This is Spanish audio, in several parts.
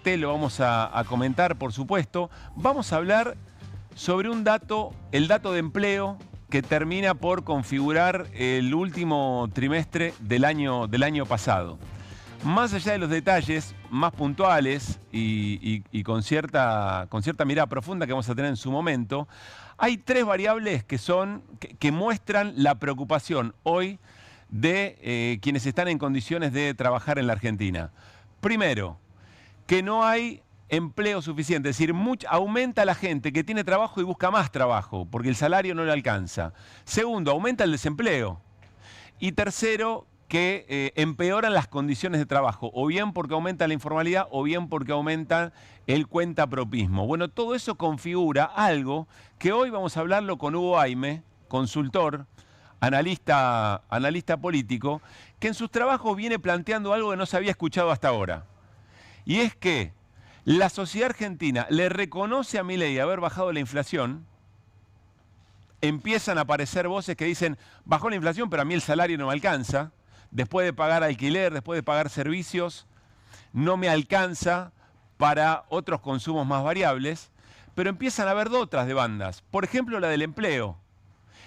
TT lo vamos a comentar, por supuesto. Vamos a hablar sobre un dato, el dato de empleo que termina por configurar el último trimestre del año pasado. Más allá de los detalles más puntuales y con cierta mirada profunda que vamos a tener en su momento, hay tres variables que muestran la preocupación hoy de quienes están en condiciones de trabajar en la Argentina. Primero, que no hay empleo suficiente, es decir, aumenta la gente que tiene trabajo y busca más trabajo, porque el salario no le alcanza. Segundo, aumenta el desempleo. Y tercero, que empeoran las condiciones de trabajo, o bien porque aumenta la informalidad, o bien porque aumenta el cuentapropismo. Bueno, todo eso configura algo que hoy vamos a hablarlo con Hugo Aime, consultor, analista político, que en sus trabajos viene planteando algo que no se había escuchado hasta ahora. Y es que la sociedad argentina le reconoce a Milei haber bajado la inflación. Empiezan a aparecer voces que dicen, bajó la inflación, pero a mí el salario no me alcanza. Después de pagar alquiler, después de pagar servicios, no me alcanza para otros consumos más variables. Pero empiezan a haber otras demandas, por ejemplo la del empleo.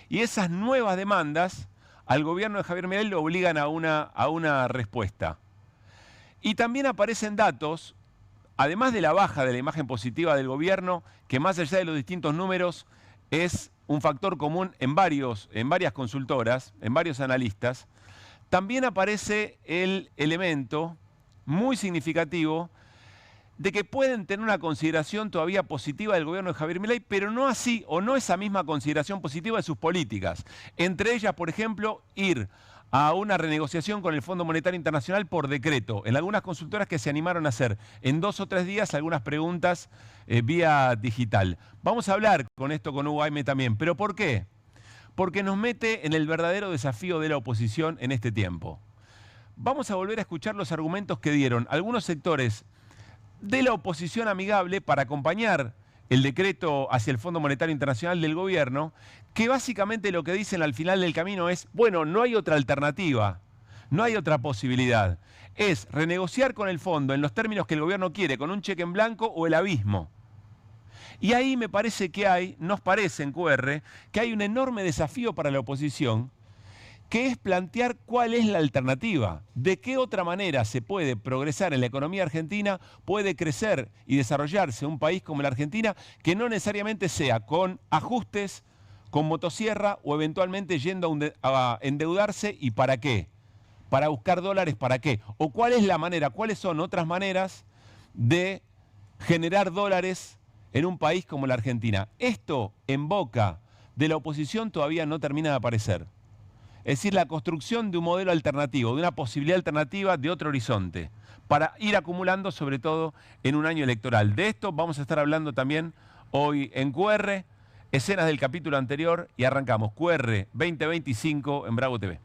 Y esas nuevas demandas al gobierno de Javier Milei lo obligan a una respuesta. Y también aparecen datos, además de la baja de la imagen positiva del gobierno, que más allá de los distintos números es un factor común en varias consultoras, en varios analistas, también aparece el elemento muy significativo de que pueden tener una consideración todavía positiva del gobierno de Javier Milei, pero no así, o no esa misma consideración positiva de sus políticas. Entre ellas, por ejemplo, ir a una renegociación con el Fondo Monetario Internacional por decreto. En algunas consultoras que se animaron a hacer en 2 o 3 días algunas preguntas vía digital. Vamos a hablar con esto con Hugo Aime también. ¿Pero por qué? Porque nos mete en el verdadero desafío de la oposición en este tiempo. Vamos a volver a escuchar los argumentos que dieron algunos sectores de la oposición amigable para acompañar el decreto hacia el Fondo Monetario Internacional del gobierno, que básicamente lo que dicen al final del camino es, bueno, no hay otra alternativa, no hay otra posibilidad. Es renegociar con el fondo en los términos que el gobierno quiere, con un cheque en blanco o el abismo. Y ahí me parece que nos parece en QR, que hay un enorme desafío para la oposición, que es plantear cuál es la alternativa, de qué otra manera se puede progresar en la economía argentina, puede crecer y desarrollarse un país como la Argentina, que no necesariamente sea con ajustes, con motosierra o eventualmente yendo a endeudarse. ¿Y para qué? Para buscar dólares, ¿para qué? O cuál es la manera, cuáles son otras maneras de generar dólares en un país como la Argentina. Esto en boca de la oposición todavía no termina de aparecer. Es decir, la construcción de un modelo alternativo, de una posibilidad alternativa, de otro horizonte, para ir acumulando, sobre todo en un año electoral. De esto vamos a estar hablando también hoy en QR, escenas del capítulo anterior, y arrancamos QR 2025 en Bravo TV.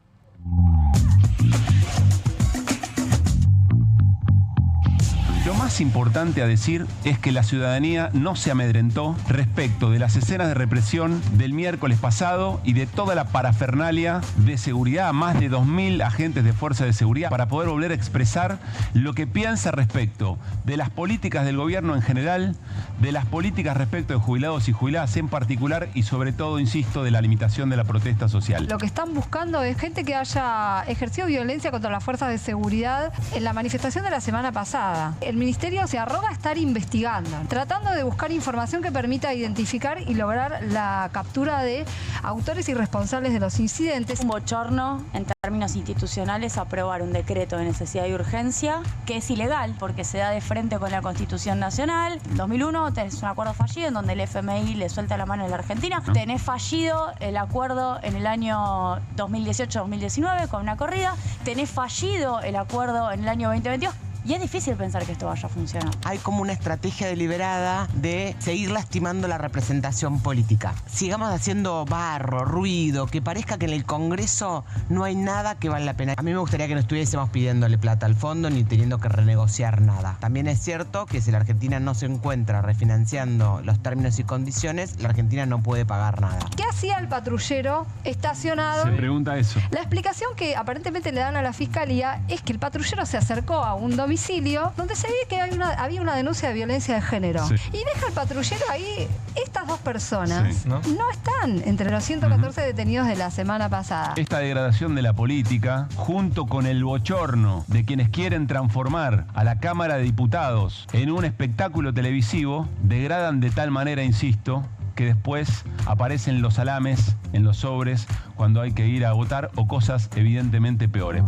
Lo más importante a decir es que la ciudadanía no se amedrentó respecto de las escenas de represión del miércoles pasado y de toda la parafernalia de seguridad, más de 2.000 agentes de fuerza de seguridad, para poder volver a expresar lo que piensa respecto de las políticas del gobierno en general, de las políticas respecto de jubilados y jubiladas en particular y sobre todo, insisto, de la limitación de la protesta social. Lo que están buscando es gente que haya ejercido violencia contra las fuerzas de seguridad en la manifestación de la semana pasada. El Ministerio se arroga a estar investigando, tratando de buscar información que permita identificar y lograr la captura de autores y responsables de los incidentes. Un bochorno en términos institucionales aprobar un decreto de necesidad y urgencia que es ilegal porque se da de frente con la Constitución Nacional. En 2001 tenés un acuerdo fallido en donde el FMI le suelta la mano a la Argentina. Tenés fallido el acuerdo en el año 2018-2019 con una corrida. Tenés fallido el acuerdo en el año 2022. Y es difícil pensar que esto vaya a funcionar. Hay como una estrategia deliberada de seguir lastimando la representación política. Sigamos haciendo barro, ruido, que parezca que en el Congreso no hay nada que vale la pena. A mí me gustaría que no estuviésemos pidiéndole plata al fondo ni teniendo que renegociar nada. También es cierto que si la Argentina no se encuentra refinanciando los términos y condiciones, la Argentina no puede pagar nada. ¿Qué hacía el patrullero estacionado? Se pregunta eso. La explicación que aparentemente le dan a la Fiscalía es que el patrullero se acercó a un domicilio domicilio donde se ve que había una denuncia de violencia de género. Sí. Y deja el patrullero ahí. Estas dos personas Sí. ¿no? están entre los 114 detenidos de la semana pasada. Esta degradación de la política, junto con el bochorno de quienes quieren transformar a la Cámara de Diputados en un espectáculo televisivo, degradan de tal manera, insisto, que después aparecen los salames en los sobres cuando hay que ir a votar o cosas evidentemente peores.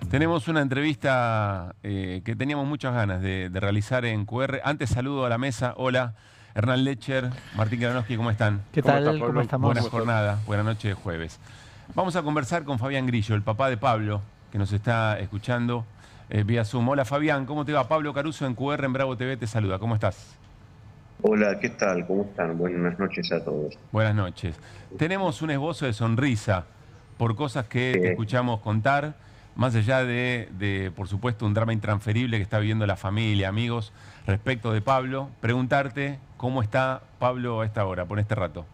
Tenemos una entrevista que teníamos muchas ganas de realizar en QR. Antes saludo a la mesa. Hola, Hernán Lecher, Martín Karanowski, ¿cómo están? ¿Qué tal? ¿Cómo estamos? Buenas jornadas, buena noche de jueves. Vamos a conversar con Fabián Grillo, el papá de Pablo, que nos está escuchando vía Zoom. Hola Fabián, ¿cómo te va? Pablo Caruso en QR en Bravo TV te saluda. ¿Cómo estás? Hola, ¿qué tal? ¿Cómo están? Buenas noches a todos. Buenas noches. Tenemos un esbozo de sonrisa por cosas que te escuchamos contar, más allá de, por supuesto, un drama intransferible que está viviendo la familia, amigos, respecto de Pablo. Preguntarte cómo está Pablo a esta hora, por este rato.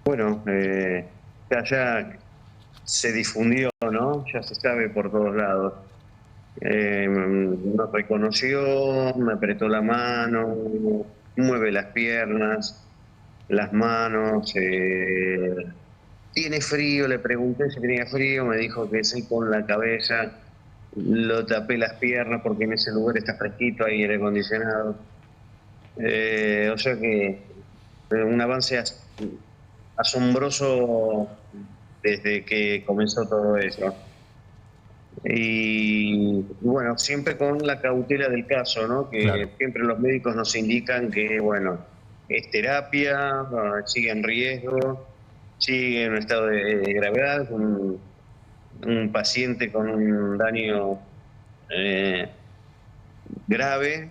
Bueno, ya se difundió, ¿no? Ya se sabe por todos lados. Nos reconoció, me apretó la mano, mueve las piernas, las manos. ¿Tiene frío? Le pregunté si tenía frío, me dijo que sí con la cabeza. Lo tapé las piernas porque en ese lugar está fresquito, hay aire acondicionado. O sea que un avance asombroso desde que comenzó todo eso. Y bueno, siempre con la cautela del caso, ¿no? Que claro, siempre los médicos nos indican que, bueno, es terapia, sigue en riesgo, sigue en un estado de gravedad, un paciente con un daño grave,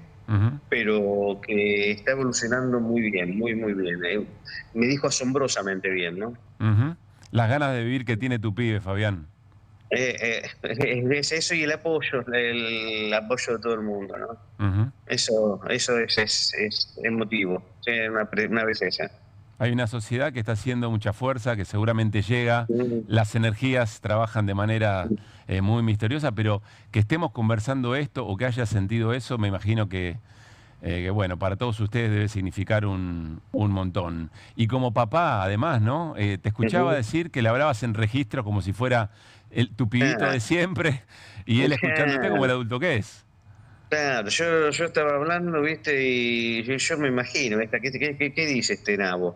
pero que está evolucionando muy bien, muy bien. Me dijo asombrosamente bien, ¿no? Las ganas de vivir que tiene tu pibe, Fabián. Es eso y el apoyo de todo el mundo, ¿no? Eso es emotivo, una belleza. Hay una sociedad que está haciendo mucha fuerza, que seguramente llega, las energías trabajan de manera muy misteriosa, pero que estemos conversando esto o que haya sentido eso, me imagino que bueno, para todos ustedes debe significar un montón. Y como papá, además, ¿no? Te escuchaba decir que le hablabas en registro como si fuera tu pibito de siempre y él escuchándote como el adulto que es. Claro, yo estaba hablando, ¿viste? Y yo me imagino, ¿viste? ¿Qué dice este nabo?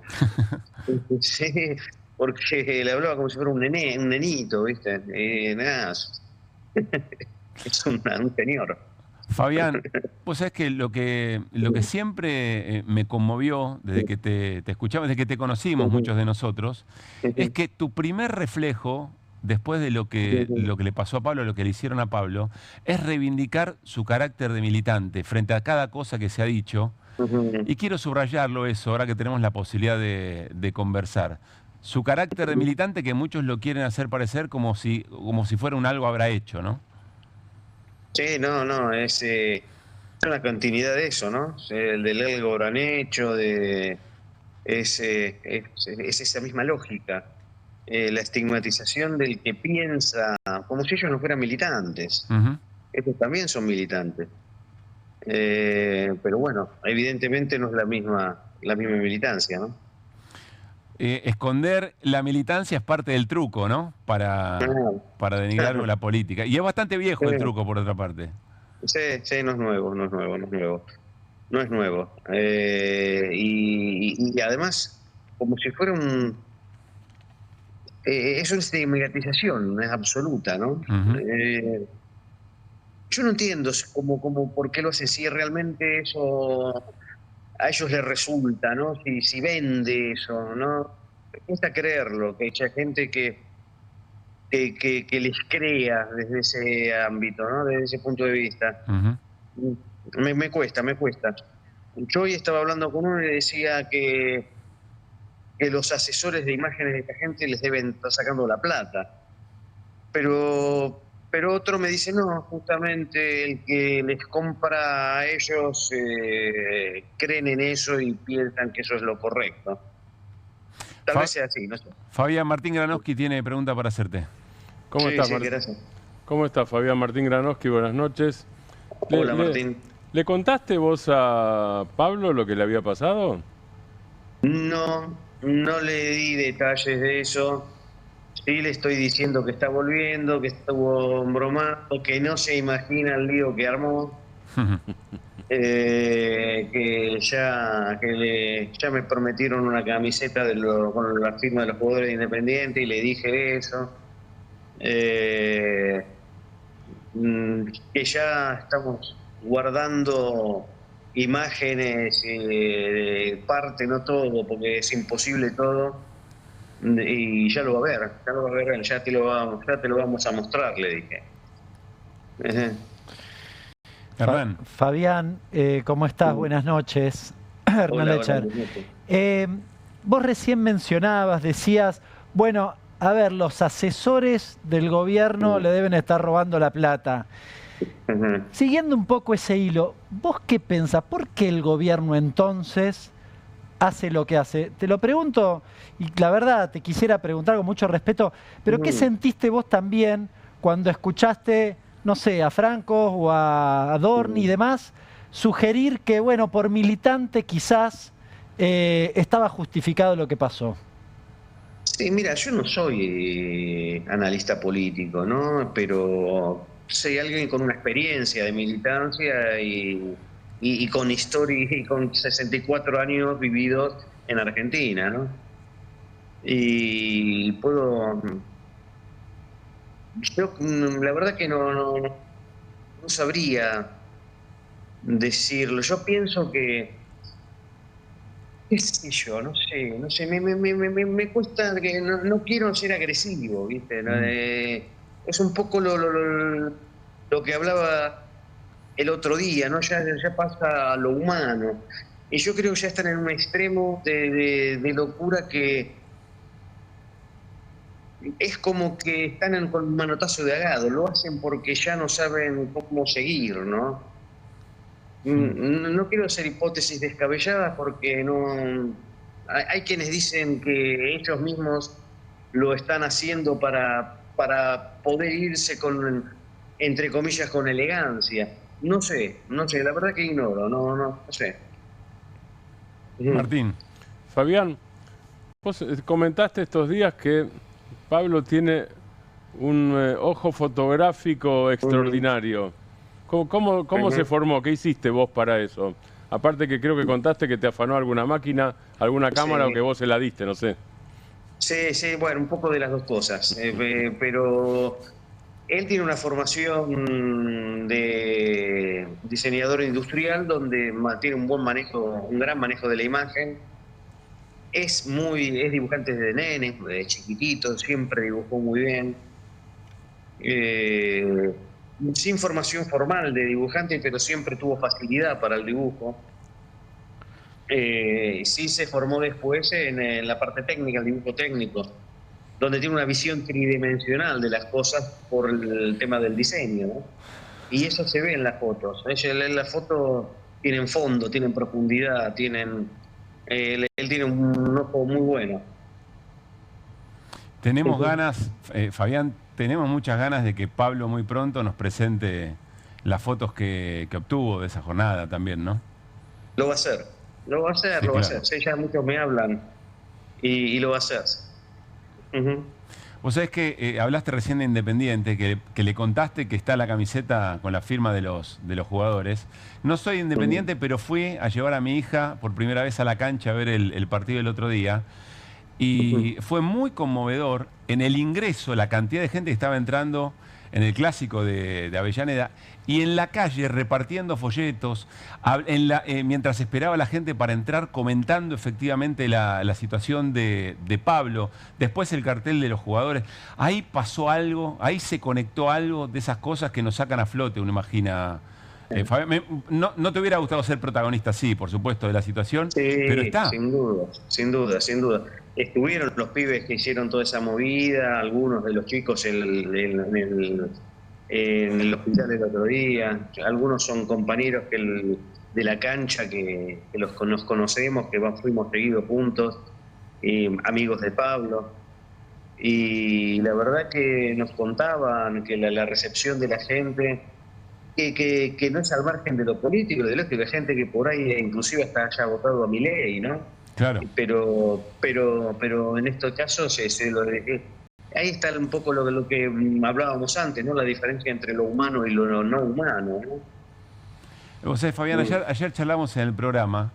Sí, porque le hablaba como si fuera un nenito, ¿viste? Nada, es un señor. Fabián, vos sabés que lo que siempre me conmovió desde que te escuchamos, desde que te conocimos muchos de nosotros, es que tu primer reflejo, después de lo que le pasó a Pablo, lo que le hicieron a Pablo, es reivindicar su carácter de militante frente a cada cosa que se ha dicho. Y quiero subrayarlo eso, ahora que tenemos la posibilidad de conversar. Su carácter de militante que muchos lo quieren hacer parecer como si fuera un algo habrá hecho, ¿no? Sí, no, es una continuidad de eso, ¿no? Del algo habrán hecho, es esa misma lógica. La estigmatización del que piensa como si ellos no fueran militantes. Estos también son militantes. Pero bueno, evidentemente no es la misma militancia, ¿no? Esconder la militancia es parte del truco, ¿no? Para denigrar la política. Y es bastante viejo el truco, por otra parte. Sí, no es nuevo. No es nuevo. Y además, como si fuera es una estigmatización, es absoluta, ¿no? Yo no entiendo por qué lo hacen, si realmente eso a ellos les resulta, ¿no? Si vende eso, ¿no? Me cuesta creerlo, que haya gente que les crea desde ese ámbito, ¿no? Desde ese punto de vista. Me cuesta. Yo hoy estaba hablando con uno y decía que los asesores de imágenes de esta gente les deben estar sacando la plata. Pero otro me dice, no, justamente el que les compra a ellos creen en eso y piensan que eso es lo correcto. Tal vez sea así, no sé. Fabián Martín Granowski tiene pregunta para hacerte. ¿Cómo estás, Martín? Gracias. ¿Cómo estás, Fabián Martín Granowski? Buenas noches. Hola, Martín. ¿Le contaste vos a Pablo lo que le había pasado? No, no le di detalles de eso. Sí le estoy diciendo que está volviendo, que estuvo bromando, que no se imagina el lío que armó. Que ya me prometieron una camiseta con la firma de los jugadores de Independiente y le dije eso. Que ya estamos guardando imágenes, parte, no todo, porque es imposible todo, y ya lo va a ver, ya te lo vamos a mostrar, le dije. Hernán. Fabián, ¿cómo estás? Buenas noches. Hernán Lecher. Vos recién mencionabas, decías, bueno, a ver, los asesores del gobierno le deben estar robando la plata. Siguiendo un poco ese hilo, ¿vos qué pensás? ¿Por qué el gobierno entonces hace lo que hace? Te lo pregunto, y la verdad te quisiera preguntar con mucho respeto, pero ¿qué sentiste vos también cuando escuchaste, no sé, a Franco o a Dorni y demás, sugerir que, bueno, por militante quizás estaba justificado lo que pasó? Sí, mira, yo no soy analista político, ¿no? Pero soy alguien con una experiencia de militancia y con historia y con 64 años vividos en Argentina, ¿no? Y yo la verdad que no sabría decirlo. Yo pienso que, qué sé yo, no sé, me cuesta, que no quiero ser agresivo, ¿viste? Es un poco lo que hablaba el otro día, ¿no? Ya pasa a lo humano. Y yo creo que ya están en un extremo de locura que es como que están con un manotazo de agado. Lo hacen porque ya no saben cómo seguir, ¿no? No quiero hacer hipótesis descabelladas porque no... Hay quienes dicen que ellos mismos lo están haciendo para poder irse entre comillas, con elegancia. No sé, la verdad que ignoro, no sé. Martín. Fabián, vos comentaste estos días que Pablo tiene un ojo fotográfico extraordinario. ¿Cómo se formó? ¿Qué hiciste vos para eso? Aparte que creo que contaste que te afanó alguna máquina, alguna cámara o que vos se la diste, no sé. Sí, bueno, un poco de las dos cosas. Pero él tiene una formación de diseñador industrial donde tiene un gran manejo de la imagen. Es dibujante desde nene, de chiquitito, siempre dibujó muy bien. Sin formación formal de dibujante, pero siempre tuvo facilidad para el dibujo. Sí se formó después en la parte técnica, el dibujo técnico, donde tiene una visión tridimensional de las cosas por el tema del diseño, ¿no? Y eso se ve en las fotos. En las fotos tienen fondo, tienen profundidad, él tiene un ojo muy bueno. Tenemos ganas, Fabián, tenemos muchas ganas de que Pablo muy pronto nos presente las fotos que obtuvo de esa jornada también, ¿no? Lo va a hacer. Sí, ya muchos me hablan y lo va a hacer. Vos sabés que hablaste recién de Independiente, que le contaste que está la camiseta con la firma de los jugadores. No soy Independiente, pero fui a llevar a mi hija por primera vez a la cancha a ver el partido el otro día. Y fue muy conmovedor en el ingreso, la cantidad de gente que estaba entrando en el clásico de Avellaneda y en la calle repartiendo folletos, mientras esperaba la gente para entrar, comentando efectivamente la situación de Pablo, después el cartel de los jugadores. Ahí pasó algo, ahí se conectó algo de esas cosas que nos sacan a flote, uno imagina. Fabián, no te hubiera gustado ser protagonista, sí, por supuesto, de la situación, sí, pero está. Sin duda. Estuvieron los pibes que hicieron toda esa movida, algunos de los chicos en el hospital el otro día, algunos son compañeros de la cancha que nos conocemos, que fuimos seguidos juntos. amigos de Pablo, y la verdad que nos contaban que la recepción de la gente, que no es al margen de lo político, de lo que hay gente que por ahí inclusive hasta haya votado a Milei, ¿no? Claro. Pero en estos casos ahí está un poco lo que hablábamos antes, ¿no? La diferencia entre lo humano y lo no humano, ¿no? O sea, Fabián, ayer charlamos en el programa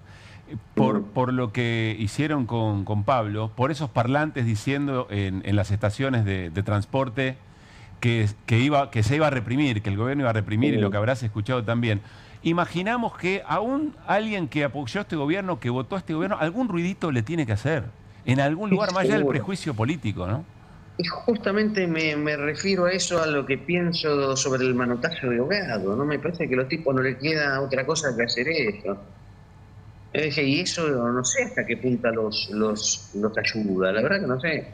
por lo que hicieron con Pablo, por esos parlantes diciendo en las estaciones de transporte que se iba a reprimir, que el gobierno iba a reprimir, y lo que habrás escuchado también. Imaginamos que aún alguien que apoyó este gobierno, que votó a este gobierno, algún ruidito le tiene que hacer, en algún lugar, más allá del prejuicio político, ¿no? Y justamente me refiero a eso, a lo que pienso sobre el manotazo de ahogado, ¿no? Me parece que a los tipos no les queda otra cosa que hacer eso. Y eso no sé hasta qué punto los ayuda, la verdad que no sé.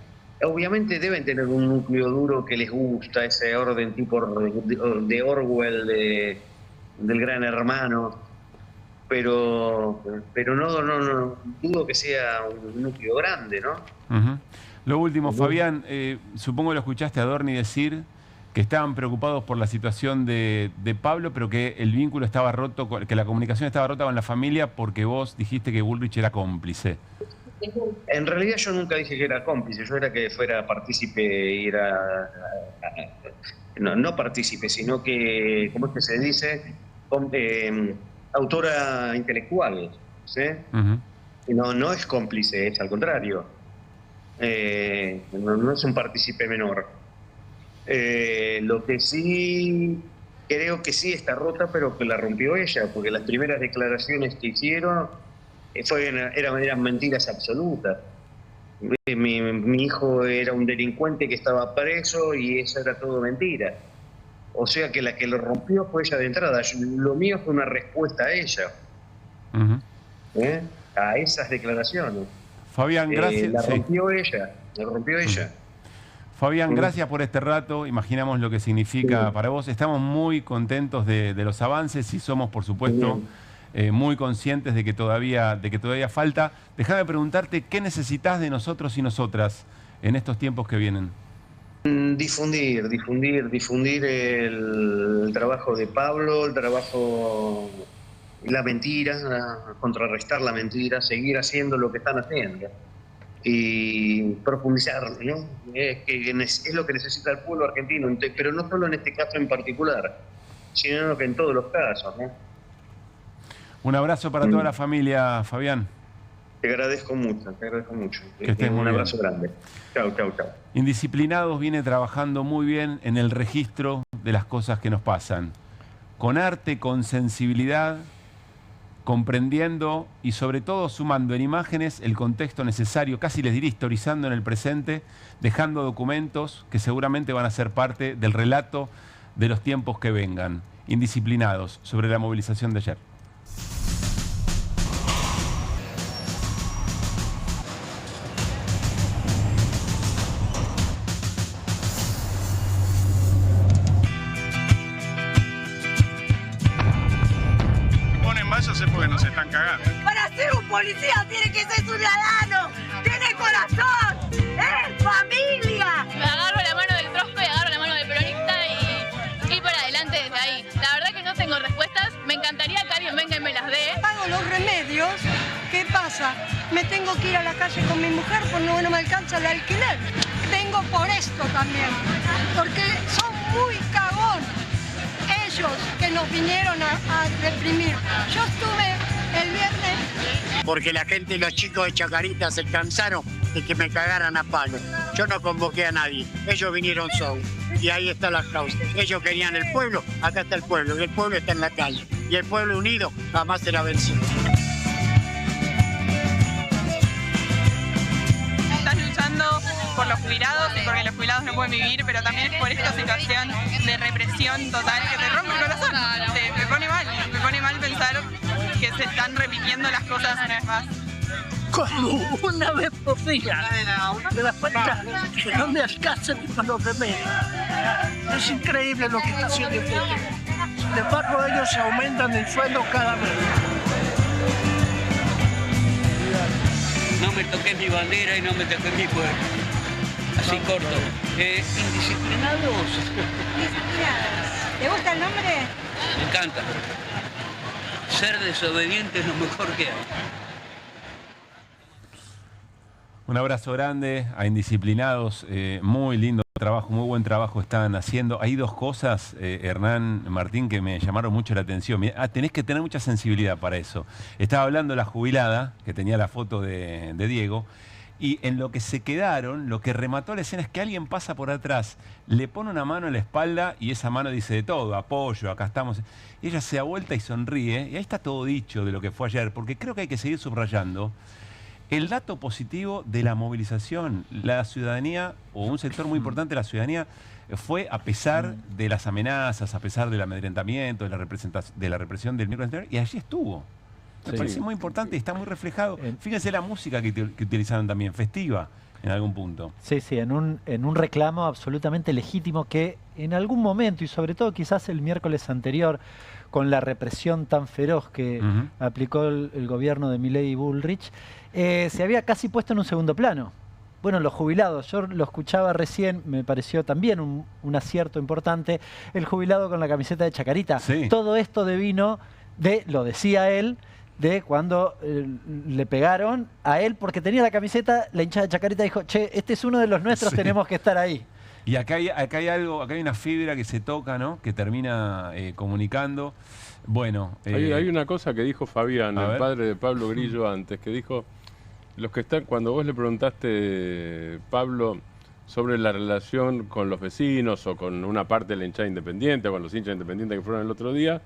Obviamente deben tener un núcleo duro que les gusta, ese orden tipo de Orwell, del Gran Hermano, pero no dudo que sea un núcleo grande, ¿no? Uh-huh. Lo último, Fabián, supongo que lo escuchaste a Adorni decir que estaban preocupados por la situación de Pablo, pero que el vínculo estaba roto, que la comunicación estaba rota con la familia porque vos dijiste que Bullrich era cómplice. En realidad yo nunca dije que era cómplice, yo era que fuera partícipe, no partícipe, sino que, ¿cómo es que se dice? Autora intelectual, ¿sí? Uh-huh. No es cómplice, es al contrario. No es un partícipe menor. Lo que sí creo que sí está rota, pero que la rompió ella, porque las primeras declaraciones que hicieron eran mentiras absolutas. Mi hijo era un delincuente que estaba preso y eso era todo mentira. O sea que la que lo rompió fue ella de entrada. Lo mío fue una respuesta a ella. Uh-huh. A esas declaraciones. Fabián, gracias. La rompió ella. Fabián, gracias por este rato. Imaginamos lo que significa para vos. Estamos muy contentos de los avances y somos, por supuesto, muy conscientes de que todavía falta. Déjame preguntarte, ¿qué necesitas de nosotros y nosotras en estos tiempos que vienen? Difundir el trabajo de Pablo, la mentira, contrarrestar la mentira, seguir haciendo lo que están haciendo y profundizar, ¿no? Es lo que necesita el pueblo argentino, pero no solo en este caso en particular, sino que en todos los casos, ¿no? Un abrazo para toda la familia, Fabián. Te agradezco mucho. Que estés muy bien. Un abrazo grande. Chau. Indisciplinados viene trabajando muy bien en el registro de las cosas que nos pasan. Con arte, con sensibilidad, comprendiendo y sobre todo sumando en imágenes el contexto necesario, casi les diría historizando en el presente, dejando documentos que seguramente van a ser parte del relato de los tiempos que vengan. Indisciplinados sobre la movilización de ayer. Porque nos están cagando. Para ser un policía tiene que ser ciudadano, tiene corazón, es familia. Agarro la mano del trosco y agarro la mano del peronista y para adelante desde ahí. La verdad que no tengo respuestas, me encantaría que alguien venga y me las dé. Pago los remedios, ¿qué pasa? Me tengo que ir a la calle con mi mujer porque no me alcanza el alquiler. Vengo por esto también, porque son muy cagón. Ellos que nos vinieron a reprimir. Yo estuve el viernes. Porque la gente y los chicos de Chacarita se cansaron de que me cagaran a palo. Yo no convoqué a nadie, ellos vinieron solos. Y ahí está la causa. Ellos querían el pueblo, acá está el pueblo, y el pueblo está en la calle. Y el pueblo unido jamás será vencido. Estás luchando por los jubilados y porque los jubilados no pueden vivir, pero también es por esta situación de represión total que te rompe el corazón. Me pone mal pensar que se están repitiendo las cosas una vez más. Como una vez por día, te das cuenta que no me alcanzan ni para los remedios. Es increíble lo que está haciendo el pueblo. Sin embargo, ellos se aumentan el sueldo cada mes. No me toques mi bandera y no me toques mi pueblo. Así corto. Indisciplinados. ¿Te gusta el nombre? Me encanta. Ser desobediente es lo mejor que hay. Un abrazo grande a Indisciplinados, muy lindo trabajo, muy buen trabajo están haciendo. Hay dos cosas, Hernán, Martín, que me llamaron mucho la atención. Tenés que tener mucha sensibilidad para eso. Estaba hablando la jubilada, que tenía la foto de Diego, y en lo que se quedaron, lo que remató la escena es que alguien pasa por atrás, le pone una mano en la espalda y esa mano dice de todo, apoyo, acá estamos. Y ella se da vuelta y sonríe, y ahí está todo dicho de lo que fue ayer, porque creo que hay que seguir subrayando el dato positivo de la movilización. La ciudadanía, o un sector muy importante de la ciudadanía, fue a pesar de las amenazas, a pesar del amedrentamiento, de la represión del miércoles anterior, y allí estuvo. Me parece muy importante y está muy reflejado. Fíjense la música que utilizaron también, festiva en algún punto. Sí, en un reclamo absolutamente legítimo que en algún momento, y sobre todo quizás el miércoles anterior, con la represión tan feroz que aplicó el gobierno de Milei y Bullrich, se había casi puesto en un segundo plano. Bueno, los jubilados, yo lo escuchaba recién, me pareció también un acierto importante, el jubilado con la camiseta de Chacarita. Sí. Todo esto devino de, lo decía él, de cuando le pegaron a él porque tenía la camiseta, la hinchada de Chacarita dijo, che, este es uno de los nuestros, tenemos que estar ahí. Y acá hay algo, acá hay una fibra que se toca, ¿no? Que termina comunicando. Bueno. Hay una cosa que dijo Fabián, el padre de Pablo Grillo antes, que dijo, los que están, cuando vos le preguntaste, Pablo, sobre la relación con los vecinos o con una parte de la hinchada independiente o con los hinchas independientes que fueron el otro día,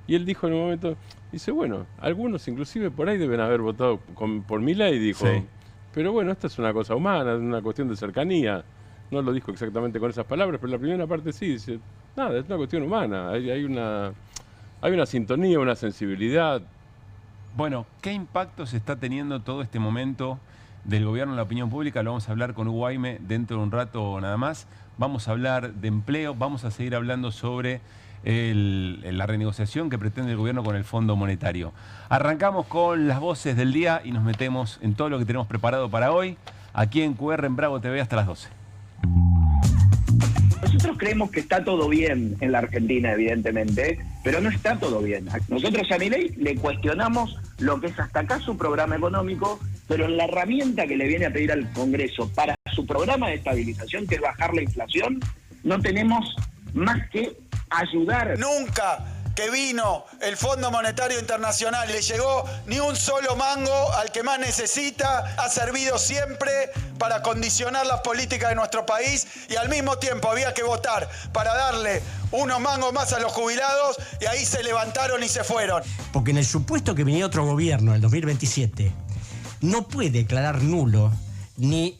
y él dijo en un momento, dice, bueno, algunos inclusive por ahí deben haber votado por Milei, dijo, pero bueno, esta es una cosa humana, es una cuestión de cercanía. No lo dijo exactamente con esas palabras, pero la primera parte sí, dice, nada, es una cuestión humana, hay una sintonía, una sensibilidad. Bueno, ¿qué impacto se está teniendo todo este momento del gobierno en la opinión pública? Lo vamos a hablar con Hugo Aime dentro de un rato nada más. Vamos a hablar de empleo, vamos a seguir hablando sobre la renegociación que pretende el gobierno con el Fondo Monetario. Arrancamos con las voces del día y nos metemos en todo lo que tenemos preparado para hoy, aquí en QR en Bravo TV hasta las 12. Nosotros creemos que está todo bien en la Argentina, evidentemente, pero no está todo bien. Nosotros a Milei le cuestionamos lo que es hasta acá su programa económico, pero en la herramienta que le viene a pedir al Congreso para su programa de estabilización, que es bajar la inflación, no tenemos más que ayudar. Nunca que vino el Fondo Monetario Internacional le llegó ni un solo mango al que más necesita, ha servido siempre para condicionar las políticas de nuestro país y al mismo tiempo había que votar para darle unos mangos más a los jubilados y ahí se levantaron y se fueron. Porque en el supuesto que venía otro gobierno, el 2027, no puede declarar nulo ni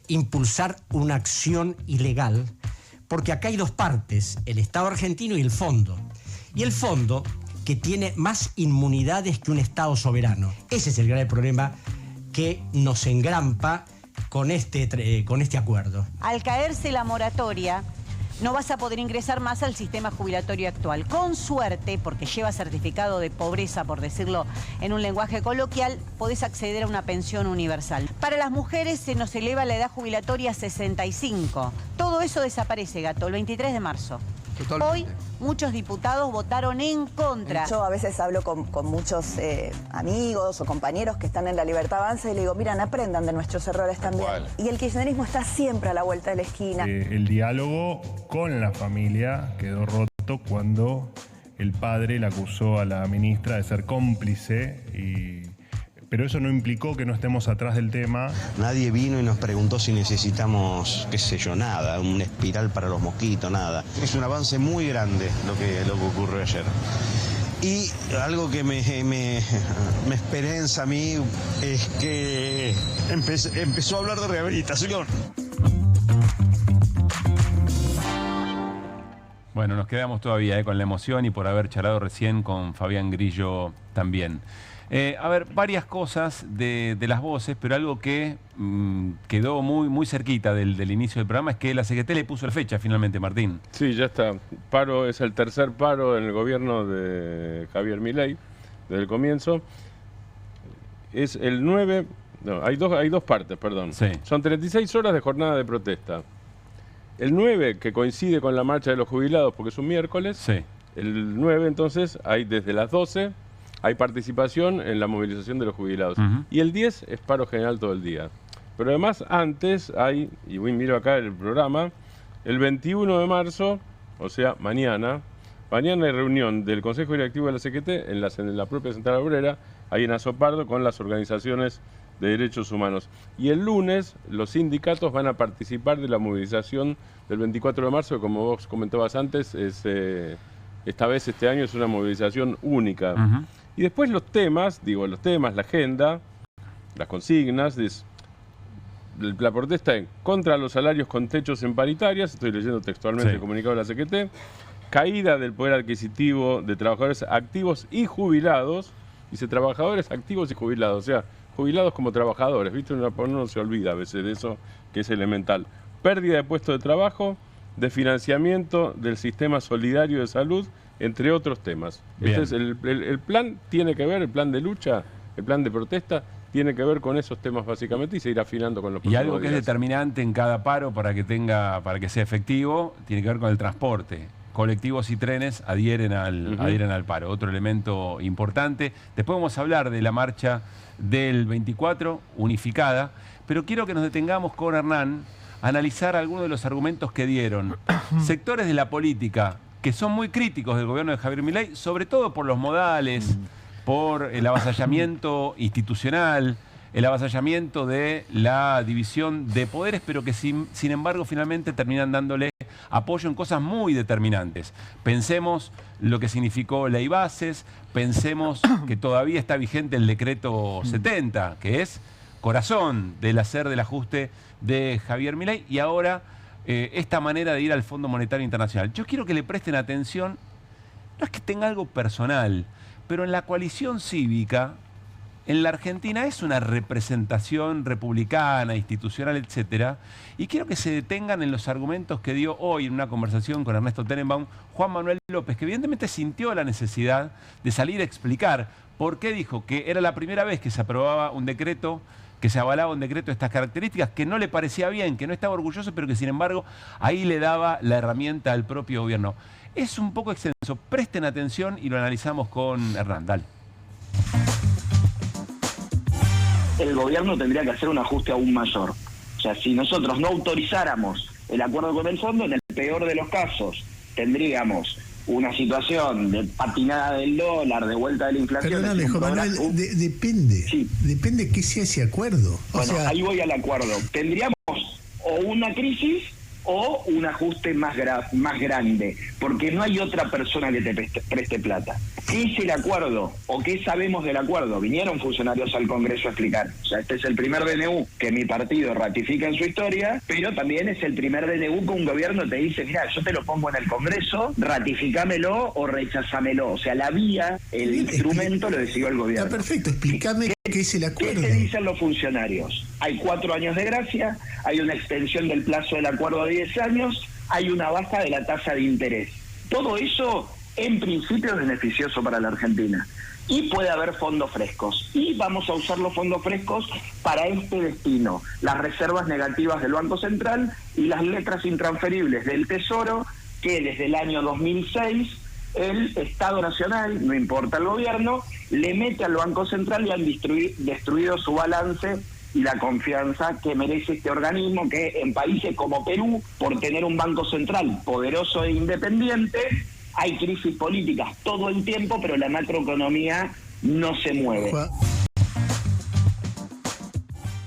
impulsar una acción ilegal, porque acá hay dos partes, el Estado argentino y el Fondo. Y el Fondo, que tiene más inmunidades que un Estado soberano. Ese es el grave problema que nos engrampa con este acuerdo. Al caerse la moratoria, no vas a poder ingresar más al sistema jubilatorio actual. Con suerte, porque lleva certificado de pobreza, por decirlo en un lenguaje coloquial, podés acceder a una pensión universal. Para las mujeres se nos eleva la edad jubilatoria a 65. Todo eso desaparece, Gato, el 23 de marzo. Totalmente. Hoy muchos diputados votaron en contra. Yo a veces hablo con muchos amigos o compañeros que están en la Libertad Avanza y le digo, miren, aprendan de nuestros errores también. Y el kirchnerismo está siempre a la vuelta de la esquina. El diálogo con la familia quedó roto cuando el padre la acusó a la ministra de ser cómplice pero eso no implicó que no estemos atrás del tema. Nadie vino y nos preguntó si necesitamos, qué sé yo, nada, una espiral para los mosquitos, nada. Es un avance muy grande lo que ocurrió ayer. Y algo que me esperanza a mí es que empezó a hablar de rehabilitación. Bueno, nos quedamos todavía con la emoción y por haber charlado recién con Fabián Grillo también. A ver, varias cosas de las voces, pero algo que quedó muy cerquita del inicio del programa es que la CGT le puso la fecha finalmente, Martín. Sí, ya está. Paro, es el tercer paro en el gobierno de Javier Milei, desde el comienzo. Es el 9 No, hay dos partes, perdón. Sí. Son 36 horas de jornada de protesta. El 9, que coincide con la marcha de los jubilados, porque es un miércoles. Sí. El 9, entonces, hay desde las 12, hay participación en la movilización de los jubilados. Y el 10 es paro general todo el día. Pero además, antes hay, y miro acá el programa, el 21 de marzo, o sea, mañana hay reunión del Consejo Directivo de la CGT en la propia Central Obrera, ahí en Azopardo, con las organizaciones de derechos humanos. Y el lunes los sindicatos van a participar de la movilización del 24 de marzo, que como vos comentabas antes, esta vez este año es una movilización única. Y después los temas, la agenda, las consignas, la protesta en contra los salarios con techos en paritarias, estoy leyendo textualmente el comunicado de la CGT, caída del poder adquisitivo de trabajadores activos y jubilados, dice trabajadores activos y jubilados, o sea, jubilados como trabajadores, ¿viste? Uno se olvida a veces de eso, que es elemental. Pérdida de puestos de trabajo, de financiamiento del sistema solidario de salud, entre otros temas. Entonces, el plan tiene que ver, el plan de lucha, el plan de protesta, tiene que ver con esos temas básicamente y se irá afinando con los próximos Y algo que días. es determinante en cada paro para que sea efectivo, tiene que ver con el transporte. Colectivos y trenes adhieren al paro, otro elemento importante. Después vamos a hablar de la marcha del 24, unificada, pero quiero que nos detengamos con Hernán a analizar algunos de los argumentos que dieron sectores de la política que son muy críticos del gobierno de Javier Milei, sobre todo por los modales, por el avasallamiento institucional, el avasallamiento de la división de poderes, pero que sin embargo finalmente terminan dándole apoyo en cosas muy determinantes. Pensemos lo que significó Ley Bases, pensemos que todavía está vigente el decreto 70, que es corazón del hacer del ajuste de Javier Milei, y ahora esta manera de ir al Fondo Monetario Internacional. Yo quiero que le presten atención, no es que tenga algo personal, pero en la coalición cívica, en la Argentina es una representación republicana, institucional, etcétera, y quiero que se detengan en los argumentos que dio hoy en una conversación con Ernesto Tenenbaum Juan Manuel López, que evidentemente sintió la necesidad de salir a explicar por qué dijo que era la primera vez que se aprobaba un decreto, que se avalaba un decreto de estas características, que no le parecía bien, que no estaba orgulloso, pero que sin embargo ahí le daba la herramienta al propio gobierno. Es un poco extenso, presten atención y lo analizamos con Hernán. Dale. El gobierno tendría que hacer un ajuste aún mayor. O sea, si nosotros no autorizáramos el acuerdo con el fondo, en el peor de los casos tendríamos una situación de patinada del dólar, de vuelta de la inflación. Perdóname, Juan Manuel, depende. Sí. Depende qué sea ese acuerdo. Bueno, ahí voy al acuerdo. Tendríamos o una crisis o un ajuste más grande, porque no hay otra persona que te preste plata. ¿Qué es el acuerdo? ¿O qué sabemos del acuerdo? Vinieron funcionarios al Congreso a explicar. O sea, este es el primer DNU que mi partido ratifica en su historia, pero también es el primer DNU que un gobierno te dice, mira, yo te lo pongo en el Congreso, ratificámelo o rechazámelo. O sea, la vía, el instrumento lo decidió el gobierno. Está perfecto, explícame qué es el acuerdo. ¿Qué te dicen los funcionarios? Hay 4 años de gracia, hay una extensión del plazo del acuerdo a 10 años, hay una baja de la tasa de interés. Todo eso, en principio, es beneficioso para la Argentina. Y puede haber fondos frescos. Y vamos a usar los fondos frescos para este destino. Las reservas negativas del Banco Central y las letras intransferibles del Tesoro, que desde el año 2006 el Estado Nacional, no importa el gobierno, le mete al Banco Central y han destruido su balance y la confianza que merece este organismo, que en países como Perú, por tener un Banco Central poderoso e independiente, hay crisis políticas todo el tiempo, pero la macroeconomía no se mueve.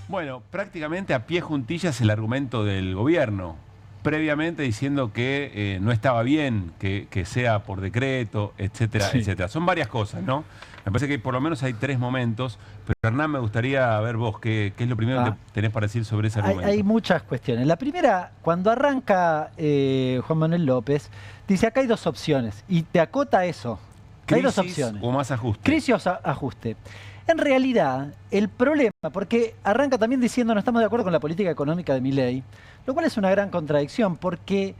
Bueno, prácticamente a pie juntillas el argumento del gobierno, previamente diciendo que no estaba bien que sea por decreto, etcétera, etcétera. Son varias cosas, ¿no? Me parece que por lo menos hay 3 momentos, pero Hernán, me gustaría ver vos qué es lo primero que tenés para decir sobre ese argumento. Hay muchas cuestiones. La primera, cuando arranca Juan Manuel López, dice acá hay 2 opciones y te acota eso. Hay 2 opciones. ¿O más ajuste? Crisis o ajuste. En realidad, el problema, porque arranca también diciendo no estamos de acuerdo con la política económica de Milei, lo cual es una gran contradicción, porque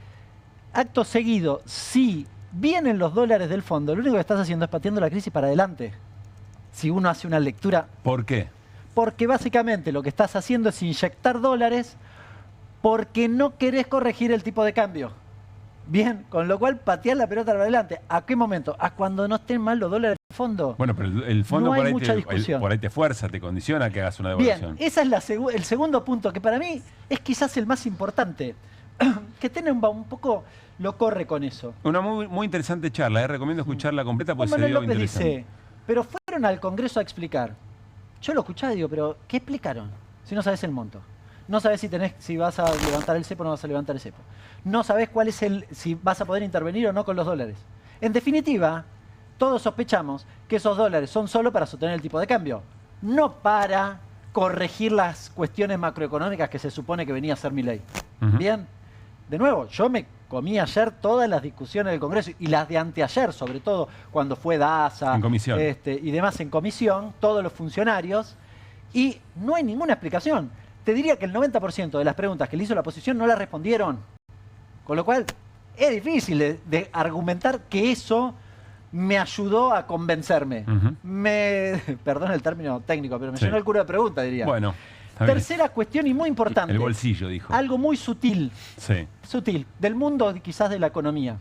acto seguido, si vienen los dólares del fondo, lo único que estás haciendo es pateando la crisis para adelante. Si uno hace una lectura... ¿Por qué? porque básicamente lo que estás haciendo es inyectar dólares porque no querés corregir el tipo de cambio. Bien, con lo cual patear la pelota para adelante. ¿A qué momento? A cuando no estén mal los dólares en el fondo. Bueno, pero el fondo no por, hay ahí mucha discusión. por ahí te fuerza, te condiciona a que hagas una devaluación. Bien, ese es el segundo punto, que para mí es quizás el más importante. Que Tenenbaum un poco lo corre con eso. Una muy interesante charla, recomiendo escucharla completa porque se Manuel dio López interesante. dice, pero fueron al Congreso a explicar. Yo lo escuchaba y digo, pero ¿qué explicaron? Si no sabes el monto. No sabes si vas a levantar el cepo o no vas a levantar el cepo. No sabes cuál es si vas a poder intervenir o no con los dólares. En definitiva, todos sospechamos que esos dólares son solo para sostener el tipo de cambio, no para corregir las cuestiones macroeconómicas que se supone que venía a hacer Milei. Bien, de nuevo, yo me comí ayer todas las discusiones del Congreso y las de anteayer, sobre todo cuando fue Daza en comisión. Y demás en comisión, todos los funcionarios, y no hay ninguna explicación. Te diría que el 90% de las preguntas que le hizo la oposición no las respondieron. Con lo cual, es difícil de argumentar que eso me ayudó a convencerme. Perdón el término técnico, pero me llenó el culo de preguntas, diría. Bueno, tercera cuestión y muy importante. El bolsillo, dijo. Algo muy sutil. Sí. Sutil. Del mundo quizás de la economía.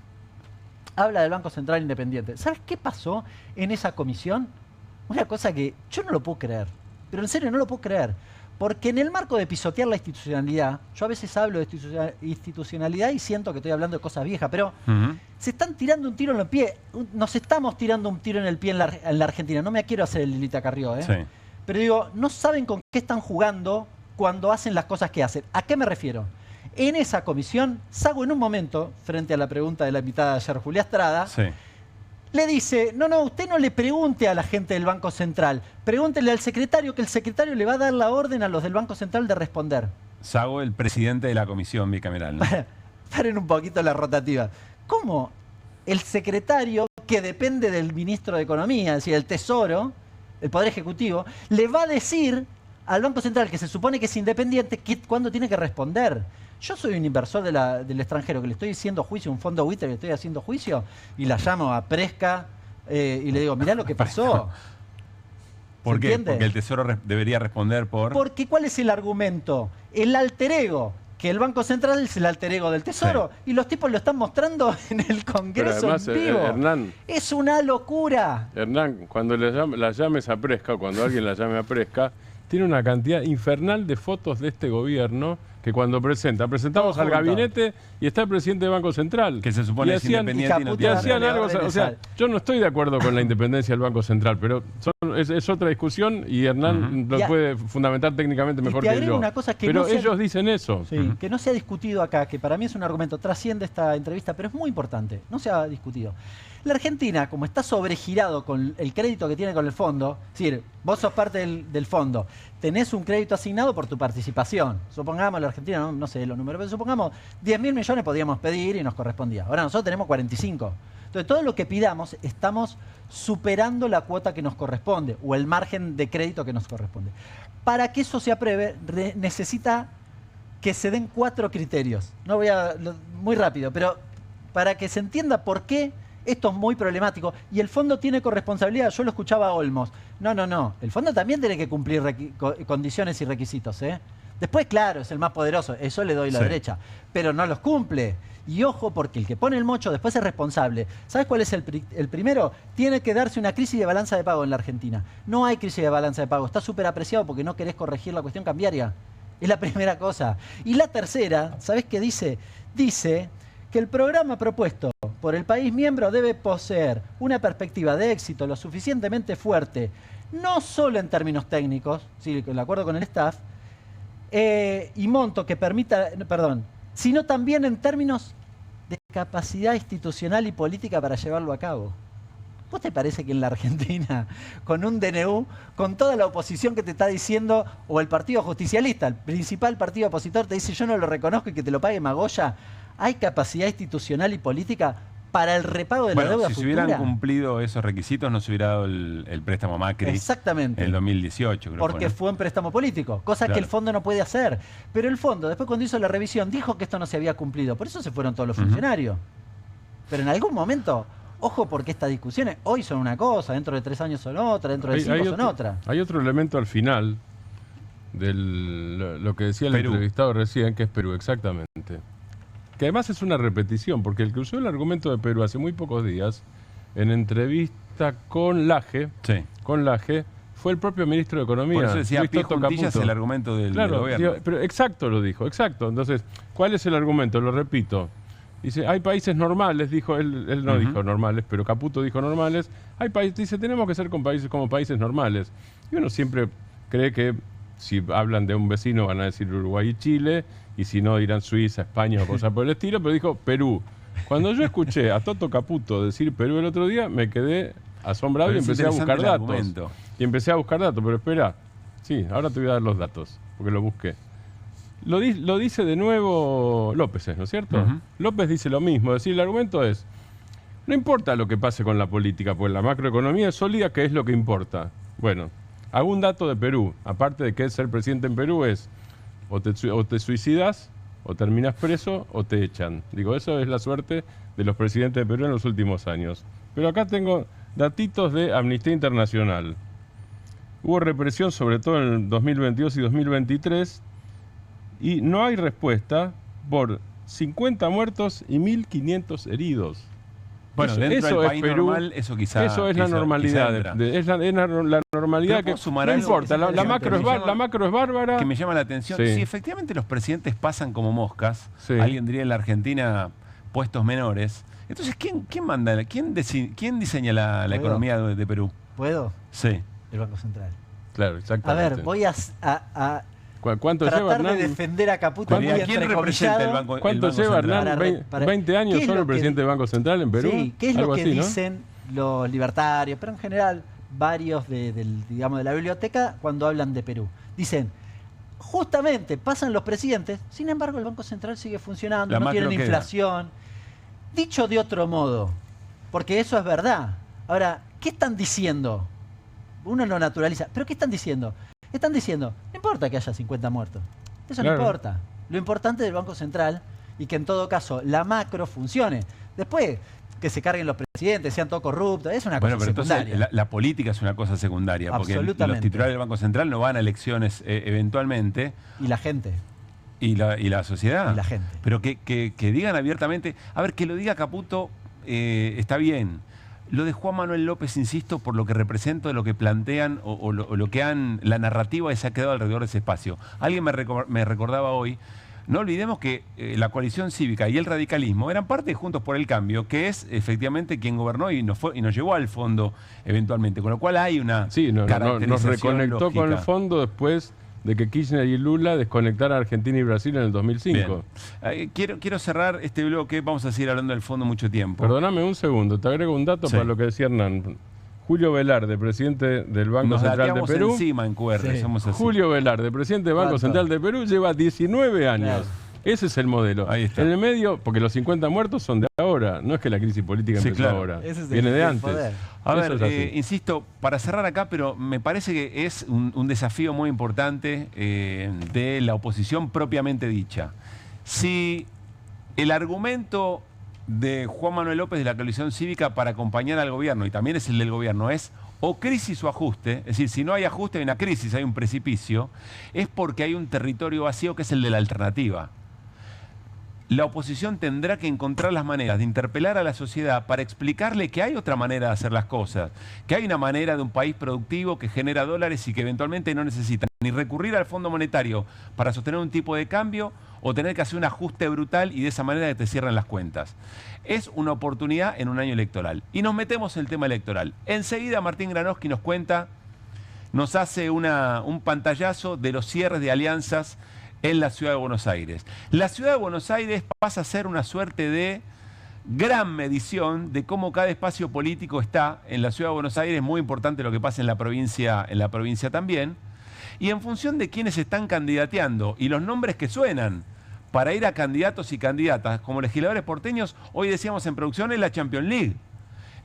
Habla del Banco Central Independiente. ¿Sabes qué pasó en esa comisión? Una cosa que yo no lo puedo creer. Pero en serio no lo puedo creer. Porque en el marco de pisotear la institucionalidad, yo a veces hablo de institucionalidad y siento que estoy hablando de cosas viejas, pero se están tirando un tiro en el pie. Nos estamos tirando un tiro en el pie en la Argentina. No me quiero hacer el Lilita Carrió, ¿eh? Sí. Pero digo, no saben con qué están jugando cuando hacen las cosas que hacen. ¿A qué me refiero? En esa comisión, Sago en un momento, frente a la pregunta de la invitada ayer, Julia Estrada, le dice, no, usted no le pregunte a la gente del Banco Central, pregúntele al secretario, que el secretario le va a dar la orden a los del Banco Central de responder. Sago, el presidente de la comisión bicameral, ¿no? Paren un poquito la rotativa. ¿Cómo el secretario, que depende del ministro de Economía, es decir, el Tesoro, el Poder Ejecutivo, le va a decir al Banco Central, que se supone que es independiente, cuándo tiene que responder? Yo soy un inversor del extranjero que le estoy haciendo juicio, un fondo buitre que le estoy haciendo juicio, y la llamo a Presca y le digo, mirá lo que pasó. ¿Por qué? Porque el Tesoro debería responder por... Porque ¿cuál es el argumento? El alter ego, que el Banco Central es el alter ego del Tesoro, y los tipos lo están mostrando en el Congreso además, en vivo. Hernán, es una locura. Hernán, cuando la llames a Presca, cuando alguien la llame a Presca, tiene una cantidad infernal de fotos de este gobierno que cuando presentamos al gabinete y está el presidente del Banco Central. Que se supone es independiente. Y hacían algo, o sea, yo no estoy de acuerdo con la independencia del Banco Central, pero es otra discusión y Hernán lo puede fundamentar técnicamente mejor que yo. Una cosa que pero no ellos dicen eso. Sí, que no se ha discutido acá, que para mí es un argumento, trasciende esta entrevista, pero es muy importante, no se ha discutido. La Argentina, como está sobregirado con el crédito que tiene con el fondo, es decir, vos sos parte del fondo, tenés un crédito asignado por tu participación. Supongamos, la Argentina, no sé los números, pero supongamos 10.000 millones podíamos pedir y nos correspondía. Ahora nosotros tenemos 45. Entonces, todo lo que pidamos estamos superando la cuota que nos corresponde o el margen de crédito que nos corresponde. Para que eso se apruebe, necesita que se den 4 criterios. No voy a... muy rápido, pero para que se entienda por qué esto es muy problemático. Y el fondo tiene corresponsabilidad. Yo lo escuchaba a Olmos. No. El fondo también tiene que cumplir condiciones y requisitos, ¿eh? Después, claro, es el más poderoso. Eso le doy la derecha. Pero no los cumple. Y ojo, porque el que pone el mocho después es responsable. ¿Sabes cuál es el primero? Tiene que darse una crisis de balanza de pago en la Argentina. No hay crisis de balanza de pago. Está súper apreciado porque no querés corregir la cuestión cambiaria. Es la primera cosa. Y la tercera, ¿sabés qué dice? Dice que el programa propuesto por el país miembro debe poseer una perspectiva de éxito lo suficientemente fuerte, no solo en términos técnicos, sí, de acuerdo con el staff, y monto que permita, sino también en términos de capacidad institucional y política para llevarlo a cabo. ¿Vos te parece que en la Argentina, con un DNU, con toda la oposición que te está diciendo, o el Partido Justicialista, el principal partido opositor, te dice yo no lo reconozco y que te lo pague Magoya, hay capacidad institucional y política para el repago de la deuda futura? Si se hubieran cumplido esos requisitos, no se hubiera dado el préstamo Macri. Exactamente. En el 2018, creo. Porque fue un préstamo político, cosa que el fondo no puede hacer. Pero el fondo, después cuando hizo la revisión, dijo que esto no se había cumplido. Por eso se fueron todos los funcionarios. Pero en algún momento, ojo, porque estas discusiones hoy son una cosa, dentro de 3 años son otra, dentro de 5 son otra. Hay otro elemento al final lo que decía el Perú. entrevistado recién, que es Perú, exactamente. Que además es una repetición, porque el que usó el argumento de Perú hace muy pocos días, en entrevista con Laje, fue el propio ministro de Economía. Por eso decía Luis pie Toto juntillas Caputo. el argumento del gobierno. Digo, pero exacto lo dijo, exacto. Entonces, ¿cuál es el argumento? Lo repito. Dice, hay países normales, dijo él no dijo normales, pero Caputo dijo normales. Hay países, dice, tenemos que ser como países normales. Y uno siempre cree que si hablan de un vecino van a decir Uruguay y Chile, y si no dirán Suiza, España o cosas por el estilo, pero dijo Perú. Cuando yo escuché a Toto Caputo decir Perú el otro día, me quedé asombrado Pero y empecé a buscar datos. argumento. Y empecé a buscar datos, pero espera, sí, ahora te voy a dar los datos, porque lo busqué. Lo dice de nuevo López, ¿no es cierto? López dice lo mismo, es decir, el argumento es, no importa lo que pase con la política, pues la macroeconomía es sólida, que es lo que importa. Bueno, hago un dato de Perú, aparte de que ser presidente en Perú es o te suicidas, o terminas preso, o te echan. Digo, eso es la suerte de los presidentes de Perú en los últimos años. Pero acá tengo datitos de Amnistía Internacional. Hubo represión, sobre todo en el 2022 y 2023, y no hay respuesta por 50 muertos y 1.500 heridos. Bueno, dentro del país normal, eso quizá... Eso es la normalidad. Es la normalidad que no importa. La macro es bárbara. Que me llama la atención. Sí. Si efectivamente los presidentes pasan como moscas, Sí. alguien diría en la Argentina puestos menores, entonces ¿quién manda? ¿Quién diseña la ¿Puedo? economía de Perú? ¿Puedo? Sí. El Banco Central. Claro, A exactamente. ver, voy a ¿Cuánto lleva tratar Hernán? de defender a Caputo muy ¿Quién representa el Banco ¿Cuánto lleva Central? Hernán? Para- 20 años ¿qué es solo lo el que- presidente del Banco Central en Perú. Sí, ¿qué es Algo lo que así, ¿no? dicen los libertarios, pero en general varios de la biblioteca cuando hablan de Perú? Dicen, justamente pasan los presidentes, sin embargo el Banco Central sigue funcionando, La no macro tienen queda. inflación. Dicho de otro modo, porque eso es verdad. Ahora, ¿qué están diciendo? Uno lo naturaliza, pero ¿qué están diciendo? Están diciendo, no importa que haya 50 muertos, eso Claro. no importa. Lo importante del Banco Central y que en todo caso la macro funcione. Después, que se carguen los presidentes, sean todos corruptos, es una Bueno, cosa pero secundaria. entonces la política es una cosa secundaria, porque los Absolutamente. titulares del Banco Central no van a elecciones eventualmente. Y la gente. Y la sociedad. Y la gente. Pero que digan abiertamente, a ver, que lo diga Caputo está bien. Lo de Juan Manuel López, insisto, por lo que represento, de lo que plantean o lo que han, la narrativa que se ha quedado alrededor de ese espacio. Alguien me recordaba hoy, no olvidemos que la coalición cívica y el radicalismo eran parte de Juntos por el Cambio, que es efectivamente quien gobernó y nos llevó al fondo eventualmente, con lo cual hay una nos caracterización reconectó con el lógica. fondo después de que Kirchner y Lula desconectaran a Argentina y Brasil en el 2005. Quiero cerrar este bloque, vamos a seguir hablando del fondo mucho tiempo. Perdóname un segundo, te agrego un dato Sí. para lo que decía Hernán. Julio Velarde, presidente del Banco Nos Central de dateamos Perú. encima en QR, Sí. somos así. Julio Velarde, presidente del Banco ¿Cuánto? Central de Perú, lleva 19 años. Claro. Ese es el modelo. Ahí está. En el medio, porque los 50 muertos son de ahora, no es que la crisis política Sí, empezó claro. ahora. Ese es Viene el de antes. poder. A Eso ver, es así. insisto, para cerrar acá, pero me parece que es un desafío muy importante de la oposición propiamente dicha. Si el argumento de Juan Manuel López de la coalición cívica para acompañar al gobierno, y también es el del gobierno, es o crisis o ajuste, es decir, si no hay ajuste hay una crisis, hay un precipicio, es porque hay un territorio vacío que es el de la alternativa. La oposición tendrá que encontrar las maneras de interpelar a la sociedad para explicarle que hay otra manera de hacer las cosas, que hay una manera de un país productivo que genera dólares y que eventualmente no necesita ni recurrir al Fondo Monetario para sostener un tipo de cambio o tener que hacer un ajuste brutal y de esa manera que te cierran las cuentas. Es una oportunidad en un año electoral. Y nos metemos en el tema electoral. Enseguida Martín Granowski nos cuenta, nos hace un pantallazo de los cierres de alianzas en la Ciudad de Buenos Aires. La Ciudad de Buenos Aires pasa a ser una suerte de gran medición de cómo cada espacio político está en la Ciudad de Buenos Aires, muy importante lo que pasa en la provincia también, y en función de quiénes están candidateando y los nombres que suenan para ir a candidatos y candidatas como legisladores porteños, hoy decíamos en producción, es la Champions League.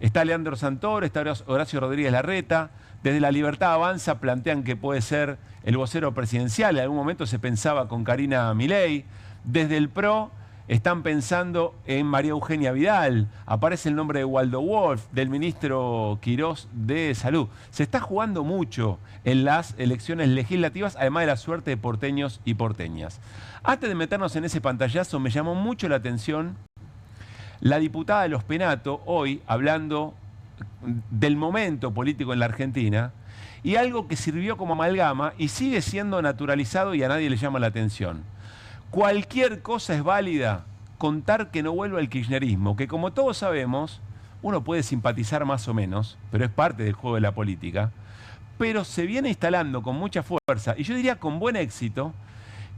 Está Leandro Santoro, está Horacio Rodríguez Larreta. Desde La Libertad Avanza plantean que puede ser el vocero presidencial. En algún momento se pensaba con Karina Milei. Desde el PRO están pensando en María Eugenia Vidal, aparece el nombre de Waldo Wolf, del ministro Quirós de Salud. Se está jugando mucho en las elecciones legislativas, además de la suerte de porteños y porteñas. Antes de meternos en ese pantallazo, me llamó mucho la atención la diputada de Los Penato, hoy hablando del momento político en la Argentina, y algo que sirvió como amalgama y sigue siendo naturalizado y a nadie le llama la atención. Cualquier cosa es válida, contar que no vuelva el kirchnerismo, que como todos sabemos, uno puede simpatizar más o menos, pero es parte del juego de la política, pero se viene instalando con mucha fuerza, y yo diría con buen éxito,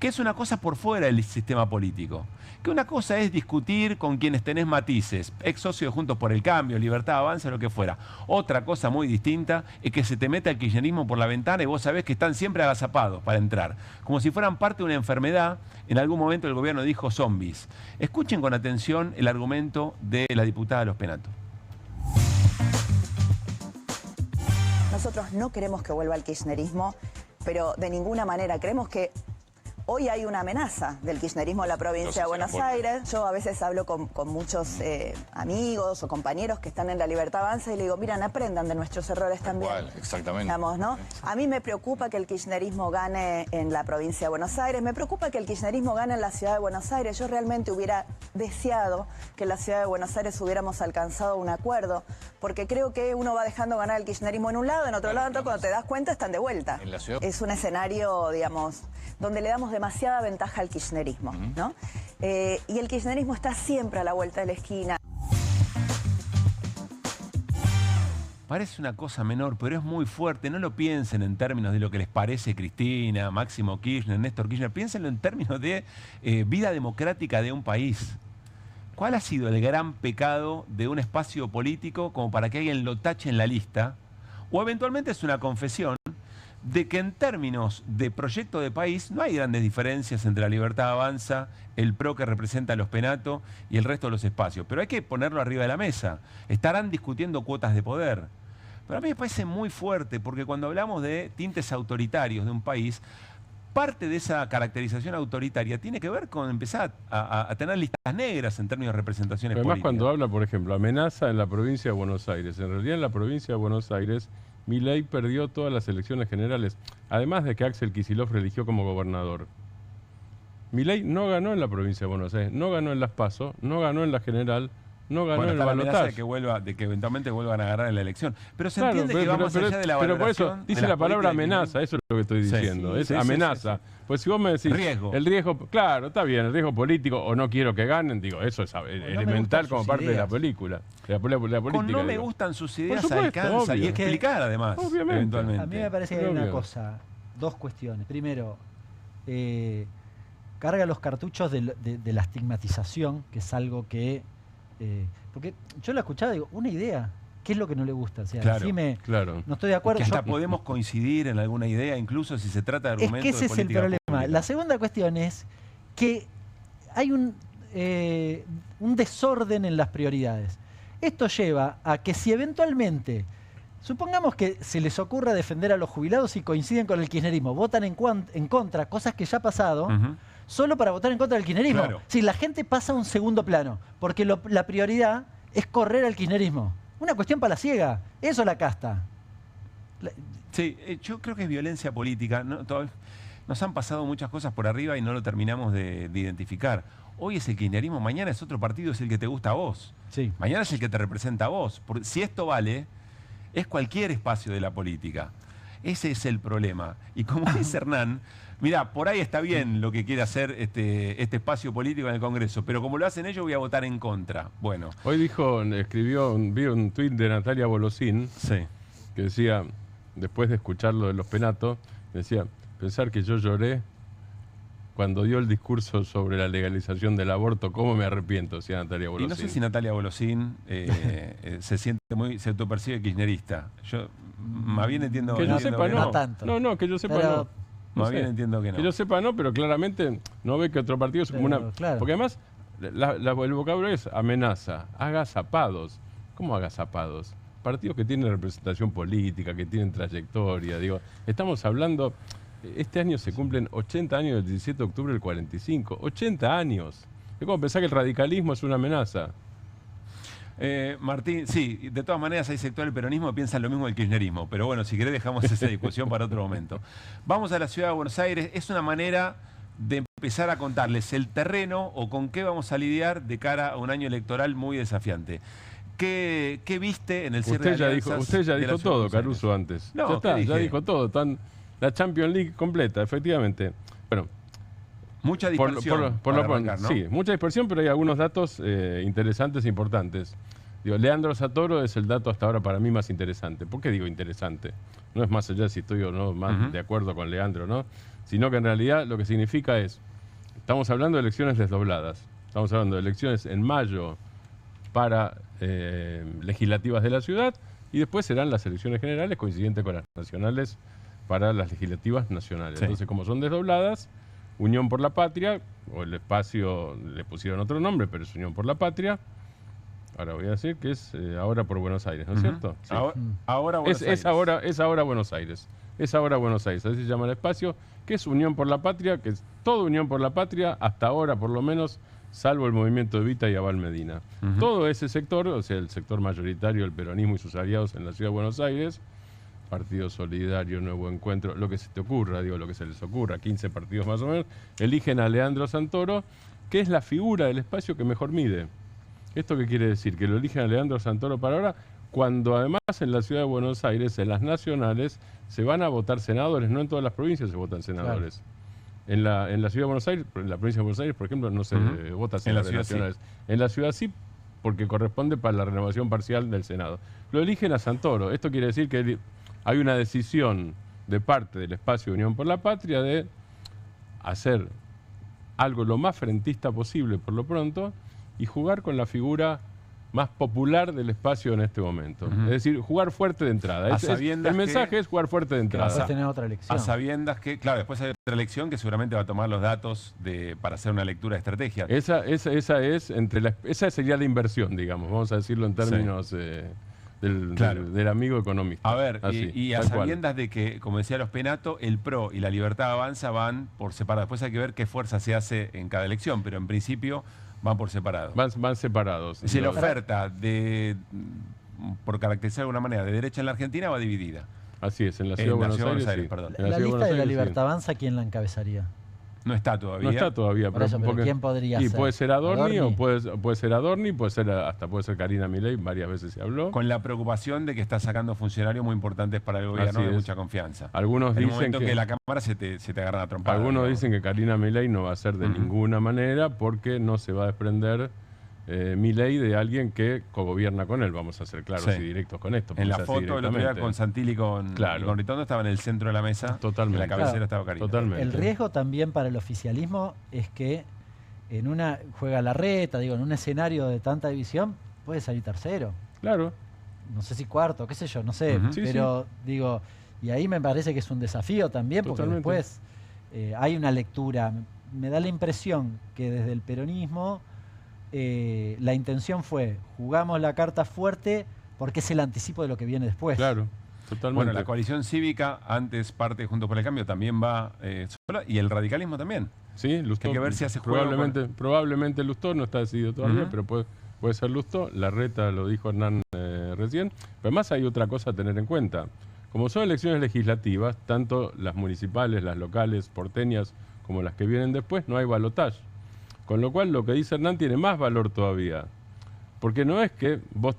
que es una cosa por fuera del sistema político. Que una cosa es discutir con quienes tenés matices, ex socios de Juntos por el Cambio, Libertad Avanza, lo que fuera. Otra cosa muy distinta es que se te meta el kirchnerismo por la ventana y vos sabés que están siempre agazapados para entrar. Como si fueran parte de una enfermedad. En algún momento el gobierno dijo zombies. Escuchen con atención el argumento de la diputada de Los Penato. Nosotros no queremos que vuelva el kirchnerismo, pero de ninguna manera. Creemos que hoy hay una amenaza del kirchnerismo en la provincia de Buenos Aires. Yo a veces hablo con muchos amigos o compañeros que están en la Libertad Avanza y le digo, miren, aprendan de nuestros errores también. Igual, exactamente. Digamos, ¿no? A mí me preocupa que el kirchnerismo gane en la provincia de Buenos Aires, me preocupa que el kirchnerismo gane en la ciudad de Buenos Aires. Yo realmente hubiera deseado que en la ciudad de Buenos Aires hubiéramos alcanzado un acuerdo, porque creo que uno va dejando ganar el kirchnerismo en un lado, en otro lado, cuando te das cuenta están de vuelta. En la ciudad. Es un escenario, digamos, donde le damos demasiada ventaja al kirchnerismo, ¿no? Y el kirchnerismo está siempre a la vuelta de la esquina. Parece una cosa menor, pero es muy fuerte. No lo piensen en términos de lo que les parece Cristina, Máximo Kirchner, Néstor Kirchner. Piénsenlo en términos de vida democrática de un país. ¿Cuál ha sido el gran pecado de un espacio político como para que alguien lo tache en la lista? O eventualmente es una confesión de que en términos de proyecto de país no hay grandes diferencias entre la Libertad Avanza, el PRO que representa a Los Penato y el resto de los espacios. Pero hay que ponerlo arriba de la mesa. Estarán discutiendo cuotas de poder. Pero a mí me parece muy fuerte porque cuando hablamos de tintes autoritarios de un país, parte de esa caracterización autoritaria tiene que ver con empezar a tener listas negras en términos de representaciones políticas. Además, cuando habla, por ejemplo, amenaza en la provincia de Buenos Aires. En realidad, en la provincia de Buenos Aires, Milei perdió todas las elecciones generales, además de que Axel Kicillof eligió como gobernador. Milei no ganó en la provincia de Buenos Aires, no ganó en las PASO, no ganó en la general, no ganó en el balotaje. De que eventualmente vuelvan a ganar en la elección. Pero se entiende que va más allá de la valoración. Pero por eso dice la palabra amenaza, eso es lo que estoy diciendo, es amenaza. Pues si vos me decís, riesgo. El riesgo, claro, está bien, el riesgo político o no quiero que ganen, digo, eso es elemental como parte de la película, de la política. Con no me gustan sus ideas alcanza y explicar además, eventualmente. A mí me parece que hay una cosa, dos cuestiones. Primero, carga los cartuchos de la estigmatización, que es algo que... porque yo la escuchaba y digo, una idea, ¿qué es lo que no le gusta? O sea, claro. No estoy de acuerdo. Que hasta podemos coincidir en alguna idea, incluso si se trata de argumentos de política. Es que ese es el problema. Pública. La segunda cuestión es que hay un desorden en las prioridades. Esto lleva a que si eventualmente, supongamos que se les ocurra defender a los jubilados y coinciden con el kirchnerismo, votan en contra, cosas que ya ha pasado, solo para votar en contra del kirchnerismo. Claro. Si la gente pasa a un segundo plano, porque la prioridad es correr al kirchnerismo. Una cuestión palaciega, eso es la casta. Sí, yo creo que es violencia política. Nos han pasado muchas cosas por arriba y no lo terminamos de identificar. Hoy es el kirchnerismo, mañana es otro partido, es el que te gusta a vos. Sí. Mañana es el que te representa a vos. Porque si esto vale, es cualquier espacio de la política. Ese es el problema. Y como dice Hernán, mirá, por ahí está bien lo que quiere hacer este espacio político en el Congreso, pero como lo hacen ellos voy a votar en contra. Bueno. Hoy vi un tuit de Natalia Bolosín, que decía, después de escuchar lo de Los Penato, decía, pensar que yo lloré cuando dio el discurso sobre la legalización del aborto, ¿cómo me arrepiento? Decía Natalia Bolosín. Y no sé si Natalia Bolosín se autopercibe kirchnerista. Yo más bien entiendo que yo sepa, no. Tanto. No, que yo sepa, pero, no. Más bien entiendo que no. Que yo sepa, no, pero claramente no ve que otro partido es como una... Claro. Porque además, el vocabulario es amenaza, agazapados. ¿Cómo agazapados? Partidos que tienen representación política, que tienen trayectoria, digo, estamos hablando... Este año se cumplen 80 años del 17 de octubre del 45. 80 años. Es como pensar que el radicalismo es una amenaza. Martín, sí, de todas maneras hay sectores del peronismo que piensan lo mismo del kirchnerismo, pero bueno, si querés dejamos esa discusión para otro momento. Vamos a la ciudad de Buenos Aires, es una manera de empezar a contarles el terreno o con qué vamos a lidiar de cara a un año electoral muy desafiante. ¿Qué viste en el cierre de alianzas? Usted ya dijo todo, Caruso, antes. No, ya está, ya dije? dijo todo. La Champions League completa, efectivamente. Bueno, mucha dispersión. Por arrancar, ¿no? Sí, mucha dispersión, pero hay algunos datos interesantes e importantes. Digo, Leandro Santoro es el dato hasta ahora para mí más interesante. ¿Por qué digo interesante? No es más allá de si estoy o no más de acuerdo con Leandro, ¿no? Sino que en realidad lo que significa es, estamos hablando de elecciones desdobladas. Estamos hablando de elecciones en mayo para legislativas de la ciudad y después serán las elecciones generales coincidentes con las nacionales para las legislativas nacionales. Sí. Entonces, como son desdobladas, Unión por la Patria, o el espacio le pusieron otro nombre, pero es Unión por la Patria. Ahora voy a decir que es Ahora por Buenos Aires, ¿no es cierto? Sí. Ahora Buenos Aires. Es ahora Buenos Aires. Es Ahora Buenos Aires, así se llama el espacio, que es Unión por la Patria, que es toda Unión por la Patria, hasta ahora por lo menos, salvo el movimiento Evita y Aval Medina. Todo ese sector, o sea, el sector mayoritario del peronismo y sus aliados en la ciudad de Buenos Aires, Partido Solidario, Nuevo Encuentro, lo que se te ocurra, digo, lo que se les ocurra, 15 partidos más o menos, eligen a Leandro Santoro, que es la figura del espacio que mejor mide. ¿Esto qué quiere decir? Que lo eligen a Leandro Santoro para ahora, cuando además en la ciudad de Buenos Aires, en las nacionales, se van a votar senadores, no en todas las provincias se votan senadores. Claro. En la ciudad de Buenos Aires, en la provincia de Buenos Aires, por ejemplo, no se vota senadores nacionales. Sí. En la ciudad sí, porque corresponde para la renovación parcial del Senado. Lo eligen a Santoro. Esto quiere decir que hay una decisión de parte del espacio Unión por la Patria de hacer algo lo más frentista posible por lo pronto y jugar con la figura más popular del espacio en este momento. Es decir, jugar fuerte de entrada. El mensaje es jugar fuerte de entrada. Después tener otra elección. A sabiendas que, claro, después hay otra elección que seguramente va a tomar los datos para hacer una lectura de estrategia. Esa sería la inversión, digamos, vamos a decirlo en términos del amigo economista. A ver, y a sabiendas de que, como decía los Penato, el PRO y la Libertad Avanza van por separado. Después hay que ver qué fuerza se hace en cada elección, pero en principio van por separado. Van separados. Si la oferta, por caracterizar de alguna manera, de derecha en la Argentina va dividida. Así es, en la ciudad de Buenos Aires, sí. Perdón. La lista de la Libertad Avanza, ¿quién la encabezaría? No está todavía. No está todavía. Pero ¿quién podría ser? Puede ser Adorni, o puede ser Adorni, puede ser Karina Milei, varias veces se habló. Con la preocupación de que está sacando funcionarios muy importantes para el gobierno de mucha confianza. Algunos en el dicen momento que la Cámara se te agarra a trompada. Algunos dicen que Karina Milei no va a ser de ninguna manera porque no se va a desprender Milei de alguien que cogobierna con él, vamos a ser claros y directos con esto. En la foto el otro día con Santilli y con Ritondo estaba en el centro de la mesa. Totalmente. En la cabecera estaba Karina. Totalmente. El riesgo también para el oficialismo es que juega la reta, en un escenario de tanta división, puede salir tercero. Claro. No sé si cuarto, qué sé yo, no sé. Pero y ahí me parece que es un desafío también, porque después hay una lectura. Me da la impresión que desde el peronismo la intención fue, jugamos la carta fuerte porque es el anticipo de lo que viene después. Claro, totalmente. Bueno, la coalición cívica, antes parte de Juntos por el Cambio, también va sola, y el radicalismo también. Sí, Lustó. Hay que ver si hace juego. Probablemente Lustó, no está decidido todavía, pero puede ser Lustó. Larreta lo dijo Hernán recién. Pero además hay otra cosa a tener en cuenta. Como son elecciones legislativas, tanto las municipales, las locales, porteñas, como las que vienen después, no hay balotaje. Con lo cual, lo que dice Hernán tiene más valor todavía. Porque no es que vos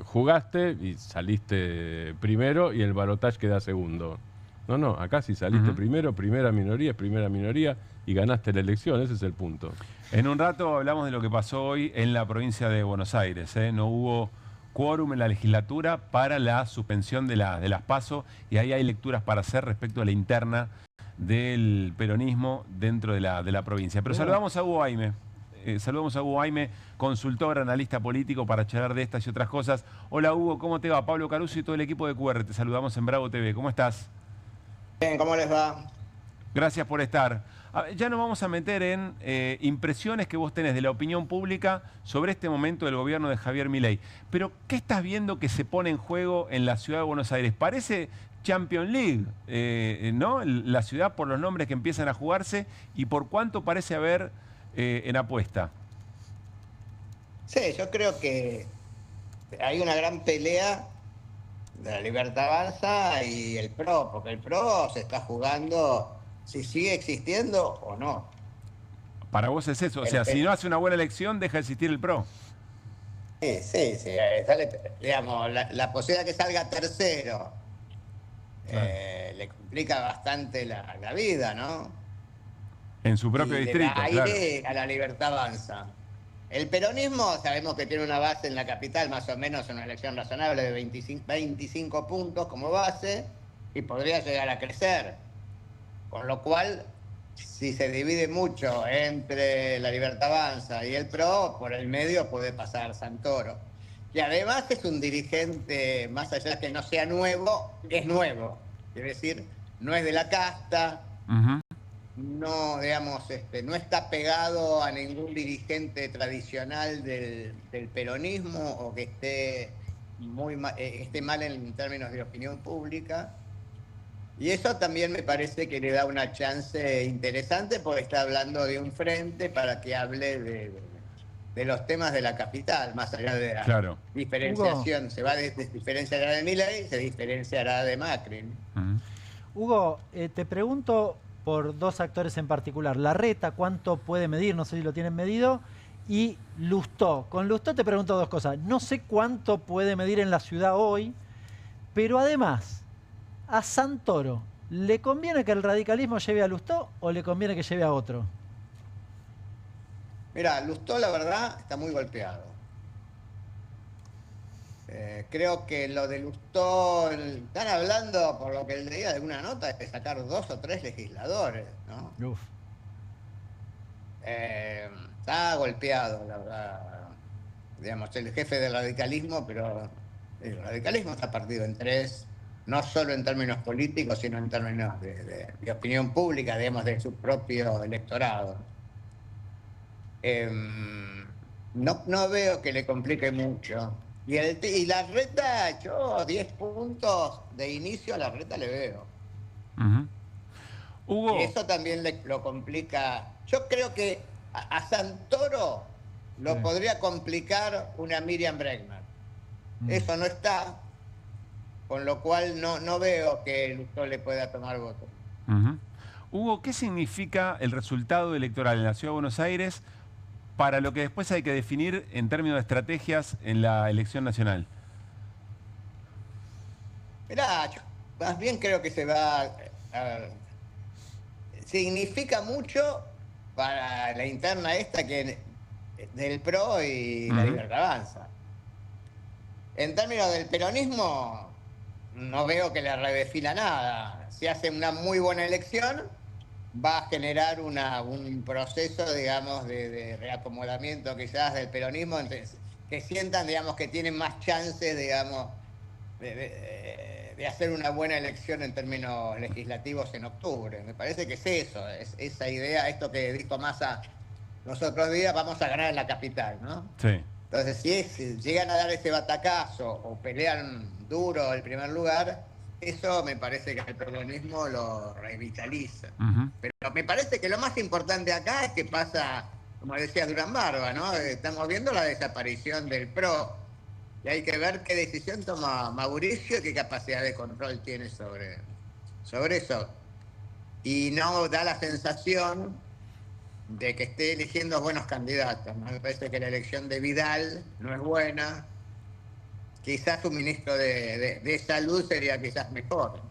jugaste y saliste primero y el balotaje queda segundo. No, acá si saliste primero, primera minoría y ganaste la elección, ese es el punto. En un rato hablamos de lo que pasó hoy en la provincia de Buenos Aires. No hubo quórum en la legislatura para la suspensión de las PASO y ahí hay lecturas para hacer respecto a la interna del peronismo dentro de la provincia. Pero saludamos a Hugo Aime. Consultor, analista político, para charlar de estas y otras cosas. Hola Hugo, ¿cómo te va? Pablo Caruso y todo el equipo de QR. Te saludamos en Bravo TV. ¿Cómo estás? Bien, ¿cómo les va? Gracias por estar. Ya nos vamos a meter en impresiones que vos tenés de la opinión pública sobre este momento del gobierno de Javier Milei. Pero, ¿qué estás viendo que se pone en juego en la ciudad de Buenos Aires? Parece Champions League, ¿no? La ciudad por los nombres que empiezan a jugarse y por cuánto parece haber en apuesta. Sí, yo creo que hay una gran pelea de la Libertad Avanza y el PRO, porque el PRO se está jugando si sigue existiendo o no. Para vos es eso, o sea, si no hace una buena elección, deja de existir el PRO. Sí, digamos, la posibilidad de que salga tercero le complica bastante la vida, ¿no? En su propio distrito, le da aire a la Libertad Avanza. El peronismo sabemos que tiene una base en la capital, más o menos una elección razonable de 25 puntos como base, y podría llegar a crecer. Con lo cual, si se divide mucho entre la Libertad Avanza y el PRO, por el medio puede pasar Santoro. Y además es un dirigente, más allá de que no sea nuevo, es nuevo. Quiere decir, no es de la casta, no, digamos, no está pegado a ningún dirigente tradicional del peronismo o que esté esté mal en términos de opinión pública. Y eso también me parece que le da una chance interesante porque está hablando de un frente para que hable de los temas de la capital, más allá de la diferenciación. Hugo, se va a diferenciar de Milei, se diferenciará de Macri. Hugo, te pregunto por dos actores en particular. Larreta, ¿cuánto puede medir? No sé si lo tienen medido. Y Lustó. Con Lustó te pregunto dos cosas. No sé cuánto puede medir en la ciudad hoy, pero además, ¿a Santoro le conviene que el radicalismo lleve a Lustó o le conviene que lleve a otro? Mira, Lustó la verdad está muy golpeado. Creo que lo de Lustó, están hablando, por lo que leía de alguna nota, de sacar 2 o 3 legisladores, ¿no? Uf. Está golpeado, la verdad. Digamos, el jefe del radicalismo, pero el radicalismo está partido en 3, no solo en términos políticos, sino en términos de opinión pública, digamos, de su propio electorado. No veo que le complique mucho. Y Larreta, yo 10 puntos de inicio a Larreta le veo. Hugo. Y eso también lo complica. Yo creo que a Santoro lo podría complicar una Miriam Bregman. Eso no está, con lo cual no veo que Lustó le pueda tomar votos. Hugo, ¿qué significa el resultado electoral en la Ciudad de Buenos Aires para lo que después hay que definir en términos de estrategias en la elección nacional? Mirá, yo más bien creo que se va a ver, significa mucho para la interna esta que del PRO y la Libertad Avanza. En términos del peronismo, no veo que le redefina nada. Si hace una muy buena elección, va a generar un proceso, digamos, de reacomodamiento quizás del peronismo, entonces, que sientan, digamos, que tienen más chances, digamos, de hacer una buena elección en términos legislativos en octubre. Me parece que es eso, es esa idea, esto que dijo Massa los otros días, vamos a ganar en la capital, ¿no? Sí. Entonces, si llegan a dar ese batacazo o pelean duro el primer lugar, eso me parece que el peronismo lo revitaliza. Pero me parece que lo más importante acá es que pasa, como decía Durán Barba, ¿no? Estamos viendo la desaparición del PRO. Y hay que ver qué decisión toma Mauricio y qué capacidad de control tiene sobre eso. Y no da la sensación de que esté eligiendo buenos candidatos, ¿no? Me parece que la elección de Vidal no es buena. Quizás un ministro de salud sería quizás mejor.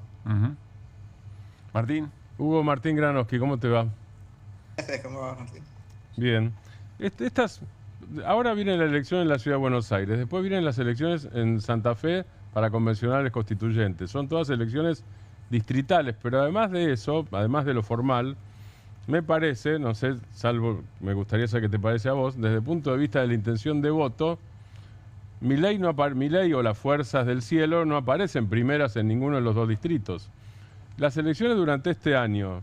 Martín. Hugo Martín Granowski, ¿cómo te va? ¿Cómo va, Martín? Bien. Ahora viene la elección en la Ciudad de Buenos Aires, después vienen las elecciones en Santa Fe para convencionales constituyentes. Son todas elecciones distritales, pero además de eso, además de lo formal, me parece, no sé, salvo, me gustaría saber qué te parece a vos, desde el punto de vista de la intención de voto, Milei o las fuerzas del cielo no aparecen primeras en ninguno de los dos distritos. Las elecciones durante este año,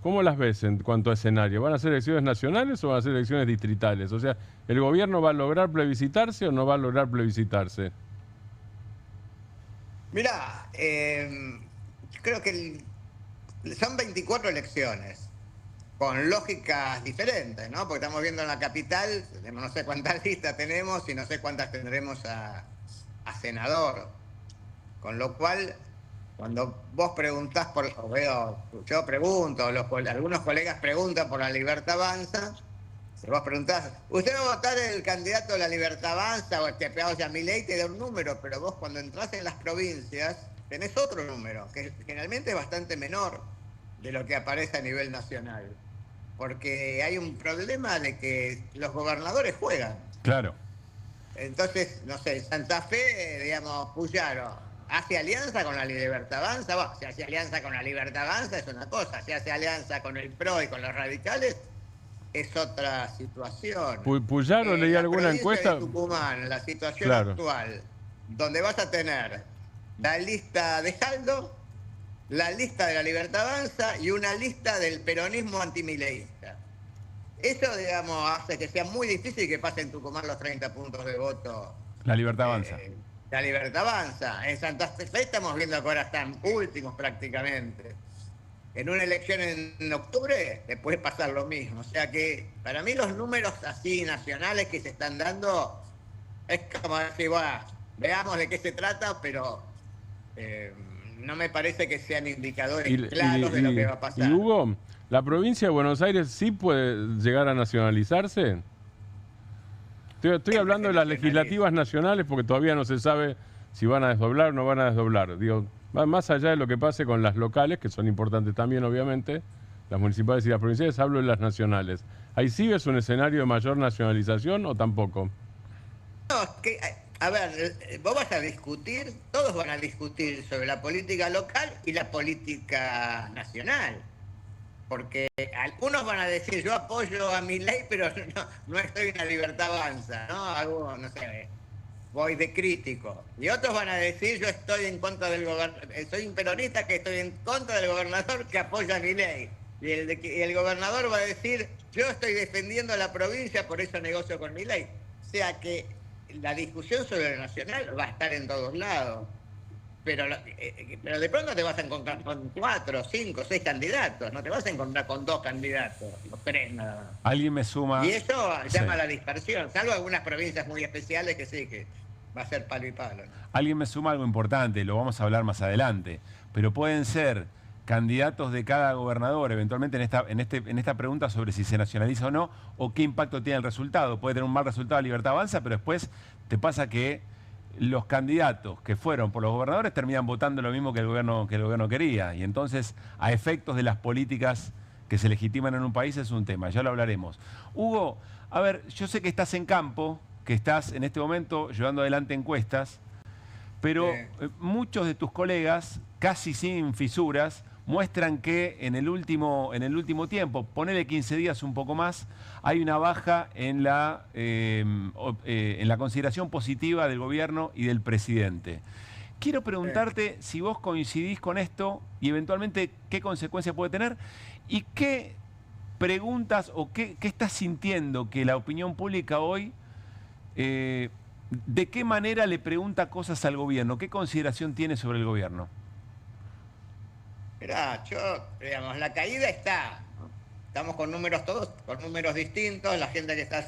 ¿cómo las ves en cuanto a escenario? ¿Van a ser elecciones nacionales o van a ser elecciones distritales? O sea, ¿el gobierno va a lograr plebiscitarse o no va a lograr plebiscitarse? Mirá, creo que son 24 elecciones. con lógicas diferentes, ¿no? Porque estamos viendo en la capital, no sé cuántas listas tenemos y no sé cuántas tendremos a senador. Con lo cual, cuando vos preguntás yo pregunto, algunos colegas preguntan por la Libertad Avanza, si vos preguntás, ¿usted va a votar el candidato de la Libertad Avanza o sea, Milei te da un número, pero vos cuando entras en las provincias tenés otro número, que generalmente es bastante menor de lo que aparece a nivel nacional. Porque hay un problema de que los gobernadores juegan. Claro. Entonces, no sé, Santa Fe, digamos, Puyaro, ¿hace alianza con la Libertad Avanza? Bueno, si hace alianza con la Libertad Avanza es una cosa, si hace alianza con el PRO y con los radicales es otra situación. Puyaro, leí alguna encuesta. De Tucumán, la situación claro. actual, donde vas a tener la lista de Jaldo, la lista de la Libertad Avanza y una lista del peronismo antimileísta. Eso, digamos, hace que sea muy difícil que pasen en Tucumán los 30 puntos de voto. La Libertad Avanza. La Libertad Avanza. En Santa Fe estamos viendo que ahora están últimos prácticamente. En una elección en octubre te puede pasar lo mismo. O sea que para mí los números así nacionales que se están dando es como decir, bueno, veamos de qué se trata, pero no me parece que sean indicadores claros de lo que va a pasar. Y Hugo, ¿la provincia de Buenos Aires sí puede llegar a nacionalizarse? Estoy hablando de las legislativas nacionales porque todavía no se sabe si van a desdoblar o no van a desdoblar. Digo, va más allá de lo que pase con las locales, que son importantes también, obviamente, las municipales y las provinciales, hablo de las nacionales. ¿Ahí sí ves un escenario de mayor nacionalización o tampoco? No, es que, a ver, vos vas a discutir, todos van a discutir sobre la política local y la política nacional. Porque algunos van a decir, yo apoyo a Milei, pero no estoy en la Libertad Avanza, ¿no? No sé, voy de crítico. Y otros van a decir, yo estoy en contra del gobernador, soy un peronista que estoy en contra del gobernador que apoya a Milei. Y el gobernador va a decir, yo estoy defendiendo a la provincia, por eso negocio con Milei. O sea que la discusión sobre lo nacional va a estar en todos lados. Pero de pronto te vas a encontrar con 4, 5, 6 candidatos. No te vas a encontrar con 2 candidatos, o 3 nada más. Alguien me suma... Y eso llama a la dispersión, salvo algunas provincias muy especiales que sí, que va a ser palo y palo, ¿no? Alguien me suma algo importante, lo vamos a hablar más adelante. Pero pueden ser candidatos de cada gobernador, eventualmente en esta pregunta sobre si se nacionaliza o no, o qué impacto tiene el resultado. Puede tener un mal resultado a Libertad Avanza, pero después te pasa que los candidatos que fueron por los gobernadores terminan votando lo mismo que el gobierno quería. Y entonces, a efectos de las políticas que se legitiman en un país, es un tema. Ya lo hablaremos. Hugo, a ver, yo sé que estás en campo, que estás en este momento llevando adelante encuestas, pero muchos de tus colegas, casi sin fisuras, muestran que en el último tiempo, ponele 15 días un poco más, hay una baja en la consideración positiva del gobierno y del presidente. Quiero preguntarte si vos coincidís con esto y eventualmente qué consecuencias puede tener y qué preguntas o qué estás sintiendo que la opinión pública hoy, de qué manera le pregunta cosas al gobierno, qué consideración tiene sobre el gobierno. Mirá, digamos, la caída está, ¿no? Estamos con números todos, con números distintos, la gente que está,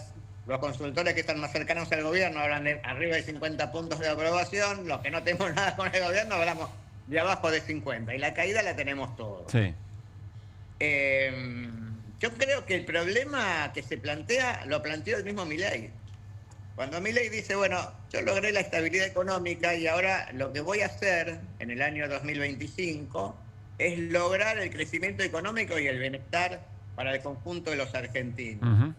los consultores que están más cercanos al gobierno hablan de arriba de 50 puntos de aprobación, los que no tenemos nada con el gobierno hablamos de abajo de 50, y la caída la tenemos todos. Sí. Yo creo que el problema que se plantea, lo planteó el mismo Milei. Cuando Milei dice, bueno, yo logré la estabilidad económica y ahora lo que voy a hacer en el año 2025 es lograr el crecimiento económico y el bienestar para el conjunto de los argentinos. Uh-huh.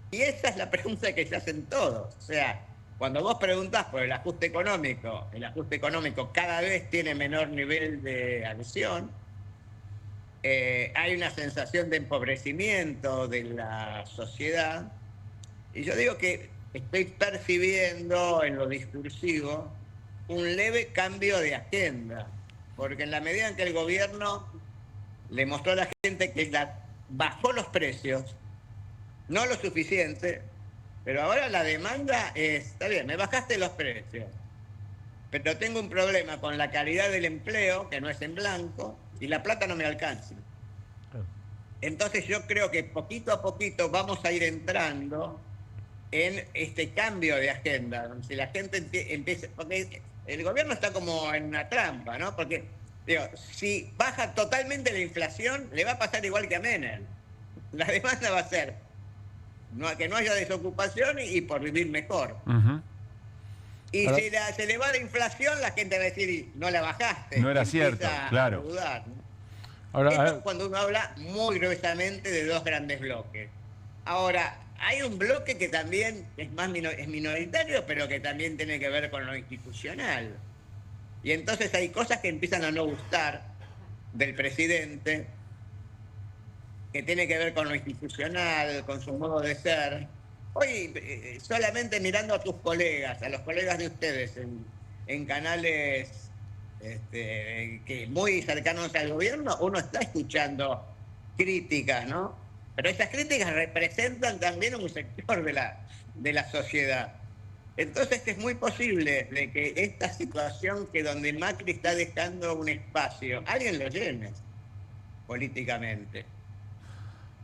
Y esa es la pregunta que se hacen todos. O sea, cuando vos preguntás por el ajuste económico cada vez tiene menor nivel de adhesión, hay una sensación de empobrecimiento de la sociedad, y yo digo que estoy percibiendo en lo discursivo un leve cambio de agenda. Porque en la medida en que el gobierno le mostró a la gente que bajó los precios, no lo suficiente, pero ahora la demanda es, está bien, me bajaste los precios, pero tengo un problema con la calidad del empleo, que no es en blanco, y la plata no me alcanza. Entonces yo creo que poquito a poquito vamos a ir entrando en este cambio de agenda. Si la gente empieza... Porque el gobierno está como en una trampa, ¿no? Porque, digo, si baja totalmente la inflación, le va a pasar igual que a Menem. La demanda va a ser que no haya desocupación y por vivir mejor. Y si se le va la inflación, la gente va a decir, no la bajaste. No era cierto, claro. A dudar, ¿no? Ahora, esto es cuando uno habla muy gruesamente de dos grandes bloques. Ahora, hay un bloque que también es es minoritario, pero que también tiene que ver con lo institucional. Y entonces hay cosas que empiezan a no gustar del presidente, que tiene que ver con lo institucional, con su modo de ser. Hoy, solamente mirando a tus colegas, a los colegas de ustedes en canales que muy cercanos al gobierno, uno está escuchando críticas, ¿no? Pero esas críticas representan también un sector de la sociedad. Entonces es muy posible de que esta situación que donde Macri está dejando un espacio, alguien lo llene políticamente.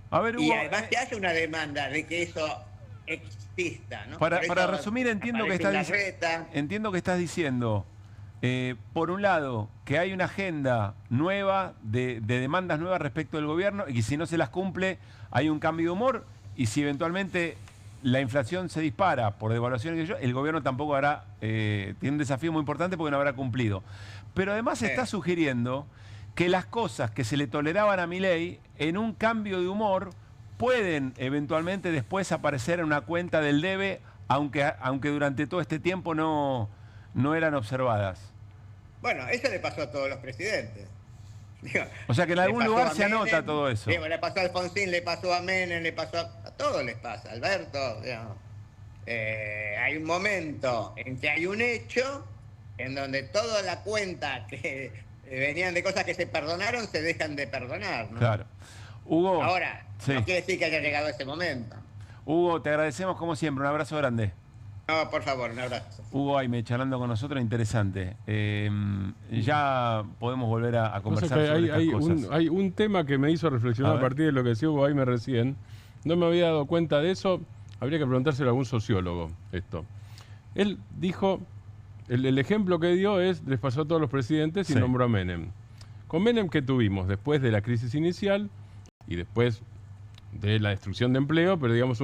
A ver, Hugo, y además que haya una demanda de que eso exista, ¿no? Para resumir, entiendo que estás diciendo, por un lado, que hay una agenda nueva, de demandas nuevas respecto del gobierno, y que si no se las cumple, hay un cambio de humor, y si eventualmente la inflación se dispara por devaluaciones, el gobierno tampoco hará, tiene un desafío muy importante porque no habrá cumplido. Pero además está sugiriendo que las cosas que se le toleraban a Milei, en un cambio de humor, pueden eventualmente después aparecer en una cuenta del debe, aunque durante todo este tiempo no eran observadas. Bueno, eso le pasó a todos los presidentes. Digo, o sea que en algún lugar se anota todo eso. Digo, le pasó a Alfonsín, le pasó a Menem, le pasó a todos les pasa, Alberto. Digamos. Hay un momento en que hay un hecho en donde toda la cuenta que venían de cosas que se perdonaron se dejan de perdonar, ¿no? Claro. Hugo. Ahora, no quiere decir que haya llegado ese momento. Hugo, te agradecemos como siempre. Un abrazo grande. No, por favor, un abrazo. Hugo Aime charlando con nosotros, interesante. Ya podemos volver a conversar sobre estas cosas. Hay un tema que me hizo reflexionar a partir de lo que decía Hugo Aime recién. No me había dado cuenta de eso. Habría que preguntárselo a algún sociólogo esto. Él dijo, el ejemplo que dio es, les pasó a todos los presidentes y nombró a Menem. Con Menem, ¿qué tuvimos? Después de la crisis inicial y después de la destrucción de empleo, pero digamos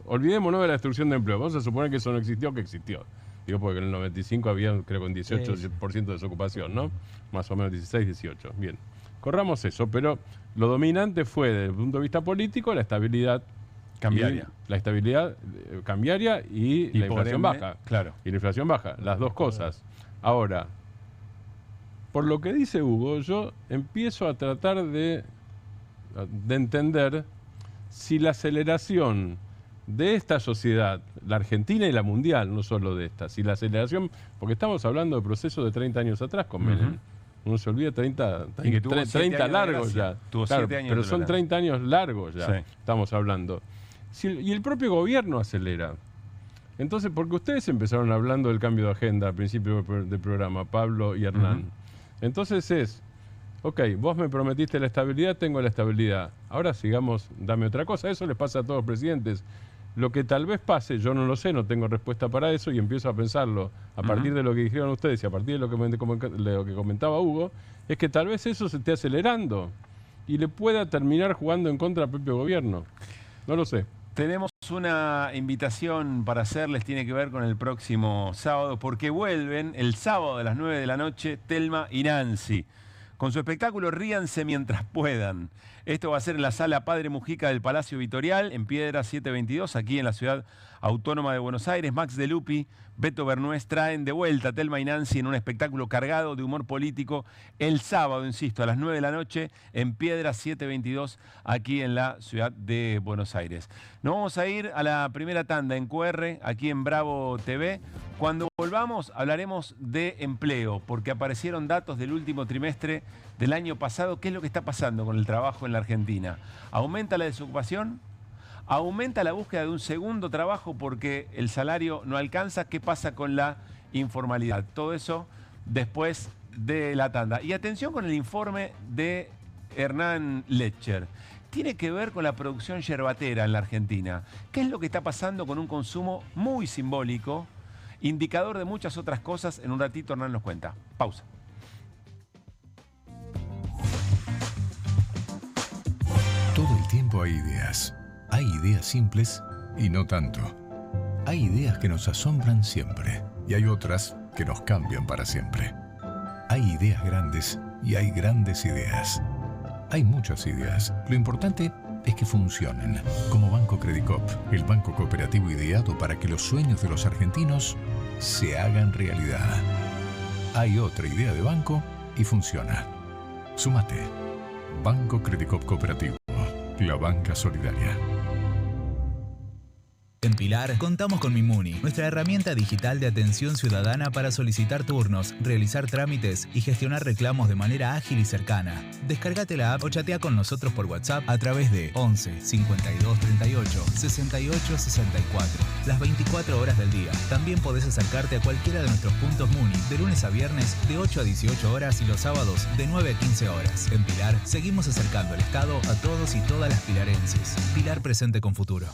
olvidémonos de la destrucción de empleo, vamos a suponer que eso no existió, que existió. Digo, porque en el 95 había, creo que un 18% de desocupación, ¿no? Más o menos 16, 18. Bien, corramos eso, pero lo dominante fue, desde el punto de vista político, la estabilidad cambiaria. La estabilidad cambiaria y la inflación baja. Claro. Y la inflación baja, las dos cosas. Ahora, por lo que dice Hugo, yo empiezo a tratar de entender si la aceleración de esta sociedad, la argentina y la mundial, no solo de esta, si la aceleración, porque estamos hablando de procesos de 30 años atrás con Menem, uno se olvida 30 largos ya, claro, pero son 30 años largos ya, estamos hablando. Y el propio gobierno acelera. Entonces, porque ustedes empezaron hablando del cambio de agenda al principio del programa, Pablo y Hernán. Entonces ok, vos me prometiste la estabilidad, tengo la estabilidad. Ahora sigamos, dame otra cosa. Eso les pasa a todos los presidentes. Lo que tal vez pase, yo no lo sé, no tengo respuesta para eso y empiezo a pensarlo a partir de lo que dijeron ustedes y a partir de lo que comentaba Hugo, es que tal vez eso se esté acelerando y le pueda terminar jugando en contra al propio gobierno. No lo sé. Tenemos una invitación para hacerles, tiene que ver con el próximo sábado, porque vuelven el sábado a las 9 de la noche Thelma y Nancy. Con su espectáculo Ríanse mientras puedan. Esto va a ser en la Sala Padre Mujica del Palacio Vitorial, en Piedra 722, aquí en la Ciudad Autónoma de Buenos Aires. Max de Lupi, Beto Bernués traen de vuelta a Thelma y Nancy en un espectáculo cargado de humor político el sábado, insisto, a las 9 de la noche, en Piedra 722, aquí en la Ciudad de Buenos Aires. Nos vamos a ir a la primera tanda en QR, aquí en Bravo TV. Cuando volvamos hablaremos de empleo, porque aparecieron datos del último trimestre del año pasado. ¿Qué es lo que está pasando con el trabajo en la Argentina? ¿Aumenta la desocupación? ¿Aumenta la búsqueda de un segundo trabajo porque el salario no alcanza? ¿Qué pasa con la informalidad? Todo eso después de la tanda. Y atención con el informe de Hernán Letcher, tiene que ver con la producción yerbatera en la Argentina. ¿Qué es lo que está pasando con un consumo muy simbólico, indicador de muchas otras cosas? En un ratito Hernán nos cuenta. Pausa. Todo el tiempo hay ideas. Hay ideas simples y no tanto. Hay ideas que nos asombran siempre y hay otras que nos cambian para siempre. Hay ideas grandes y hay grandes ideas. Hay muchas ideas. Lo importante es que funcionen. Como Banco Credicop, el banco cooperativo ideado para que los sueños de los argentinos se hagan realidad. Hay otra idea de banco y funciona. Súmate. Banco Credicop Cooperativo. La banca solidaria. En Pilar contamos con Mimuni, nuestra herramienta digital de atención ciudadana para solicitar turnos, realizar trámites y gestionar reclamos de manera ágil y cercana. Descárgate la app o chatea con nosotros por WhatsApp a través de 11 52 38 68 64, las 24 horas del día. También podés acercarte a cualquiera de nuestros puntos Muni de lunes a viernes de 8 a 18 horas y los sábados de 9 a 15 horas. En Pilar seguimos acercando el Estado a todos y todas las pilarenses. Pilar presente con futuro.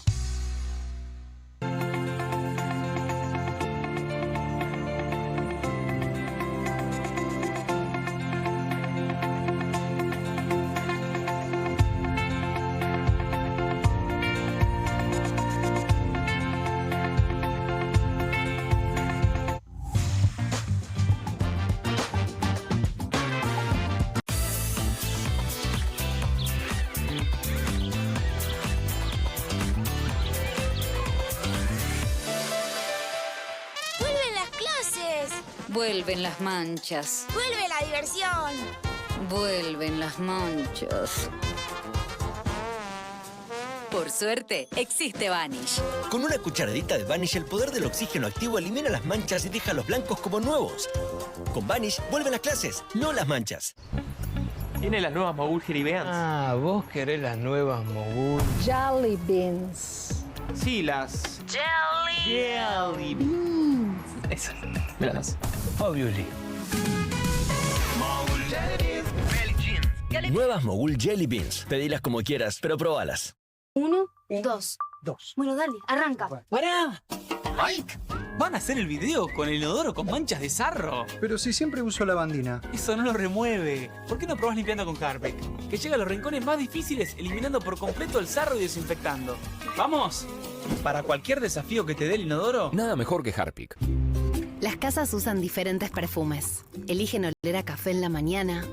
Vuelven las manchas. ¡Vuelve la diversión! Vuelven las manchas. Por suerte, existe Vanish. Con una cucharadita de Vanish, el poder del oxígeno activo elimina las manchas y deja los blancos como nuevos. Con Vanish, vuelven las clases, no las manchas. Tiene las nuevas Mogul Jelly Beans. Ah, vos querés las nuevas Mogul. Jelly Beans. Sí, las... Jelly Beans. Esas. Me las das. Obviously. Nuevas Mogul Jelly Beans. Pedilas como quieras, pero probalas. 1, 2. Bueno, dale, arranca. ¡Pará! ¡Mike! ¿Van a hacer el video con el inodoro con manchas de sarro? Pero si siempre uso lavandina. Eso no lo remueve. ¿Por qué no probás limpiando con Harpic? Que llega a los rincones más difíciles, eliminando por completo el sarro y desinfectando. ¡Vamos! Para cualquier desafío que te dé el inodoro, nada mejor que Harpic. Las casas usan diferentes perfumes. Eligen oler a café en la mañana,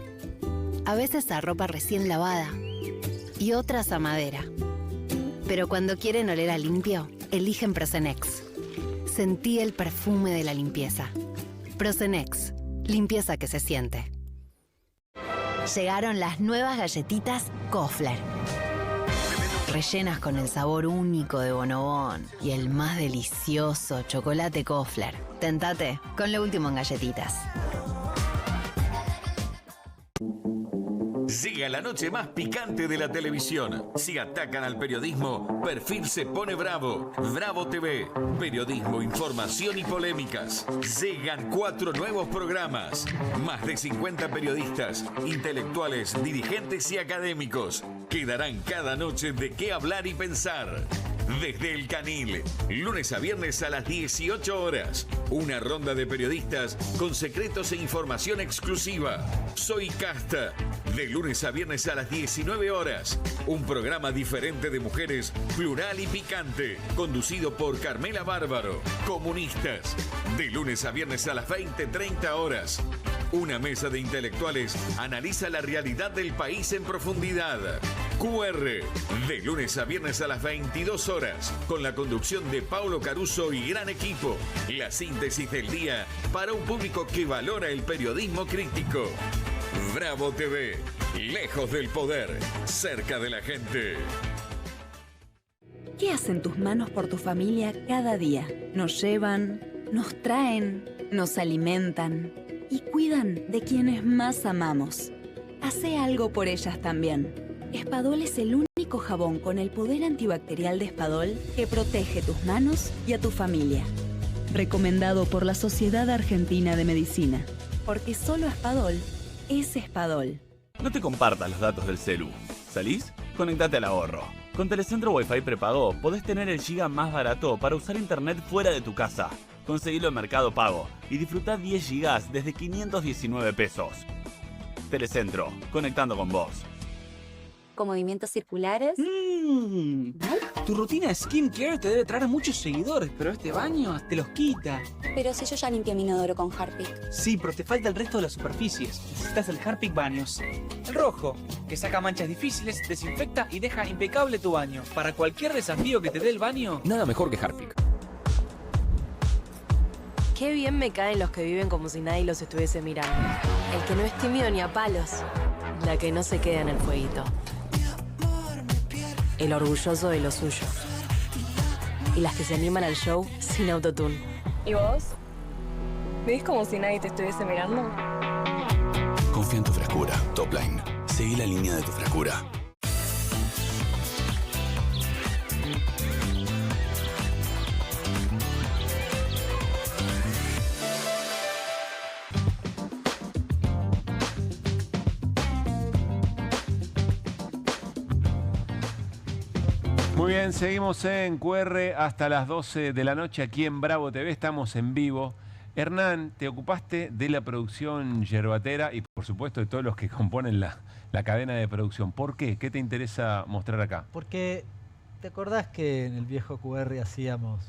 a veces a ropa recién lavada y otras a madera. Pero cuando quieren oler a limpio, eligen Prosenex. Sentí el perfume de la limpieza. Prosenex, limpieza que se siente. Llegaron las nuevas galletitas Kofler. Rellenas con el sabor único de Bonobón y el más delicioso chocolate Kofler. Tentate con lo último en galletitas. Llega la noche más picante de la televisión. Si atacan al periodismo, Perfil se pone bravo. Bravo TV. Periodismo, información y polémicas. Llegan 4 nuevos programas. Más de 50 periodistas, intelectuales, dirigentes y académicos que darán cada noche de qué hablar y pensar. Desde El Canil, lunes a viernes a las 18 horas. Una ronda de periodistas con secretos e información exclusiva. Soy Casta. De lunes a viernes a las 19 horas. Un programa diferente de mujeres, plural y picante. Conducido por Carmela Bárbaro. Comunistas. De lunes a viernes a las 20:30 horas. Una mesa de intelectuales analiza la realidad del país en profundidad. QR, de lunes a viernes a las 22 horas, con la conducción de Paulo Caruso y gran equipo. La síntesis del día para un público que valora el periodismo crítico. Bravo TV, lejos del poder, cerca de la gente. ¿Qué hacen tus manos por tu familia cada día? Nos llevan, nos traen, nos alimentan y cuidan de quienes más amamos. Hacé algo por ellas también. Espadol es el único jabón con el poder antibacterial de Espadol que protege tus manos y a tu familia. Recomendado por la Sociedad Argentina de Medicina. Porque solo Espadol es Espadol. No te compartas los datos del celu. ¿Salís? Conectate al ahorro. Con Telecentro Wi-Fi prepago podés tener el giga más barato para usar internet fuera de tu casa. Conseguilo en Mercado Pago y disfrutá 10 gigas desde 519 pesos. Telecentro, conectando con vos. ¿Con movimientos circulares? Tu rutina de skincare te debe traer muchos seguidores, pero este baño te los quita. Pero si yo ya limpié mi inodoro con Harpic. Sí, pero te falta el resto de las superficies. Necesitas el Harpic Baños. El rojo, que saca manchas difíciles, desinfecta y deja impecable tu baño. Para cualquier desafío que te dé el baño, nada mejor que Harpic. Qué bien me caen los que viven como si nadie los estuviese mirando. El que no es tímido ni a palos. La que no se queda en el fueguito. El orgulloso de lo suyo. Y las que se animan al show sin autotune. ¿Y vos? ¿Ves como si nadie te estuviese mirando? Confía en tu frescura. Topline. Seguí la línea de tu frescura. Muy bien, seguimos en QR hasta las 12 de la noche aquí en Bravo TV, estamos en vivo. Hernán, te ocupaste de la producción yerbatera y por supuesto de todos los que componen la cadena de producción. ¿Por qué? ¿Qué te interesa mostrar acá? Porque te acordás que en el viejo QR hacíamos,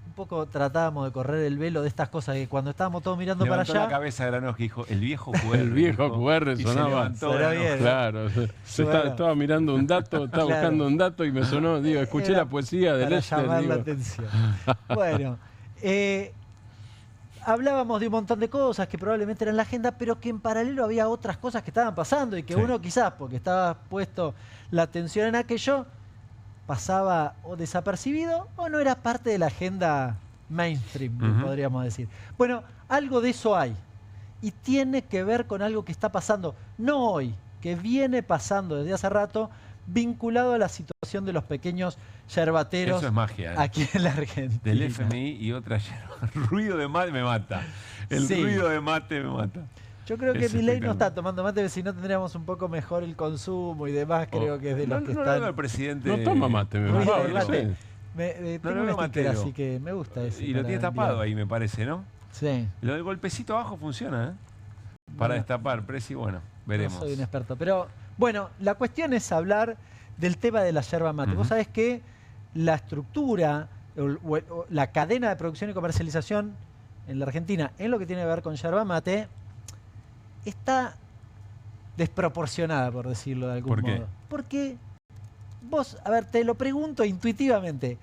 un poco tratábamos de correr el velo de estas cosas que cuando estábamos todos mirando Levantó para allá. la cabeza Granos que dijo, el viejo QR. El viejo QR y sonaba. Sonó bien. Claro. Estaba mirando un dato, estaba buscando un dato y me sonó, digo, escuché la poesía de Lester. Para llamar la atención. Bueno, hablábamos de un montón de cosas que probablemente eran la agenda, pero que en paralelo había otras cosas que estaban pasando y que uno quizás, porque estaba puesto la atención en aquello, pasaba o desapercibido o no era parte de la agenda mainstream, podríamos decir. Bueno, algo de eso hay y tiene que ver con algo que está pasando, no hoy, que viene pasando desde hace rato, vinculado a la situación de los pequeños yerbateros. Eso es magia, ¿eh? Aquí en la Argentina. Del FMI y otra yerba. El ruido de mate me mata. El ruido de mate me mata. Yo creo que Milei no está tomando mate, si no tendríamos un poco mejor el consumo y demás, creo que es de los que están... el presidente... No toma mate, me mate. Tengo un sticker, así que me gusta ese. Y lo tiene tapado ahí, me parece, ¿no? Sí. Lo del golpecito abajo funciona, ¿eh? Para destapar, Presi, bueno, veremos. No soy un experto, pero bueno, la cuestión es hablar del tema de la yerba mate. Vos sabés que la estructura, o la cadena de producción y comercialización en la Argentina, en lo que tiene que ver con yerba mate, está desproporcionada, por decirlo de algún modo. ¿Por qué? Porque vos, a ver, te lo pregunto intuitivamente,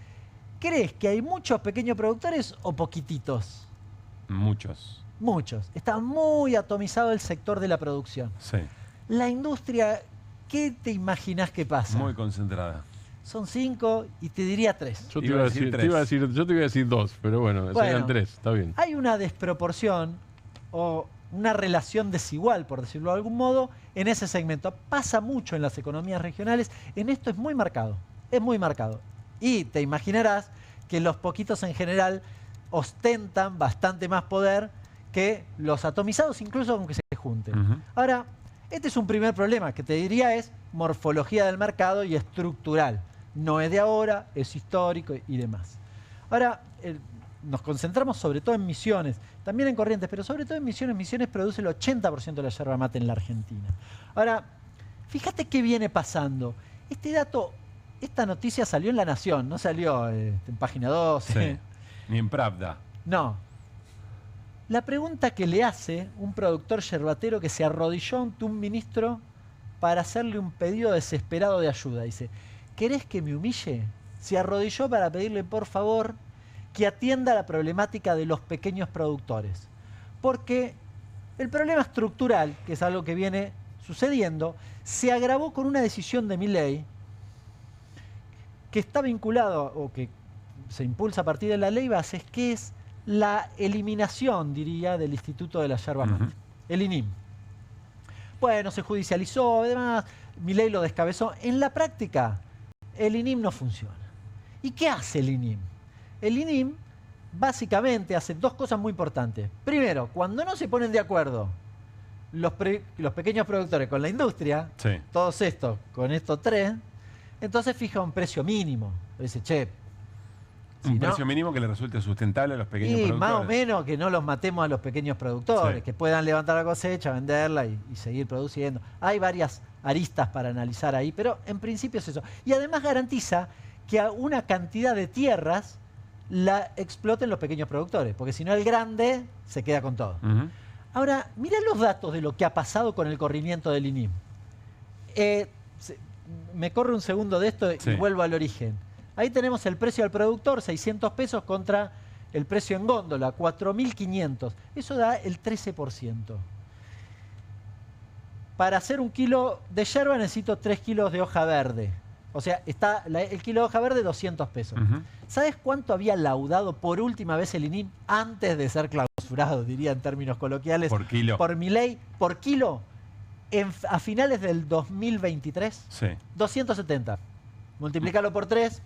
¿crees que hay muchos pequeños productores o poquititos? Muchos. Muchos. Está muy atomizado el sector de la producción. Sí. La industria, ¿qué te imaginas que pasa? Muy concentrada. Son 5 y te diría 3. Yo te iba a decir 2, pero bueno, eran 3, está bien. Hay una desproporción o una relación desigual, por decirlo de algún modo, en ese segmento. Pasa mucho en las economías regionales, en esto es muy marcado, Y te imaginarás que los poquitos en general ostentan bastante más poder que los atomizados, incluso aunque se junten. Ahora, este es un primer problema, que te diría es morfología del mercado y estructural. No es de ahora, es histórico y demás. Ahora, nos concentramos sobre todo en Misiones, también en Corrientes, pero sobre todo en Misiones. Misiones produce el 80% de la yerba mate en la Argentina. Ahora, fíjate qué viene pasando. Este dato, esta noticia salió en La Nación, no salió en Página 12. Sí. Ni en Pravda. No. La pregunta que le hace un productor yerbatero que se arrodilló ante un ministro para hacerle un pedido desesperado de ayuda. Dice, ¿querés que me humille? Se arrodilló para pedirle, por favor, que atienda la problemática de los pequeños productores. Porque el problema estructural, que es algo que viene sucediendo, se agravó con una decisión de Milei que está vinculado, o que se impulsa a partir de la ley Bases, que es la eliminación, diría, del Instituto de la Yerba Mate, el INIM. Bueno, se judicializó, además, Milei lo descabezó. En la práctica, el INIM no funciona. ¿Y qué hace el INIM? El INIM básicamente hace dos cosas muy importantes. Primero, cuando no se ponen de acuerdo los pequeños productores con la industria, todos estos, con estos 3, Entonces fija un precio mínimo. Dice, che, un precio mínimo que le resulte sustentable a los pequeños productores. Más o menos que no los matemos a los pequeños productores, Sí. que puedan levantar la cosecha, venderla y seguir produciendo. Hay varias aristas para analizar ahí, pero en principio es eso. Y además garantiza que a una cantidad de tierras la exploten los pequeños productores, porque si no el grande se queda con todo. Ahora, mira los datos de lo que ha pasado con el corrimiento del INIM. Me corre un segundo de esto y vuelvo al origen. Ahí tenemos el precio al productor, 600 pesos contra el precio en góndola, 4.500. Eso da el 13%. Para hacer un kilo de yerba necesito 3 kilos de hoja verde. O sea, está el kilo de hoja verde, 200 pesos. ¿Sabes cuánto había laudado por última vez el INIM antes de ser clausurado, diría en términos coloquiales? Por kilo. Por Milei, por kilo, a finales del 2023, Sí. 270. Multiplícalo por 3.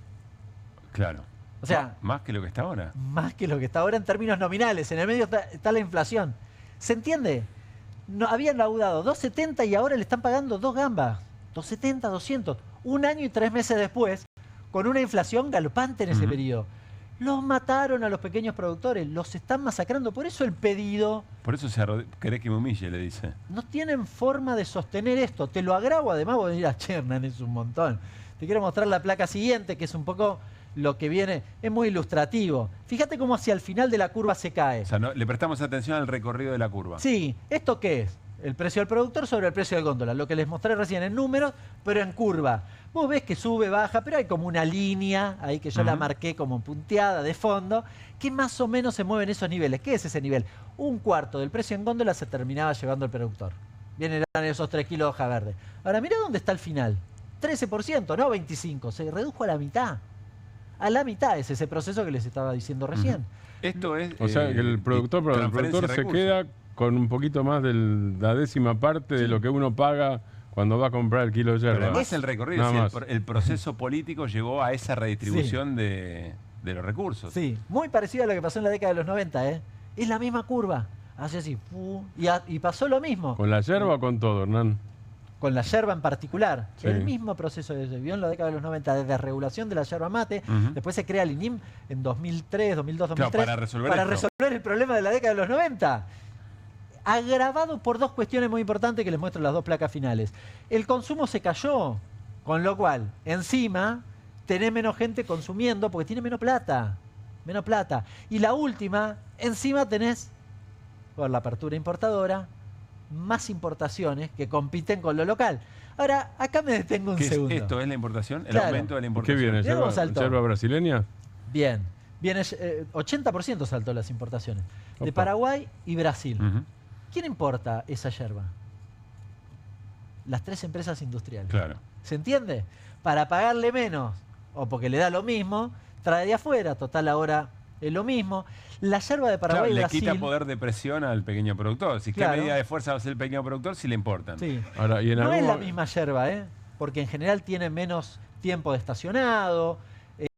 Claro. O sea, más que lo que está ahora. Más que lo que está ahora en términos nominales. En el medio está la inflación. ¿Se entiende? No, habían laudado 270 y ahora le están pagando 2 gambas. 270, 200. Un año y 3 meses después, con una inflación galopante en ese periodo. Los mataron a los pequeños productores, los están masacrando. Por eso el pedido... Por eso querés que me humille, le dice. No tienen forma de sostener esto. Te lo agravo, además vos dirás, Chernan, es un montón. Te quiero mostrar la placa siguiente, que es un poco lo que viene. Es muy ilustrativo. Fíjate cómo hacia el final de la curva se cae. O sea, le prestamos atención al recorrido de la curva. Sí, ¿esto qué es? El precio del productor sobre el precio del góndola. Lo que les mostré recién en números, pero en curva. Vos ves que sube, baja, pero hay como una línea, ahí que yo la marqué como punteada de fondo, que más o menos se mueve en esos niveles. ¿Qué es ese nivel? Un cuarto del precio en góndola se terminaba llevando el productor. Vienen esos 3 kilos de hoja verde. Ahora, mira dónde está el final. 13%, no 25%. Se redujo a la mitad. A la mitad es ese proceso que les estaba diciendo recién. Esto es... O sea, que el productor se queda con un poquito más de la décima parte de lo que uno paga cuando va a comprar el kilo de yerba. Pero además el recorrido, Nada si más. el proceso político llegó a esa redistribución de los recursos. Sí, muy parecido a lo que pasó en la década de los 90, ¿eh? Es la misma curva. Hace así, y pasó lo mismo. ¿Con la yerba o con todo, Hernán? Con la yerba en particular. Sí. El mismo proceso que se vio en la década de los 90, de desregulación de la yerba mate. Después se crea el INIM en 2003, 2002, 2003. Claro, para resolver el problema de la década de los 90. Agravado por dos cuestiones muy importantes que les muestro en las dos placas finales. El consumo se cayó, con lo cual, encima, tenés menos gente consumiendo porque tiene menos plata. Menos plata. Y la última, encima tenés, por la apertura importadora, más importaciones que compiten con lo local. Ahora, acá me detengo un segundo. ¿Esto es la importación? ¿El Claro. aumento de la importación? ¿Qué viene? ¿Yerba brasileña? Bien. Viene 80% saltó las importaciones. De Opa. Paraguay y Brasil. ¿Quién importa esa yerba? Las 3 empresas industriales. Claro. ¿Se entiende? Para pagarle menos, o porque le da lo mismo, trae de afuera, total ahora es lo mismo. La yerba de Paraguay Claro, y le Brasil... quita poder de presión al pequeño productor. Si Claro. qué medida de fuerza va a hacer el pequeño productor, si le importan. Sí. Ahora, y en No es algún- la misma yerba, ¿eh? Porque en general tiene menos tiempo de estacionado.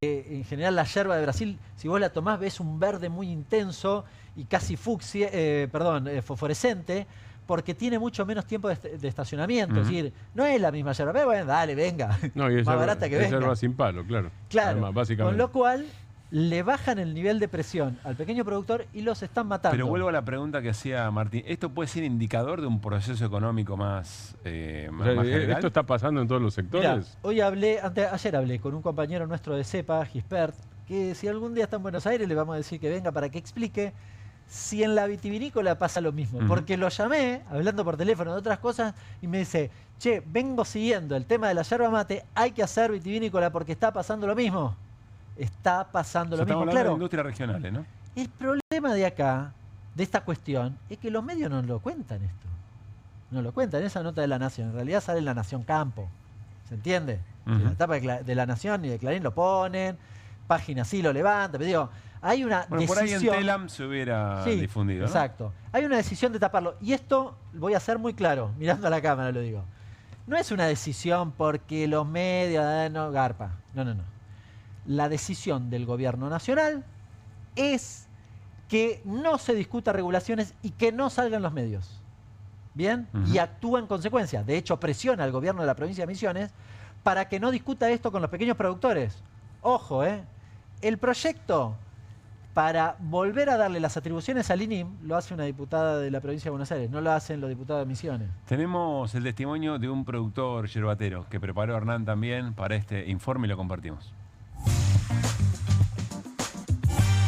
En general la yerba de Brasil, si vos la tomás, ves un verde muy intenso y casi fucsia, fosforescente, porque tiene mucho menos tiempo de estacionamiento. Es decir, no es la misma yerba. Pero bueno, dale, venga. No, y es Más yerba, barata que es venga. yerba sin palo, claro. Claro. Además, básicamente. Con lo cual, le bajan el nivel de presión al pequeño productor y los están matando. Pero vuelvo a la pregunta que hacía Martín. ¿Esto puede ser indicador de un proceso económico más, O sea, más general? ¿esto está pasando en todos los sectores? Mirá, ayer hablé con un compañero nuestro de CEPA, Gispert, que si algún día está en Buenos Aires le vamos a decir que venga para que explique si en la vitivinícola pasa lo mismo. Porque lo llamé, hablando por teléfono de otras cosas, y me dice, che, vengo siguiendo el tema de la yerba mate, hay que hacer vitivinícola porque está pasando lo mismo. Está pasando lo Estamos mismo, hablando claro. de industrias regionales, ¿no? El problema de acá, de esta cuestión, es que los medios no lo cuentan esto. No lo cuentan, esa nota de La Nación. En realidad sale en La Nación Campo. ¿Se entiende? En la etapa de La Nación y de Clarín lo ponen, página sí lo levanta, pero digo, hay una Bueno, por ahí en decisión... Telam se hubiera difundido, ¿no? Exacto. Hay una decisión de taparlo. Y esto voy a ser muy claro, mirando a la cámara lo digo. No es una decisión porque los medios, no, garpa. No, no, no. La decisión del gobierno nacional es que no se discuta regulaciones y que no salgan los medios. ¿Bien? Y actúa en consecuencia. De hecho, presiona al gobierno de la provincia de Misiones para que no discuta esto con los pequeños productores. Ojo, el proyecto para volver a darle las atribuciones al INIM lo hace una diputada de la provincia de Buenos Aires, no lo hacen los diputados de Misiones. Tenemos el testimonio de un productor yerbatero que preparó Hernán también para este informe y lo compartimos.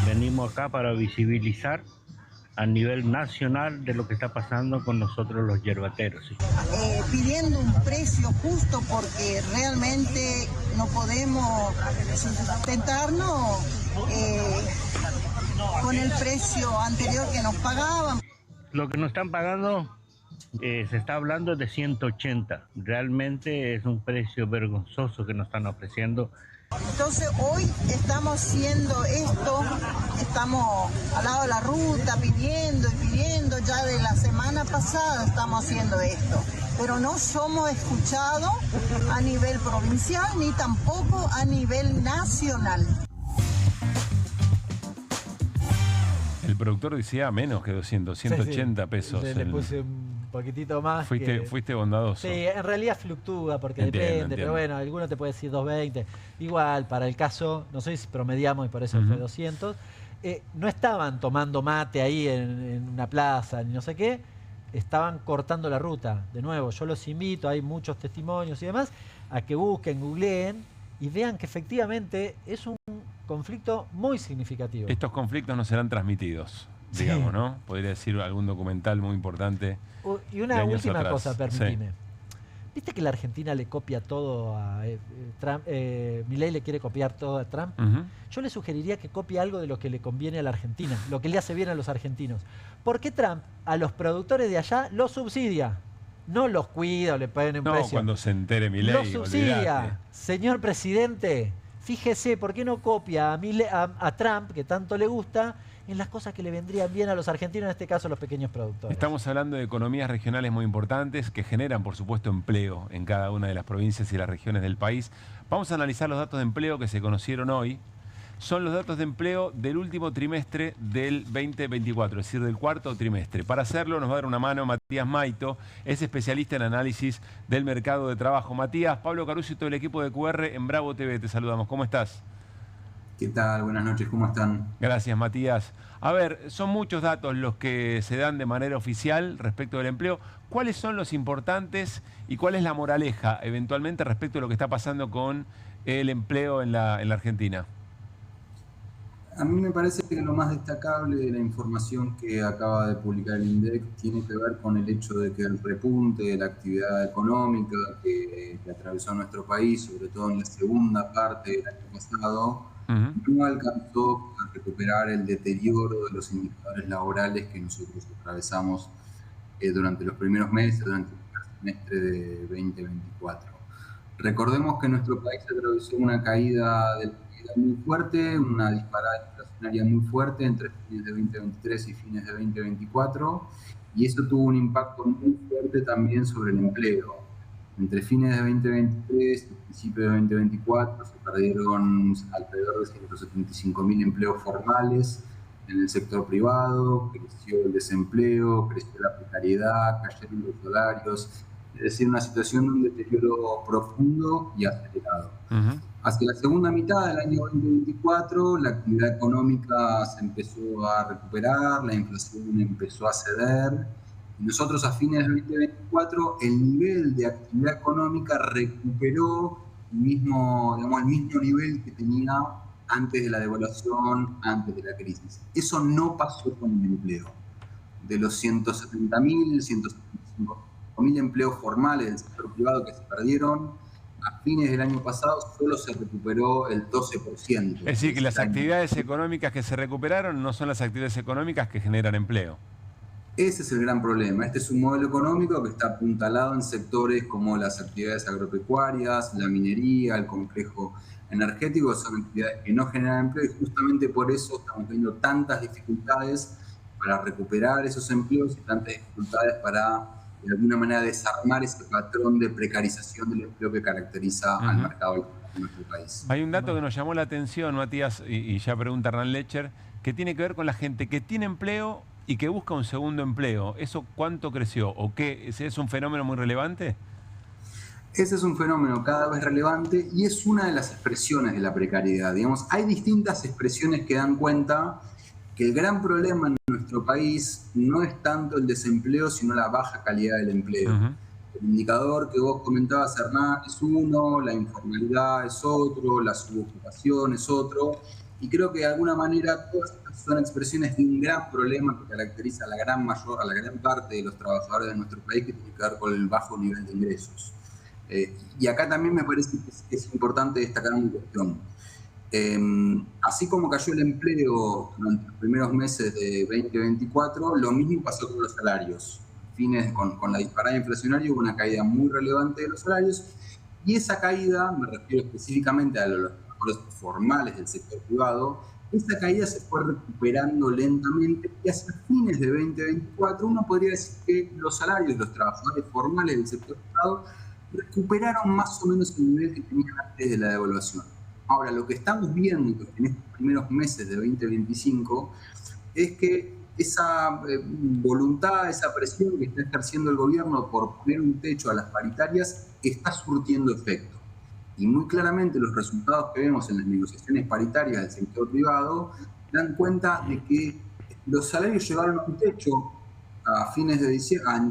Venimos acá para visibilizar a nivel nacional de lo que está pasando con nosotros los yerbateros. ¿Sí? Pidiendo un precio justo porque realmente no podemos sustentarnos con el precio anterior que nos pagaban. Lo que nos están pagando, se está hablando de 180. Realmente es un precio vergonzoso que nos están ofreciendo. Entonces hoy estamos haciendo esto, estamos al lado de la ruta pidiendo y pidiendo, ya de la semana pasada estamos haciendo esto, pero no somos escuchados a nivel provincial ni tampoco a nivel nacional. El productor decía menos que 200, 180 pesos. Le puse un poquitito más. Fuiste bondadoso. Sí, en realidad fluctúa porque depende, pero bueno, alguno te puede decir 220. Igual, para el caso, no sé si promediamos y por eso fue 200. No estaban tomando mate ahí en una plaza, ni no sé qué. Estaban cortando la ruta. De nuevo, yo los invito, hay muchos testimonios y demás, a que busquen, googleen y vean que efectivamente es un conflicto muy significativo. Estos conflictos no serán transmitidos, digamos, ¿no? Podría decir algún documental muy importante. Y una última cosa, permíteme. Sí. ¿Viste que la Argentina le copia todo a Trump? Milei le quiere copiar todo a Trump. Yo le sugeriría que copie algo de lo que le conviene a la Argentina, lo que le hace bien a los argentinos. ¿Por qué Trump a los productores de allá los subsidia? No los cuida o le ponen un precio. No, cuando se entere Milei. Los subsidia. Olvidate. Señor presidente, fíjese, ¿por qué no copia a Trump, que tanto le gusta, en las cosas que le vendrían bien a los argentinos, en este caso a los pequeños productores? Estamos hablando de economías regionales muy importantes que generan, por supuesto, empleo en cada una de las provincias y las regiones del país. Vamos a analizar los datos de empleo que se conocieron hoy. Son los datos de empleo del último trimestre del 2024, es decir, del cuarto trimestre. Para hacerlo nos va a dar una mano Matías Maito, es especialista en análisis del mercado de trabajo. Matías, Pablo Caruso y todo el equipo de QR en Bravo TV, te saludamos. ¿Cómo estás? ¿Qué tal? Buenas noches, ¿cómo están? Gracias, Matías. A ver, son muchos datos los que se dan de manera oficial respecto del empleo. ¿Cuáles son los importantes y cuál es la moraleja eventualmente respecto de lo que está pasando con el empleo en la Argentina? A mí me parece que lo más destacable de la información que acaba de publicar el INDEC tiene que ver con el hecho de que el repunte de la actividad económica que atravesó nuestro país, sobre todo en la segunda parte del año pasado, no alcanzó a recuperar el deterioro de los indicadores laborales que nosotros atravesamos durante los primeros meses, durante el semestre de 2024. Recordemos que nuestro país atravesó una caída del muy fuerte, una disparada inflacionaria muy fuerte entre fines de 2023 y fines de 2024, y eso tuvo un impacto muy fuerte también sobre el empleo. Entre fines de 2023 y principios de 2024 se perdieron alrededor de 175.000 empleos formales en el sector privado, creció el desempleo, creció la precariedad, cayeron los salarios, es decir, una situación de un deterioro profundo y acelerado. Hacia la segunda mitad del año 2024, la actividad económica se empezó a recuperar, la inflación empezó a ceder. Y nosotros a fines de 2024, el nivel de actividad económica recuperó el mismo nivel que tenía antes de la devaluación, antes de la crisis. Eso no pasó con el empleo. De los 170.000, 175.000 empleos formales del sector privado que se perdieron, a fines del año pasado solo se recuperó el 12%. Es decir, que las actividades económicas que se recuperaron no son las actividades económicas que generan empleo. Ese es el gran problema. Este es un modelo económico que está apuntalado en sectores como las actividades agropecuarias, la minería, el complejo energético, son actividades que no generan empleo y justamente por eso estamos teniendo tantas dificultades para recuperar esos empleos y tantas dificultades para de alguna manera desarmar ese patrón de precarización del empleo que caracteriza al mercado en nuestro país. Hay un dato que nos llamó la atención, Matías, y ya pregunta Hernán Lecher, que tiene que ver con la gente que tiene empleo y que busca un segundo empleo. ¿Eso cuánto creció? ¿O qué? ¿Es un fenómeno muy relevante? Ese es un fenómeno cada vez relevante y es una de las expresiones de la precariedad. Digamos, hay distintas expresiones que dan cuenta que el gran problema en nuestro país no es tanto el desempleo, sino la baja calidad del empleo. El indicador que vos comentabas, Hernán, es uno, la informalidad es otro, la subocupación es otro, y creo que de alguna manera todas estas son expresiones de un gran problema que caracteriza a la gran parte de los trabajadores de nuestro país, que tiene que ver con el bajo nivel de ingresos. Y acá también me parece que es importante destacar una cuestión. Así como cayó el empleo durante los primeros meses de 2024, lo mismo pasó con los salarios. Con la disparada inflacionaria hubo una caída muy relevante de los salarios, y esa caída, me refiero específicamente a los trabajadores formales del sector privado, esa caída se fue recuperando lentamente, y hacia fines de 2024 uno podría decir que los salarios de los trabajadores formales del sector privado recuperaron más o menos el nivel que tenían antes de la devaluación. Ahora, lo que estamos viendo en estos primeros meses de 2025 es que esa voluntad, esa presión que está ejerciendo el gobierno por poner un techo a las paritarias está surtiendo efecto. Y muy claramente los resultados que vemos en las negociaciones paritarias del sector privado dan cuenta de que los salarios llegaron a un techo a fines de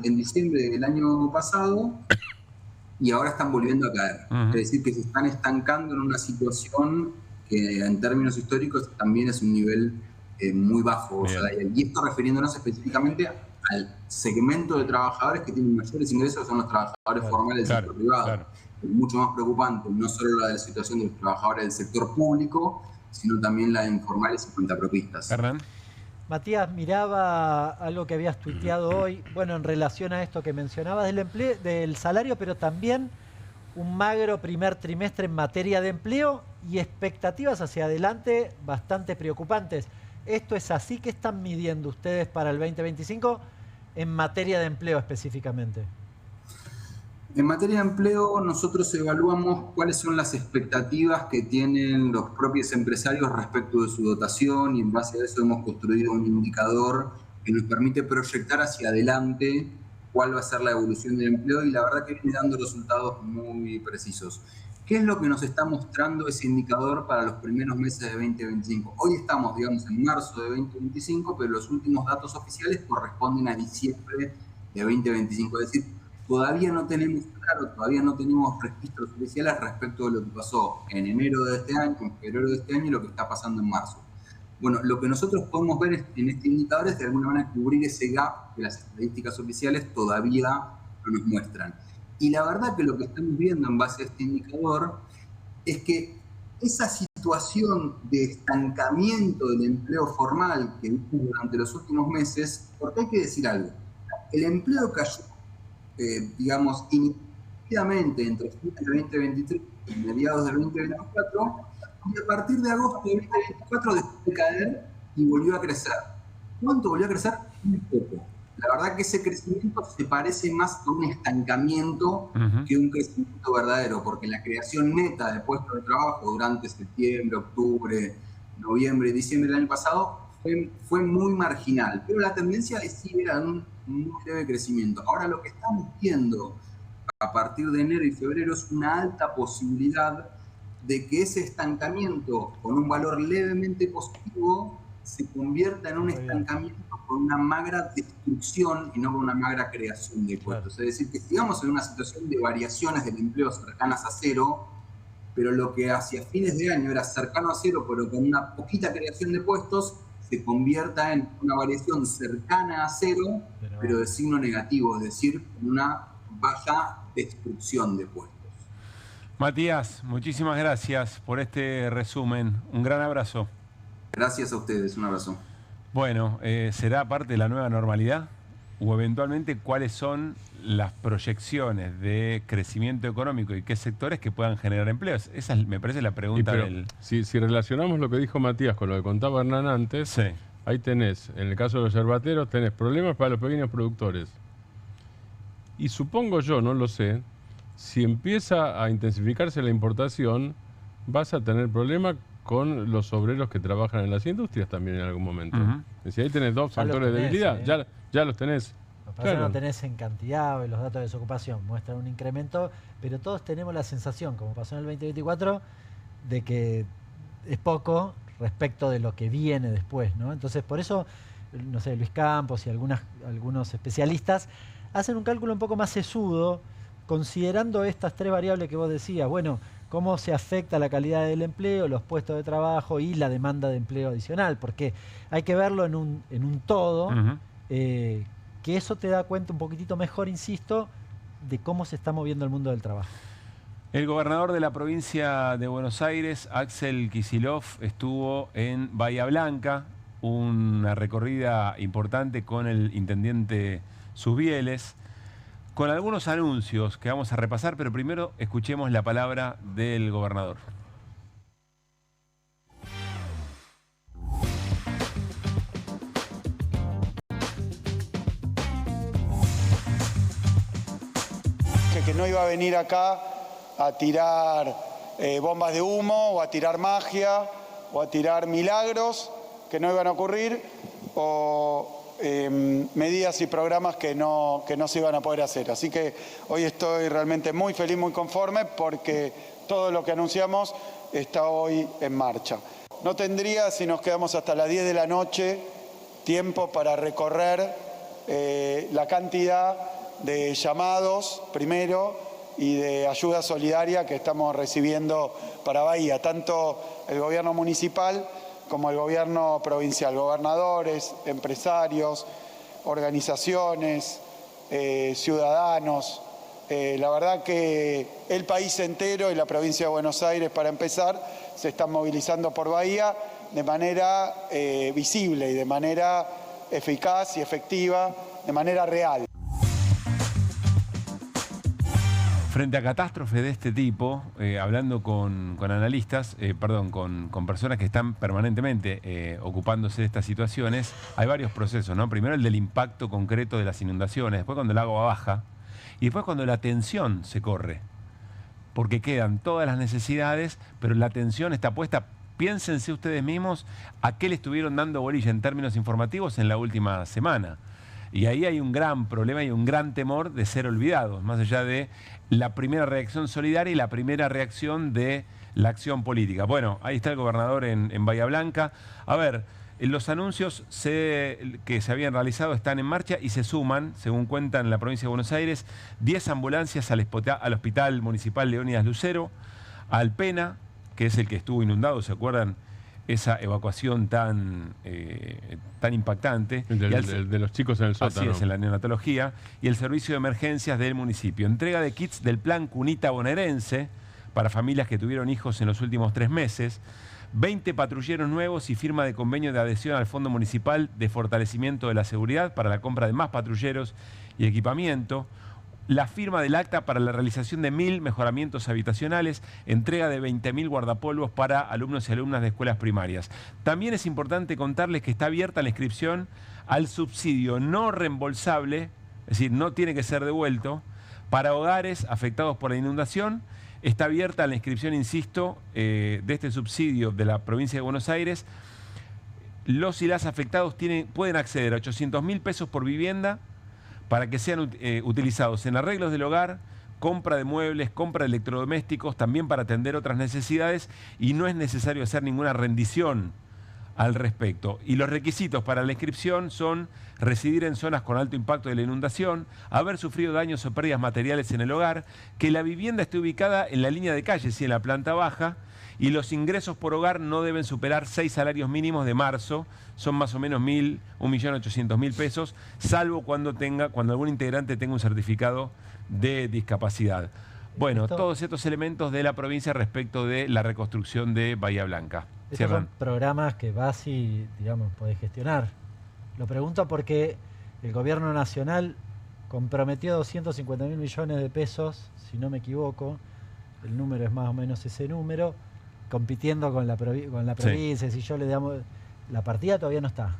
en diciembre del año pasado, y ahora están volviendo a caer. Es decir, que se están estancando en una situación que en términos históricos también es un nivel muy bajo. O sea, y esto refiriéndonos específicamente al segmento de trabajadores que tienen mayores ingresos, son los trabajadores formales del sector privado. Es mucho más preocupante no solo la de la situación de los trabajadores del sector público, sino también la de informales y cuentapropistas. Hernán. Matías, miraba algo que habías tuiteado hoy, bueno, en relación a esto que mencionabas del empleo, del salario, pero también un magro primer trimestre en materia de empleo y expectativas hacia adelante bastante preocupantes. ¿Esto es así? ¿Qué están midiendo ustedes para el 2025 en materia de empleo específicamente? En materia de empleo, nosotros evaluamos cuáles son las expectativas que tienen los propios empresarios respecto de su dotación, y en base a eso hemos construido un indicador que nos permite proyectar hacia adelante cuál va a ser la evolución del empleo, y la verdad que viene dando resultados muy precisos. ¿Qué es lo que nos está mostrando ese indicador para los primeros meses de 2025? Hoy estamos, digamos, en marzo de 2025, pero los últimos datos oficiales corresponden a diciembre de 2025. Es decir, todavía no tenemos claro, todavía no tenemos registros oficiales respecto de lo que pasó en enero de este año, en febrero de este año y lo que está pasando en marzo. Bueno, lo que nosotros podemos ver en este indicador es de alguna manera cubrir ese gap que las estadísticas oficiales todavía no nos muestran. Y la verdad que lo que estamos viendo en base a este indicador es que esa situación de estancamiento del empleo formal que vimos durante los últimos meses, porque hay que decir algo, el empleo cayó, digamos, inicialmente entre fines de 2023 y mediados del 2024, y a partir de agosto de 2024 dejó de caer y volvió a crecer. ¿Cuánto volvió a crecer? Muy poco. La verdad que ese crecimiento se parece más a un estancamiento que un crecimiento verdadero, porque la creación neta de puestos de trabajo durante septiembre, octubre, noviembre y diciembre del año pasado fue muy marginal, pero la tendencia sí era un muy leve crecimiento. Ahora lo que estamos viendo a partir de enero y febrero es una alta posibilidad de que ese estancamiento con un valor levemente positivo se convierta en un estancamiento con una magra destrucción y no con una magra creación de puestos. Es decir, que sigamos en una situación de variaciones del empleo cercanas a cero, pero lo que hacia fines de año era cercano a cero, pero con una poquita creación de puestos, se convierta en una variación cercana a cero, pero de signo negativo, es decir, una baja destrucción de puestos. Matías, muchísimas gracias por este resumen. Un gran abrazo. Gracias a ustedes, un abrazo. Bueno, ¿será parte de la nueva normalidad? ¿O eventualmente cuáles son las proyecciones de crecimiento económico y qué sectores que puedan generar empleos? Esa me parece la pregunta del... Si relacionamos lo que dijo Matías con lo que contaba Hernán antes, sí. Ahí tenés, en el caso de los yerbateros, tenés problemas para los pequeños productores. Y supongo yo, no lo sé, si empieza a intensificarse la importación, vas a tener problemas con los obreros que trabajan en las industrias también en algún momento. Es decir, ahí tenés dos factores de debilidad, ya los tenés. Lo que pasa es que no tenés en cantidad, los datos de desocupación muestran un incremento, pero todos tenemos la sensación, como pasó en el 2024, de que es poco respecto de lo que viene después, ¿no? Entonces, por eso, no sé, Luis Campos y algunos especialistas hacen un cálculo un poco más sesudo, considerando estas 3 variables que vos decías. Bueno, cómo se afecta la calidad del empleo, los puestos de trabajo y la demanda de empleo adicional, porque hay que verlo en un todo, que eso te da cuenta un poquitito mejor, insisto, de cómo se está moviendo el mundo del trabajo. El gobernador de la provincia de Buenos Aires, Axel Kicillof, estuvo en Bahía Blanca, una recorrida importante con el intendente Susbieles, con algunos anuncios que vamos a repasar, pero primero escuchemos la palabra del gobernador. Que no iba a venir acá a tirar bombas de humo o a tirar magia o a tirar milagros que no iban a ocurrir o medidas y programas que no se iban a poder hacer. Así que hoy estoy realmente muy feliz, muy conforme, porque todo lo que anunciamos está hoy en marcha. No tendría, si nos quedamos hasta las 10 de la noche, tiempo para recorrer la cantidad de llamados, primero, y de ayuda solidaria que estamos recibiendo para Bahía, tanto el gobierno municipal como el gobierno provincial, gobernadores, empresarios, organizaciones, ciudadanos. La verdad que el país entero y la provincia de Buenos Aires, para empezar, se están movilizando por Bahía de manera visible y de manera eficaz y efectiva, de manera real. Frente a catástrofes de este tipo, hablando con analistas, con personas que están permanentemente ocupándose de estas situaciones, hay varios procesos, ¿no? Primero el del impacto concreto de las inundaciones, después cuando el agua baja y después cuando la tensión se corre, porque quedan todas las necesidades, pero la tensión está puesta. Piénsense ustedes mismos a qué le estuvieron dando bolilla en términos informativos en la última semana. Y ahí hay un gran problema y un gran temor de ser olvidados, más allá de la primera reacción solidaria y la primera reacción de la acción política. Bueno, ahí está el gobernador en Bahía Blanca. A ver, los anuncios que se habían realizado están en marcha y se suman, según cuentan en la provincia de Buenos Aires, 10 ambulancias al Hospital Municipal Leónidas Lucero, a Alpena, que es el que estuvo inundado, ¿se acuerdan? Esa evacuación tan impactante. De los chicos en el sótano. Así es, en la neonatología. Y el servicio de emergencias del municipio. Entrega de kits del plan Cunita bonaerense para familias que tuvieron hijos en los últimos 3 meses. 20 patrulleros nuevos y firma de convenio de adhesión al Fondo Municipal de Fortalecimiento de la Seguridad para la compra de más patrulleros y equipamiento. La firma del acta para la realización de 1000 mejoramientos habitacionales, entrega de 20.000 guardapolvos para alumnos y alumnas de escuelas primarias. También es importante contarles que está abierta la inscripción al subsidio no reembolsable, es decir, no tiene que ser devuelto, para hogares afectados por la inundación. Está abierta la inscripción, insisto, de este subsidio de la provincia de Buenos Aires. Los y las afectados pueden acceder a 800.000 pesos por vivienda, para que sean utilizados en arreglos del hogar, compra de muebles, compra de electrodomésticos, también para atender otras necesidades, y no es necesario hacer ninguna rendición al respecto. Y los requisitos para la inscripción son residir en zonas con alto impacto de la inundación, haber sufrido daños o pérdidas materiales en el hogar, que la vivienda esté ubicada en la línea de calle, sí, en la planta baja, y los ingresos por hogar no deben superar 6 salarios mínimos de marzo, son más o menos 1.800.000 pesos, salvo cuando algún integrante tenga un certificado de discapacidad. Bueno, todos estos elementos de la provincia respecto de la reconstrucción de Bahía Blanca. Estos son programas que vas y, digamos, podés gestionar. Lo pregunto porque el gobierno nacional comprometió 250.000 millones de pesos, si no me equivoco, el número es más o menos ese número, compitiendo con la provincia. Si yo le damos, la partida todavía no está.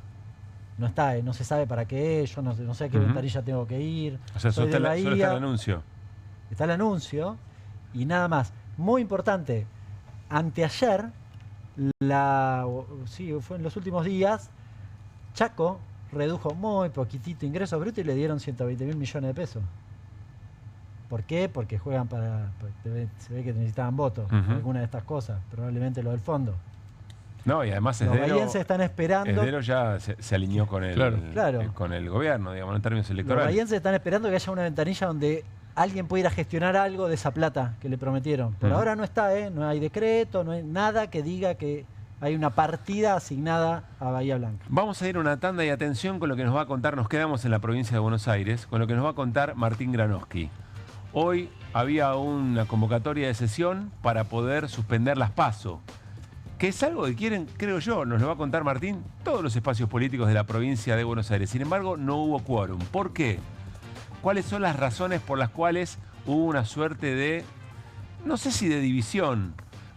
No está, no se sabe para qué, yo no sé a qué ventanilla tengo que ir. O sea, solo está el anuncio. Está el anuncio y nada más. Muy importante, anteayer, fue en los últimos días, Chaco redujo muy poquitito ingresos brutos y le dieron 120.000 millones de pesos. ¿Por qué? Porque juegan se ve que necesitaban votos, alguna de estas cosas, probablemente lo del fondo. No, y además los bahienses están esperando. Esdero ya se alineó con con el gobierno, digamos, en términos electorales. Los bahienses están esperando que haya una ventanilla donde alguien pueda ir a gestionar algo de esa plata que le prometieron. Por ahora no está, no hay decreto, no hay nada que diga que hay una partida asignada a Bahía Blanca. Vamos a ir a una tanda y atención con lo que nos va a contar, nos quedamos en la provincia de Buenos Aires, con lo que nos va a contar Martín Granowski. Hoy había una convocatoria de sesión para poder suspender las PASO, que es algo que quieren, creo yo, nos lo va a contar Martín, todos los espacios políticos de la provincia de Buenos Aires. Sin embargo, no hubo quórum. ¿Por qué? ¿Cuáles son las razones por las cuales hubo una suerte de, no sé si de división,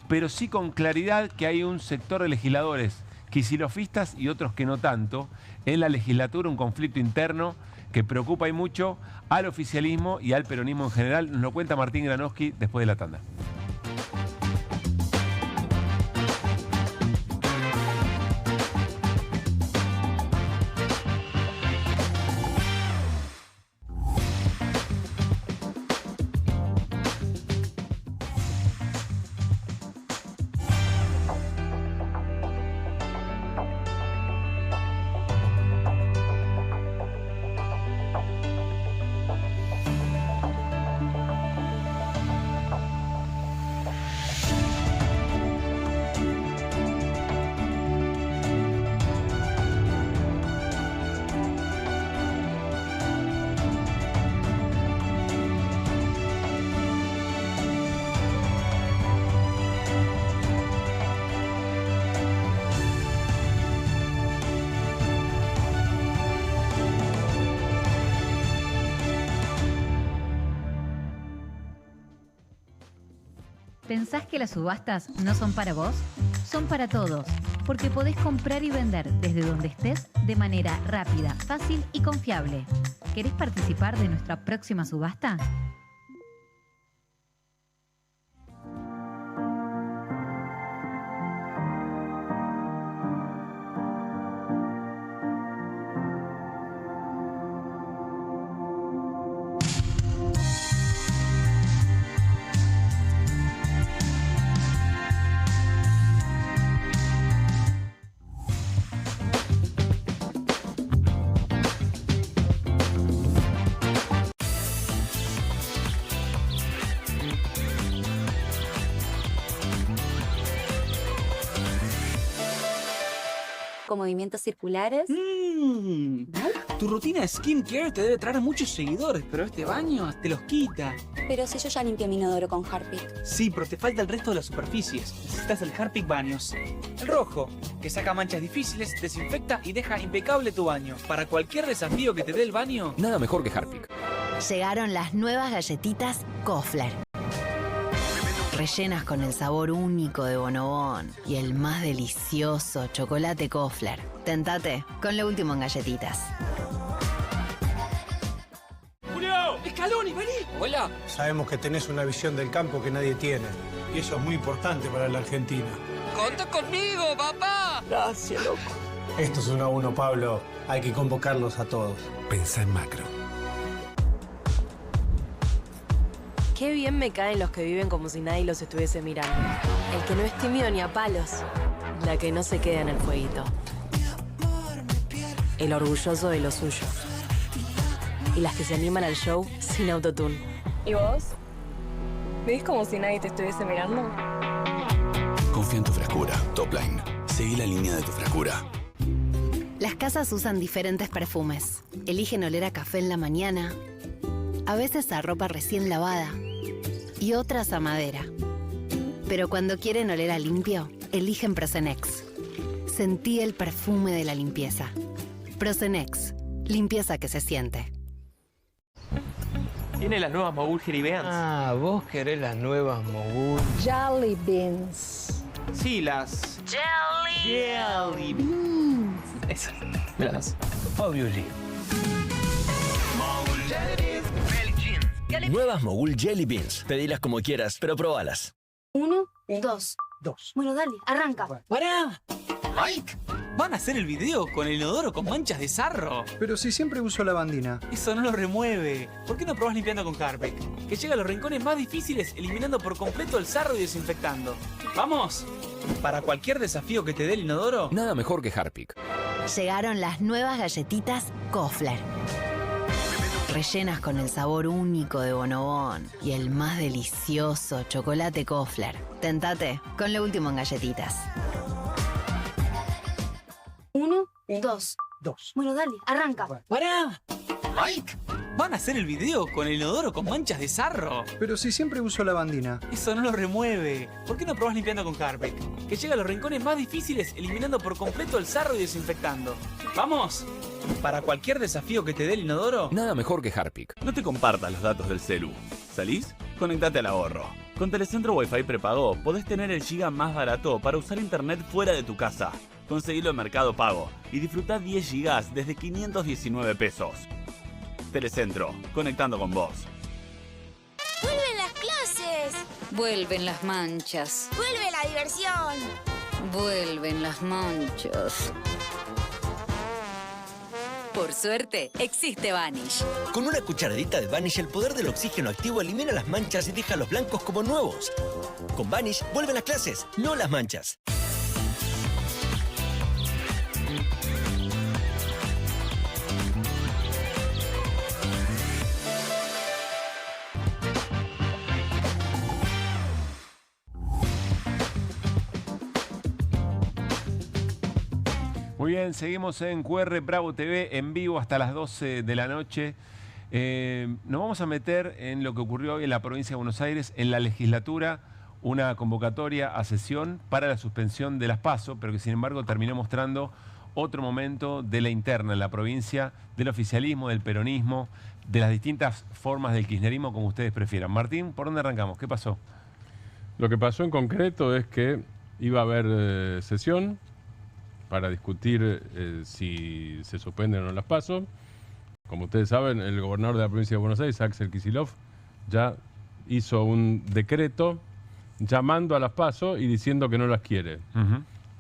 pero sí con claridad que hay un sector de legisladores quisilofistas y otros que no tanto, en la legislatura, un conflicto interno que preocupa y mucho al oficialismo y al peronismo en general? Nos lo cuenta Martín Granowski después de la tanda. ¿Pensás que las subastas no son para vos? Son para todos, porque podés comprar y vender desde donde estés de manera rápida, fácil y confiable. ¿Querés participar de nuestra próxima subasta? Con movimientos circulares. Tu rutina de skincare te debe traer muchos seguidores, pero este baño te los quita. Pero si yo ya limpié mi inodoro con Harpic. Sí, pero te falta el resto de las superficies. Necesitas el Harpic Baños. El rojo, que saca manchas difíciles, desinfecta y deja impecable tu baño. Para cualquier desafío que te dé el baño, nada mejor que Harpic. Llegaron las nuevas galletitas Kofler. Rellenas con el sabor único de Bonobón y el más delicioso chocolate Kofler. Tentate con lo último en galletitas. ¡Julio! ¡Scaloni, vení! Hola. Sabemos que tenés una visión del campo que nadie tiene. Y eso es muy importante para la Argentina. ¡Contá conmigo, papá! Gracias, loco. Esto es 1 a 1, Pablo. Hay que convocarlos a todos. Pensá en macro. Qué bien me caen los que viven como si nadie los estuviese mirando. El que no es tímido ni a palos. La que no se queda en el fueguito. El orgulloso de lo suyo. Y las que se animan al show sin autotune. ¿Y vos? ¿Vivís como si nadie te estuviese mirando? Confía en tu frescura. Topline. Seguí la línea de tu frescura. Las casas usan diferentes perfumes. Eligen oler a café en la mañana. A veces a ropa recién lavada. Y otras a madera. Pero cuando quieren oler a limpio, eligen Prosenex. Sentí el perfume de la limpieza. Prosenex. Limpieza que se siente. Tiene las nuevas Mogul Jelly Beans. Ah, vos querés las nuevas Mogul. Jelly beans. Sí, las... Jelly Beans. Esas. Me las das. Obviously. Nuevas Mogul Jelly Beans. Pedilas como quieras, pero probalas. 1, 2. Dos. Bueno, dale, arranca. ¡Pará! Mike. ¿Van a hacer el video con el inodoro con manchas de sarro? Pero si siempre uso lavandina. Eso no lo remueve. ¿Por qué no probás limpiando con Harpic? Que llega a los rincones más difíciles eliminando por completo el sarro y desinfectando. ¡Vamos! Para cualquier desafío que te dé el inodoro, nada mejor que Harpic. Llegaron las nuevas galletitas Kofler. Rellenas con el sabor único de Bonobón y el más delicioso chocolate Kofler. Tentate con lo último en galletitas. 1, 2. Bueno, dale, arranca. ¡Pará! ¡Mike! ¿Van a hacer el video con el inodoro con manchas de sarro? Pero si siempre uso lavandina. Eso no lo remueve. ¿Por qué no probás limpiando con Harpic? Que llega a los rincones más difíciles eliminando por completo el sarro y desinfectando. ¡Vamos! Para cualquier desafío que te dé el inodoro, nada mejor que Harpic. No te compartas los datos del celu. ¿Salís? Conectate al ahorro. Con Telecentro Wi-Fi prepago podés tener el giga más barato para usar internet fuera de tu casa. Conseguilo en Mercado Pago y disfrutá 10 gigas desde 519 pesos. Telecentro, conectando con vos. ¡Vuelven las clases! Vuelven las manchas. ¡Vuelve la diversión! Vuelven las manchas. Por suerte, existe Vanish. Con una cucharadita de Vanish, el poder del oxígeno activo elimina las manchas y deja los blancos como nuevos. Con Vanish, vuelven las clases, no las manchas. Muy bien, seguimos en QR Bravo TV en vivo hasta las 12 de la noche. Nos vamos a meter en lo que ocurrió hoy en la provincia de Buenos Aires, en la legislatura, una convocatoria a sesión para la suspensión de las PASO, pero que sin embargo terminó mostrando otro momento de la interna en la provincia, del oficialismo, del peronismo, de las distintas formas del kirchnerismo, como ustedes prefieran. Martín, ¿por dónde arrancamos? ¿Qué pasó? Lo que pasó en concreto es que iba a haber sesión para discutir si se suspenden o no las PASO. Como ustedes saben, el gobernador de la provincia de Buenos Aires, Axel Kicillof, ya hizo un decreto llamando a las PASO y diciendo que no las quiere.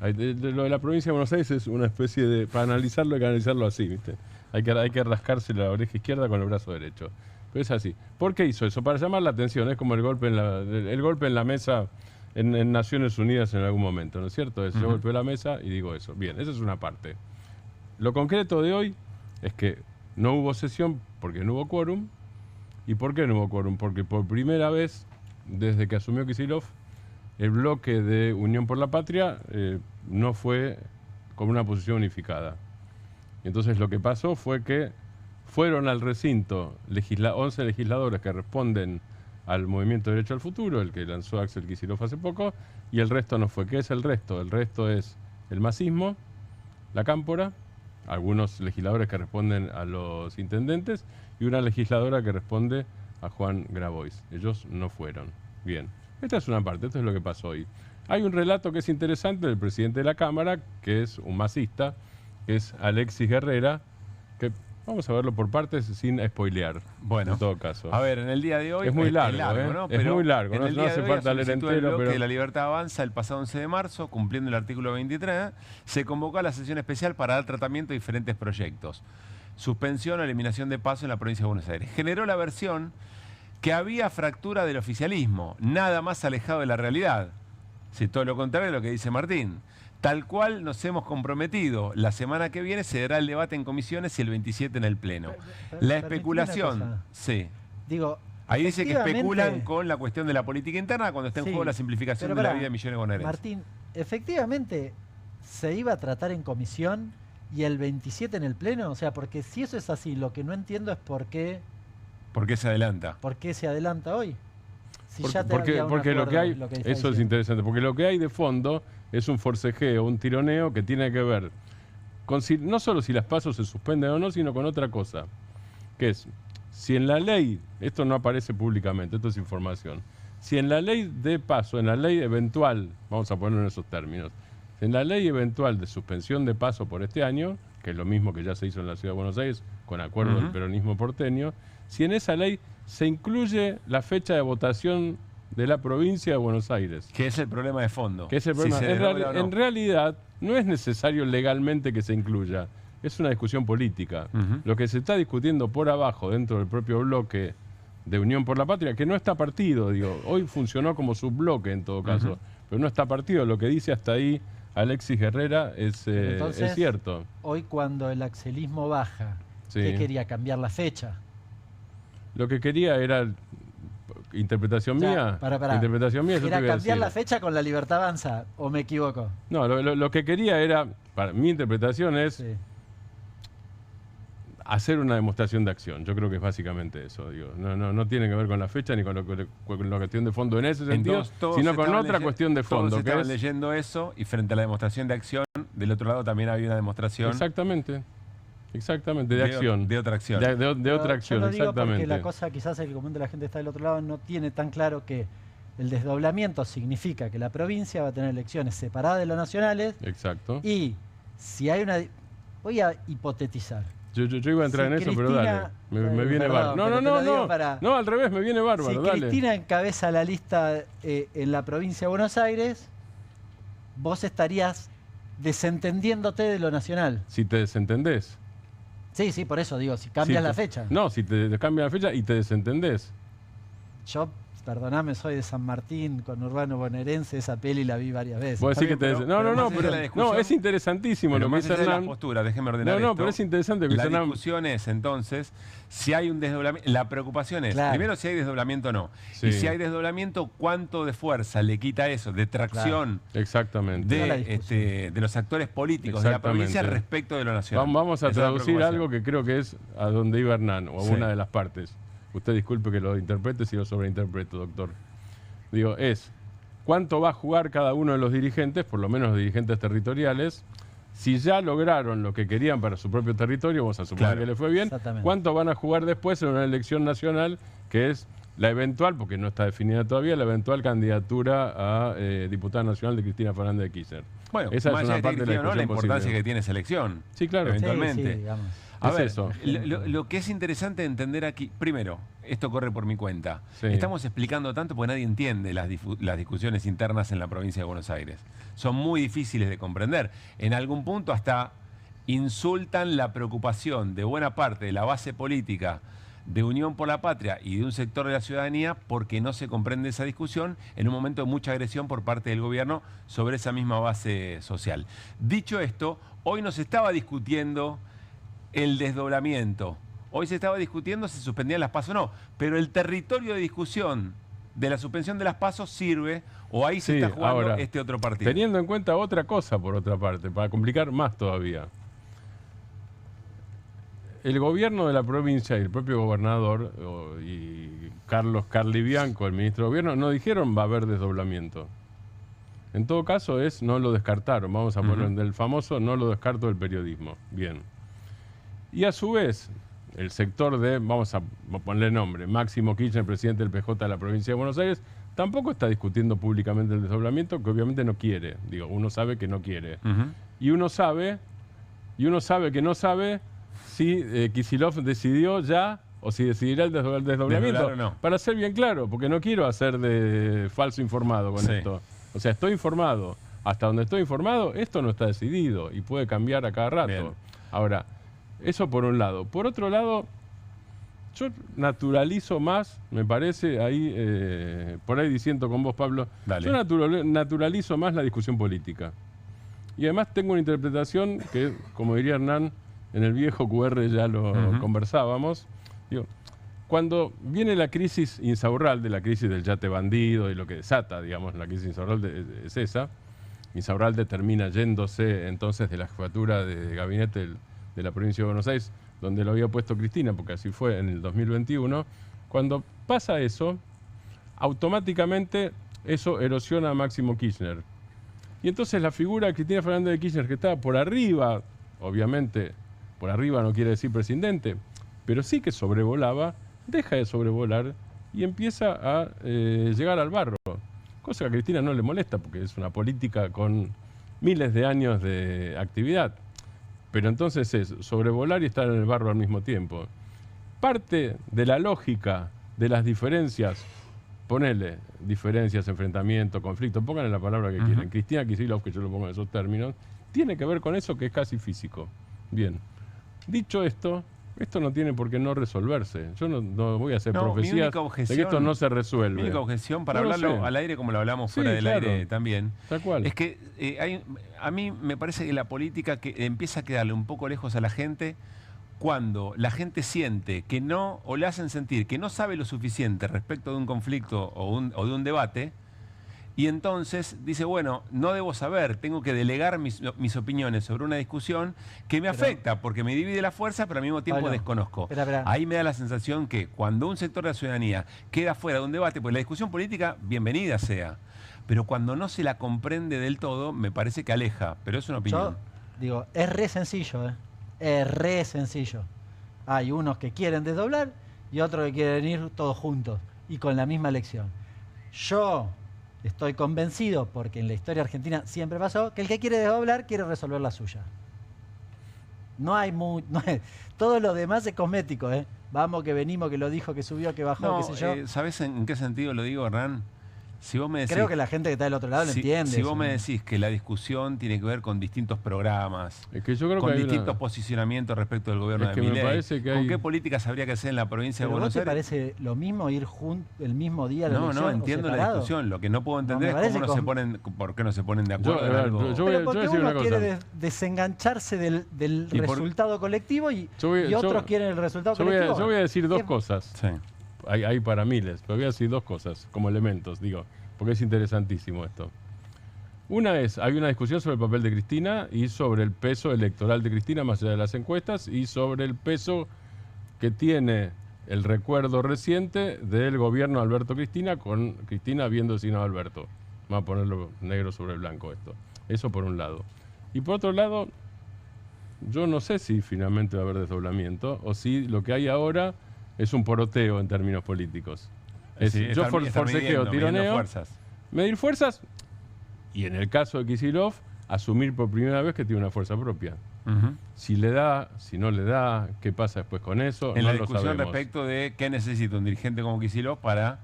Lo de la provincia de Buenos Aires es una especie de... Para analizarlo hay que analizarlo así, ¿viste? Hay que rascarse la oreja izquierda con el brazo derecho. Pero es así. ¿Por qué hizo eso? Para llamar la atención. Es como el golpe en la mesa en Naciones Unidas en algún momento, ¿no es cierto? Yo golpeo la mesa y digo eso. Bien, esa es una parte. Lo concreto de hoy es que no hubo sesión porque no hubo quórum. ¿Y por qué no hubo quórum? Porque por primera vez, desde que asumió Kicillof, el bloque de Unión por la Patria no fue con una posición unificada. Entonces lo que pasó fue que fueron al recinto 11 legisladores que responden al Movimiento Derecho al Futuro, el que lanzó Axel Kicillof hace poco, y el resto no fue. ¿Qué es el resto? El resto es el masismo, la cámpora, algunos legisladores que responden a los intendentes y una legisladora que responde a Juan Grabois. Ellos no fueron. Bien, esta es una parte, esto es lo que pasó hoy. Hay un relato que es interesante del presidente de la Cámara, que es un masista, que es Alexis Guerrera, que vamos a verlo por partes sin spoilear. Bueno, en todo caso. A ver, en el día de hoy... Es muy largo, ¿no? Es muy largo, no hace falta leer entero. Pero La Libertad Avanza el pasado 11 de marzo, cumpliendo el artículo 23, se convocó a la sesión especial para dar tratamiento a diferentes proyectos. Suspensión o eliminación de PASO en la provincia de Buenos Aires. Generó la versión que había fractura del oficialismo, nada más alejado de la realidad. Sí, todo lo contrario de lo que dice Martín. Tal cual nos hemos comprometido. La semana que viene se dará el debate en comisiones y el 27 en el Pleno. La especulación, sí. Digo, ahí dice que especulan con la cuestión de la política interna cuando está en juego la simplificación de la vida de millones de bonaerenses. Martín, efectivamente se iba a tratar en comisión y el 27 en el Pleno. O sea, porque si eso es así, lo que no entiendo es por qué... ¿Por qué se adelanta? ¿Por qué se adelanta hoy? Si porque lo que hay, eso es interesante, porque lo que hay de fondo es un forcejeo, un tironeo que tiene que ver con no solo si las PASO se suspenden o no, sino con otra cosa, que es, si en la ley, esto no aparece públicamente, esto es información, si en la ley de PASO, en la ley eventual, vamos a ponerlo en esos términos, en la ley eventual de suspensión de PASO por este año, que es lo mismo que ya se hizo en la Ciudad de Buenos Aires, con acuerdo del peronismo porteño, si en esa ley se incluye la fecha de votación de la provincia de Buenos Aires. Que es el problema de fondo. Que es el problema. Si En realidad, no es necesario legalmente que se incluya. Es una discusión política. Lo que se está discutiendo por abajo, dentro del propio bloque de Unión por la Patria, que no está partido, digo, hoy funcionó como subbloque en todo caso, pero no está partido. Lo que dice hasta ahí Alexis Herrera es cierto. Hoy cuando el axelismo baja, ¿qué quería? ¿Cambiar la fecha? Lo que quería era... ¿Interpretación mía? ¿Interpretación mía? ¿Era cambiar la fecha con La Libertad Avanza? ¿O me equivoco? No, lo que quería era... mi interpretación es... Sí. Hacer una demostración de acción. Yo creo que es básicamente eso. Digo. No tiene que ver con la fecha ni con la cuestión de fondo en ese sentido, sino con otra cuestión de fondo. Todos estaban leyendo eso y frente a la demostración de acción, del otro lado también había una demostración... Exactamente, de acción. De otra acción. De otra acción, yo lo digo exactamente. Porque la cosa, quizás el común de la gente está del otro lado, no tiene tan claro que el desdoblamiento significa que la provincia va a tener elecciones separadas de las nacionales. Exacto. Y si hay una... Voy a hipotetizar. Yo iba a entrar en eso, pero dale. Me viene bárbaro. No, al revés, me viene bárbaro. Si Cristina encabeza la lista en la provincia de Buenos Aires, vos estarías desentendiéndote de lo nacional. Si te desentendés. Sí, por eso digo, si cambias la fecha. No, si te cambias la fecha y te desentendés. Yo, perdoname, soy de San Martín, con Urbano Bonaerense, esa peli la vi varias veces. Vos decís que te No, es interesantísimo lo que dice Hernán. La postura, déjeme ordenar esto. Pero es interesante que la discusión es, entonces, si hay un desdoblamiento. La preocupación es, primero, si hay desdoblamiento o no. Sí. Y si hay desdoblamiento, ¿cuánto de fuerza le quita eso, de tracción Exactamente. De los actores políticos de la provincia respecto de lo nacional? Vamos a traducir algo que creo que es a donde iba Hernán, o a una de las partes. Usted disculpe que lo interprete si lo sobreinterpreto, doctor. Digo, ¿cuánto va a jugar cada uno de los dirigentes, por lo menos los dirigentes territoriales, si ya lograron lo que querían para su propio territorio, vamos a suponer que le fue bien, cuánto van a jugar después en una elección nacional que es la eventual, porque no está definida todavía, la eventual candidatura a diputada nacional de Cristina Fernández de Kirchner? Bueno, esa es una parte de la importancia que tiene esa elección. Sí, claro. Eventualmente. Sí, A ver, lo que es interesante entender aquí, primero, esto corre por mi cuenta. Estamos explicando tanto porque nadie entiende las discusiones internas en la provincia de Buenos Aires. Son muy difíciles de comprender. En algún punto hasta insultan la preocupación de buena parte de la base política de Unión por la Patria y de un sector de la ciudadanía porque no se comprende esa discusión en un momento de mucha agresión por parte del gobierno sobre esa misma base social. Dicho esto, hoy no se estaba discutiendo el desdoblamiento. Hoy se estaba discutiendo si se suspendían las PASO o no, pero el territorio de discusión de la suspensión de las PASO sirve o ahí se está jugando ahora, este otro partido. Teniendo en cuenta otra cosa, por otra parte, para complicar más todavía. El gobierno de la provincia y el propio gobernador y Carlos Carlibianco, el ministro de Gobierno, no dijeron va a haber desdoblamiento. En todo caso no lo descartaron. Vamos a poner del famoso no lo descarto del periodismo. Bien. Y a su vez, el sector de, vamos a ponerle nombre, Máximo Kirchner, presidente del PJ de la provincia de Buenos Aires, tampoco está discutiendo públicamente el desdoblamiento, que obviamente no quiere. Digo, uno sabe que no quiere. Y uno sabe que no sabe si Kicillof decidió ya o si decidirá el desdoblamiento. No. Para ser bien claro, porque no quiero hacer de falso informado con esto. O sea, estoy informado. Hasta donde estoy informado, esto no está decidido y puede cambiar a cada rato. Bien. Ahora, eso por un lado. Por otro lado, yo naturalizo más, me parece, ahí por ahí diciendo con vos, Pablo, yo naturalizo más la discusión política. Y además tengo una interpretación que, como diría Hernán, en el viejo QR ya lo conversábamos. Digo, cuando viene la crisis Insaurralde, la crisis del yate bandido y lo que desata, digamos, la crisis Insaurralde es esa. Insaurralde termina yéndose entonces de la jefatura de gabinete de la provincia de Buenos Aires, donde lo había puesto Cristina, porque así fue en el 2021. Cuando pasa eso, automáticamente eso erosiona a Máximo Kirchner. Y entonces la figura de Cristina Fernández de Kirchner, que estaba por arriba, obviamente, por arriba no quiere decir presidente, pero sí que sobrevolaba, deja de sobrevolar y empieza a llegar al barro. Cosa que a Cristina no le molesta, porque es una política con miles de años de actividad. Pero entonces es sobrevolar y estar en el barro al mismo tiempo. Parte de la lógica de las diferencias ponele diferencias, enfrentamiento, conflicto, pónganle la palabra que quieran. Cristina Kicillof, que yo lo pongo en esos términos, tiene que ver con eso que es casi físico. Bien, dicho esto no tiene por qué no resolverse. Yo no voy a hacer profecías de que esto no se resuelve. Mi única objeción, para hablarlo al aire como lo hablamos fuera del aire también, tal cual, es que a mí me parece que la política que empieza a quedarle un poco lejos a la gente cuando la gente siente que no, o le hacen sentir que no sabe lo suficiente respecto de un conflicto o de un debate, y entonces dice, bueno, no debo saber, tengo que delegar mis opiniones sobre una discusión que me afecta, porque me divide la fuerza, pero al mismo tiempo desconozco. Ahí me da la sensación que cuando un sector de la ciudadanía queda fuera de un debate, pues la discusión política, bienvenida sea, pero cuando no se la comprende del todo, me parece que aleja, pero es una opinión. Yo digo, es re sencillo, es re sencillo. Hay unos que quieren desdoblar y otros que quieren ir todos juntos y con la misma elección. Yo estoy convencido, porque en la historia argentina siempre pasó, que el que quiere desdoblar quiere resolver la suya. Todo lo demás es cosmético, Vamos, que venimos, que lo dijo, que subió, que bajó, qué sé yo. ¿Sabés en qué sentido lo digo, Hernán? Si vos me decís, creo que la gente que está del otro lado lo entiende. Si vos me decís que la discusión tiene que ver con distintos programas, que yo creo con que distintos posicionamientos respecto del gobierno de Milei, ¿con qué políticas habría que hacer en la provincia de Buenos Aires? ¿Te parece lo mismo ir el mismo día a la elección? No, entiendo la discusión. Lo que no puedo entender es por qué no se ponen de acuerdo en algo. Pero porque uno quiere desengancharse del resultado colectivo y otros quieren el resultado colectivo. Yo voy a decir dos cosas. Sí. Hay para miles, pero voy a decir dos cosas como elementos, digo, porque es interesantísimo esto. Una es, hay una discusión sobre el papel de Cristina y sobre el peso electoral de Cristina más allá de las encuestas y sobre el peso que tiene el recuerdo reciente del gobierno de Alberto Cristina, con Cristina habiendo designado a Alberto. Vamos a ponerlo negro sobre blanco esto. Eso por un lado. Y por otro lado, yo no sé si finalmente va a haber desdoblamiento o si lo que hay ahora es un poroteo en términos políticos. Yo forcejeo, tironeo, medir fuerzas y en el caso de Kicillof, asumir por primera vez que tiene una fuerza propia. Si le da, si no le da, qué pasa después con eso, en la discusión respecto de qué necesita un dirigente como Kicillof para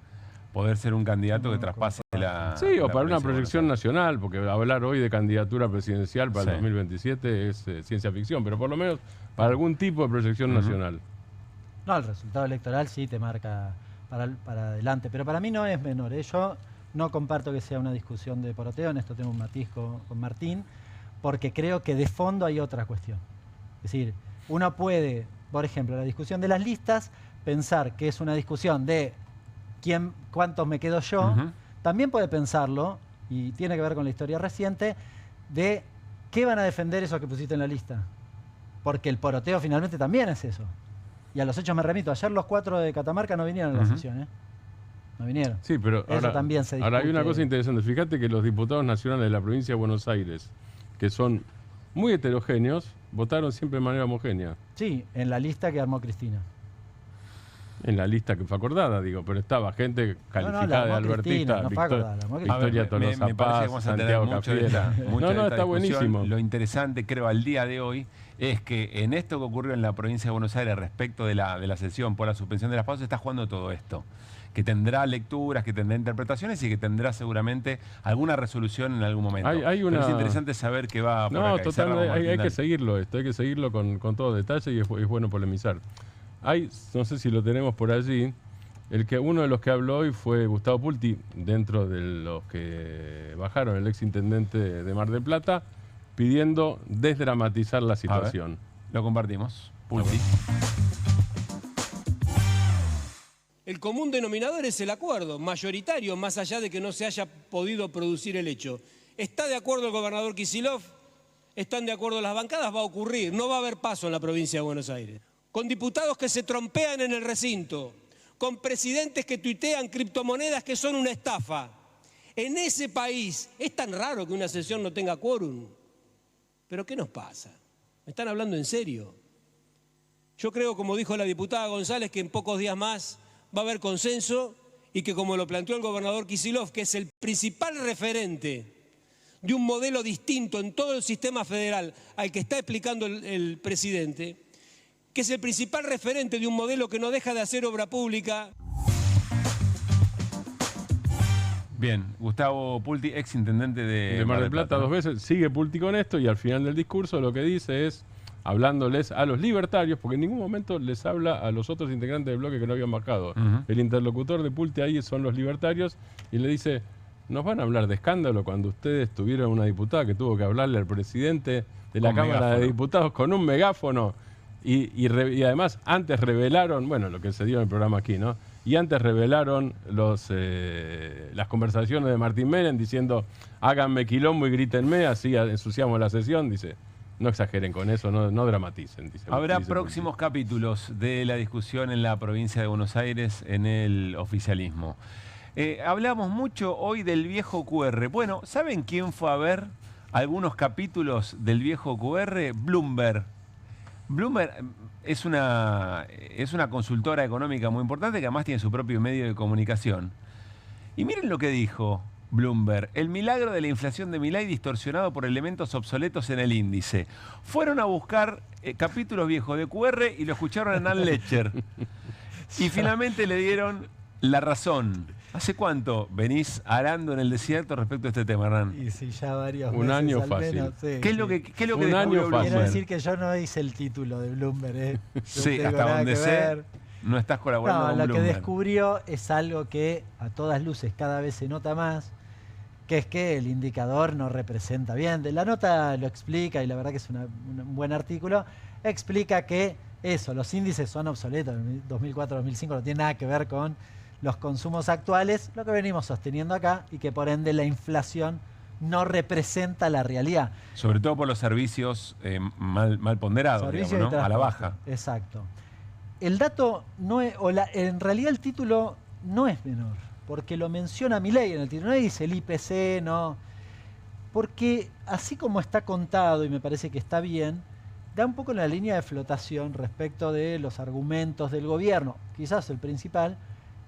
poder ser un candidato que traspase la... Sí, o para una proyección nacional, porque hablar hoy de candidatura presidencial para el 2027 es ciencia ficción, pero por lo menos para algún tipo de proyección nacional. No, el resultado electoral sí te marca para adelante, pero para mí no es menor. Yo no comparto que sea una discusión de poroteo, en esto tengo un matiz con Martín, porque creo que de fondo hay otra cuestión. Es decir, uno puede, por ejemplo, la discusión de las listas, pensar que es una discusión de cuántos me quedo yo, también puede pensarlo, y tiene que ver con la historia reciente, de qué van a defender esos que pusiste en la lista. Porque el poroteo finalmente también es eso. Y a los hechos me remito. Ayer los 4 de Catamarca no vinieron a la sesión, No vinieron. Sí, pero eso también se discute. Ahora hay una cosa interesante. Fíjate que los diputados nacionales de la provincia de Buenos Aires, que son muy heterogéneos, votaron siempre de manera homogénea. Sí, en la lista que armó Cristina. En la lista que fue acordada, digo, pero estaba gente calificada de albertista, Victoria Tolosa Paz, Santiago Cafiera. Está buenísimo. Lo interesante, creo, al día de hoy, es que en esto que ocurrió en la provincia de Buenos Aires respecto de la sesión por la suspensión de las pausas, está jugando todo esto. Que tendrá lecturas, que tendrá interpretaciones y que tendrá seguramente alguna resolución en algún momento. Pero es interesante saber qué va a pasar. No, totalmente, hay que seguirlo hay que seguirlo con todo detalle y es bueno polemizar. No sé si lo tenemos por allí, uno de los que habló hoy fue Gustavo Pulti, dentro de los que bajaron, el exintendente de Mar del Plata, pidiendo desdramatizar la situación. Lo compartimos. Pulti. El común denominador es el acuerdo, mayoritario, más allá de que no se haya podido producir el hecho. ¿Está de acuerdo el gobernador Kicillof? ¿Están de acuerdo las bancadas? Va a ocurrir, no va a haber paso en la provincia de Buenos Aires. Con diputados que se trompean en el recinto, con presidentes que tuitean criptomonedas que son una estafa. En ese país es tan raro que una sesión no tenga quórum. ¿Pero qué nos pasa? ¿Me están hablando en serio? Yo creo, como dijo la diputada González, que en pocos días más va a haber consenso y que, como lo planteó el gobernador Kicillof, que es el principal referente de un modelo distinto en todo el sistema federal al que está explicando el presidente, que es el principal referente de un modelo que no deja de hacer obra pública. Bien, Gustavo Pulti, ex intendente de Mar del Plata 2 veces, sigue Pulti con esto y al final del discurso lo que dice es, hablándoles a los libertarios, porque en ningún momento les habla a los otros integrantes del bloque que no habían bajado. El interlocutor de Pulti ahí son los libertarios y le dice, ¿nos van a hablar de escándalo cuando ustedes tuvieron una diputada que tuvo que hablarle al presidente de la Cámara de Diputados con un megáfono? Y además antes revelaron, bueno, lo que se dio en el programa aquí, ¿no? Y antes revelaron las conversaciones de Martín Menem diciendo, háganme quilombo y grítenme, así ensuciamos la sesión. Dice, no exageren con eso, no dramaticen. Dice, Habrá próximos capítulos de la discusión en la provincia de Buenos Aires en el oficialismo. Hablamos mucho hoy del viejo QR. Bueno, ¿saben quién fue a ver algunos capítulos del viejo QR? Bloomberg. Bloomberg es una consultora económica muy importante que además tiene su propio medio de comunicación. Y miren lo que dijo Bloomberg. El milagro de la inflación de Milei distorsionado por elementos obsoletos en el índice. Fueron a buscar capítulos viejos de QR y lo escucharon en Ann Letcher. Y finalmente le dieron la razón. ¿Hace cuánto venís arando en el desierto respecto a este tema, Hernán? Y sí, ya varios meses. Un año al fácil. menos, sí, ¿Qué es lo que un año fácil. Quiero decir que yo no hice el título de Bloomberg. Sí, hasta donde sé, no estás colaborando con Bloomberg. Lo que descubrió es algo que a todas luces cada vez se nota más, que es que el indicador no representa bien. De la nota lo explica, y la verdad que es un buen artículo, explica que eso, los índices son obsoletos, 2004-2005 no tiene nada que ver con los consumos actuales, lo que venimos sosteniendo acá, y que por ende la inflación no representa la realidad. Sobre todo por los servicios mal ponderados, digamos, ¿no? A la baja. Exacto. El dato no es, en realidad el título no es menor, porque lo menciona Milei en el título, no dice el IPC, no. Porque así como está contado, y me parece que está bien, da un poco en la línea de flotación respecto de los argumentos del gobierno, quizás el principal,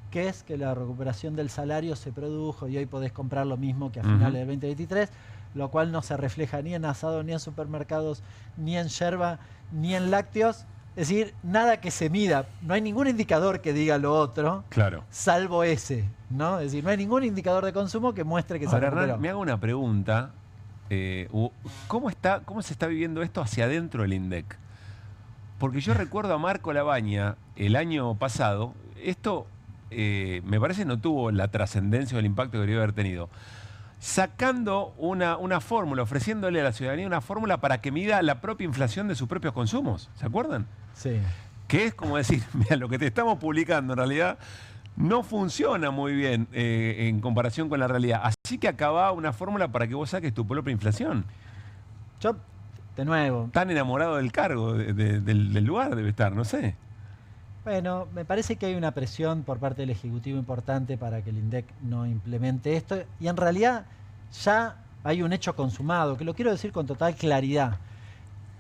que es que la recuperación del salario se produjo y hoy podés comprar lo mismo que a finales del 2023, lo cual no se refleja ni en asado, ni en supermercados, ni en yerba, ni en lácteos. Es decir, nada que se mida. No hay ningún indicador que diga lo otro, claro, salvo ese, ¿no? Es decir, no hay ningún indicador de consumo que muestre que se recuperó. Hernán, me hago una pregunta. ¿Cómo se está viviendo esto hacia adentro del INDEC? Porque yo recuerdo a Marco Labaña el año pasado, esto me parece no tuvo la trascendencia o el impacto que debería haber tenido, sacando una fórmula, ofreciéndole a la ciudadanía una fórmula para que mida la propia inflación de sus propios consumos. ¿Se acuerdan? Sí. Que es como decir, mira, lo que te estamos publicando en realidad no funciona muy bien en comparación con la realidad. Así que acaba una fórmula para que vos saques tu propia inflación. Yo, de nuevo... Tan enamorado del cargo, del lugar debe estar, no sé. Bueno, me parece que hay una presión por parte del Ejecutivo importante para que el INDEC no implemente esto. Y en realidad ya hay un hecho consumado, que lo quiero decir con total claridad.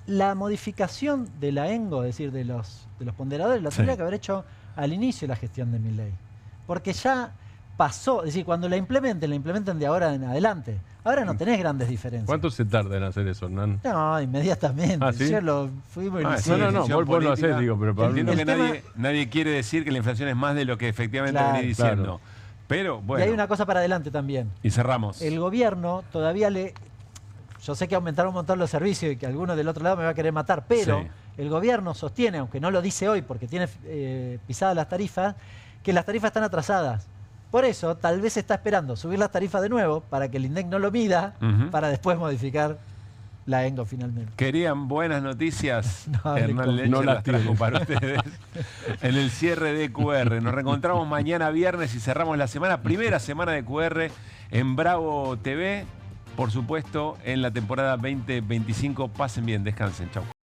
La modificación de la ENGO, es decir, de los ponderadores, la tendría que haber hecho al inicio de la gestión de Milei. Porque ya pasó, es decir, cuando la implementen de ahora en adelante. Ahora no tenés grandes diferencias. ¿Cuánto se tarda en hacer eso, Hernán? No, inmediatamente. ¿Ah, sí? Yo lo fuimos No, vos lo hacés, digo, pero para entiendo que nadie quiere decir que la inflación es más de lo que efectivamente venís diciendo. Claro. Pero bueno. Y hay una cosa para adelante también. Y cerramos. El gobierno todavía yo sé que aumentaron un montón los servicios y que alguno del otro lado me va a querer matar, pero el gobierno sostiene, aunque no lo dice hoy porque tiene pisadas las tarifas, que las tarifas están atrasadas. Por eso, tal vez está esperando subir las tarifas de nuevo para que el INDEC no lo mida, para después modificar la ENGO finalmente. ¿Querían buenas noticias? No, Hernán Letcher las trajo para ustedes en el cierre de QR. Nos reencontramos mañana viernes y cerramos la semana, primera semana de QR en Bravo TV. Por supuesto, en la temporada 2025. Pasen bien, descansen. Chau.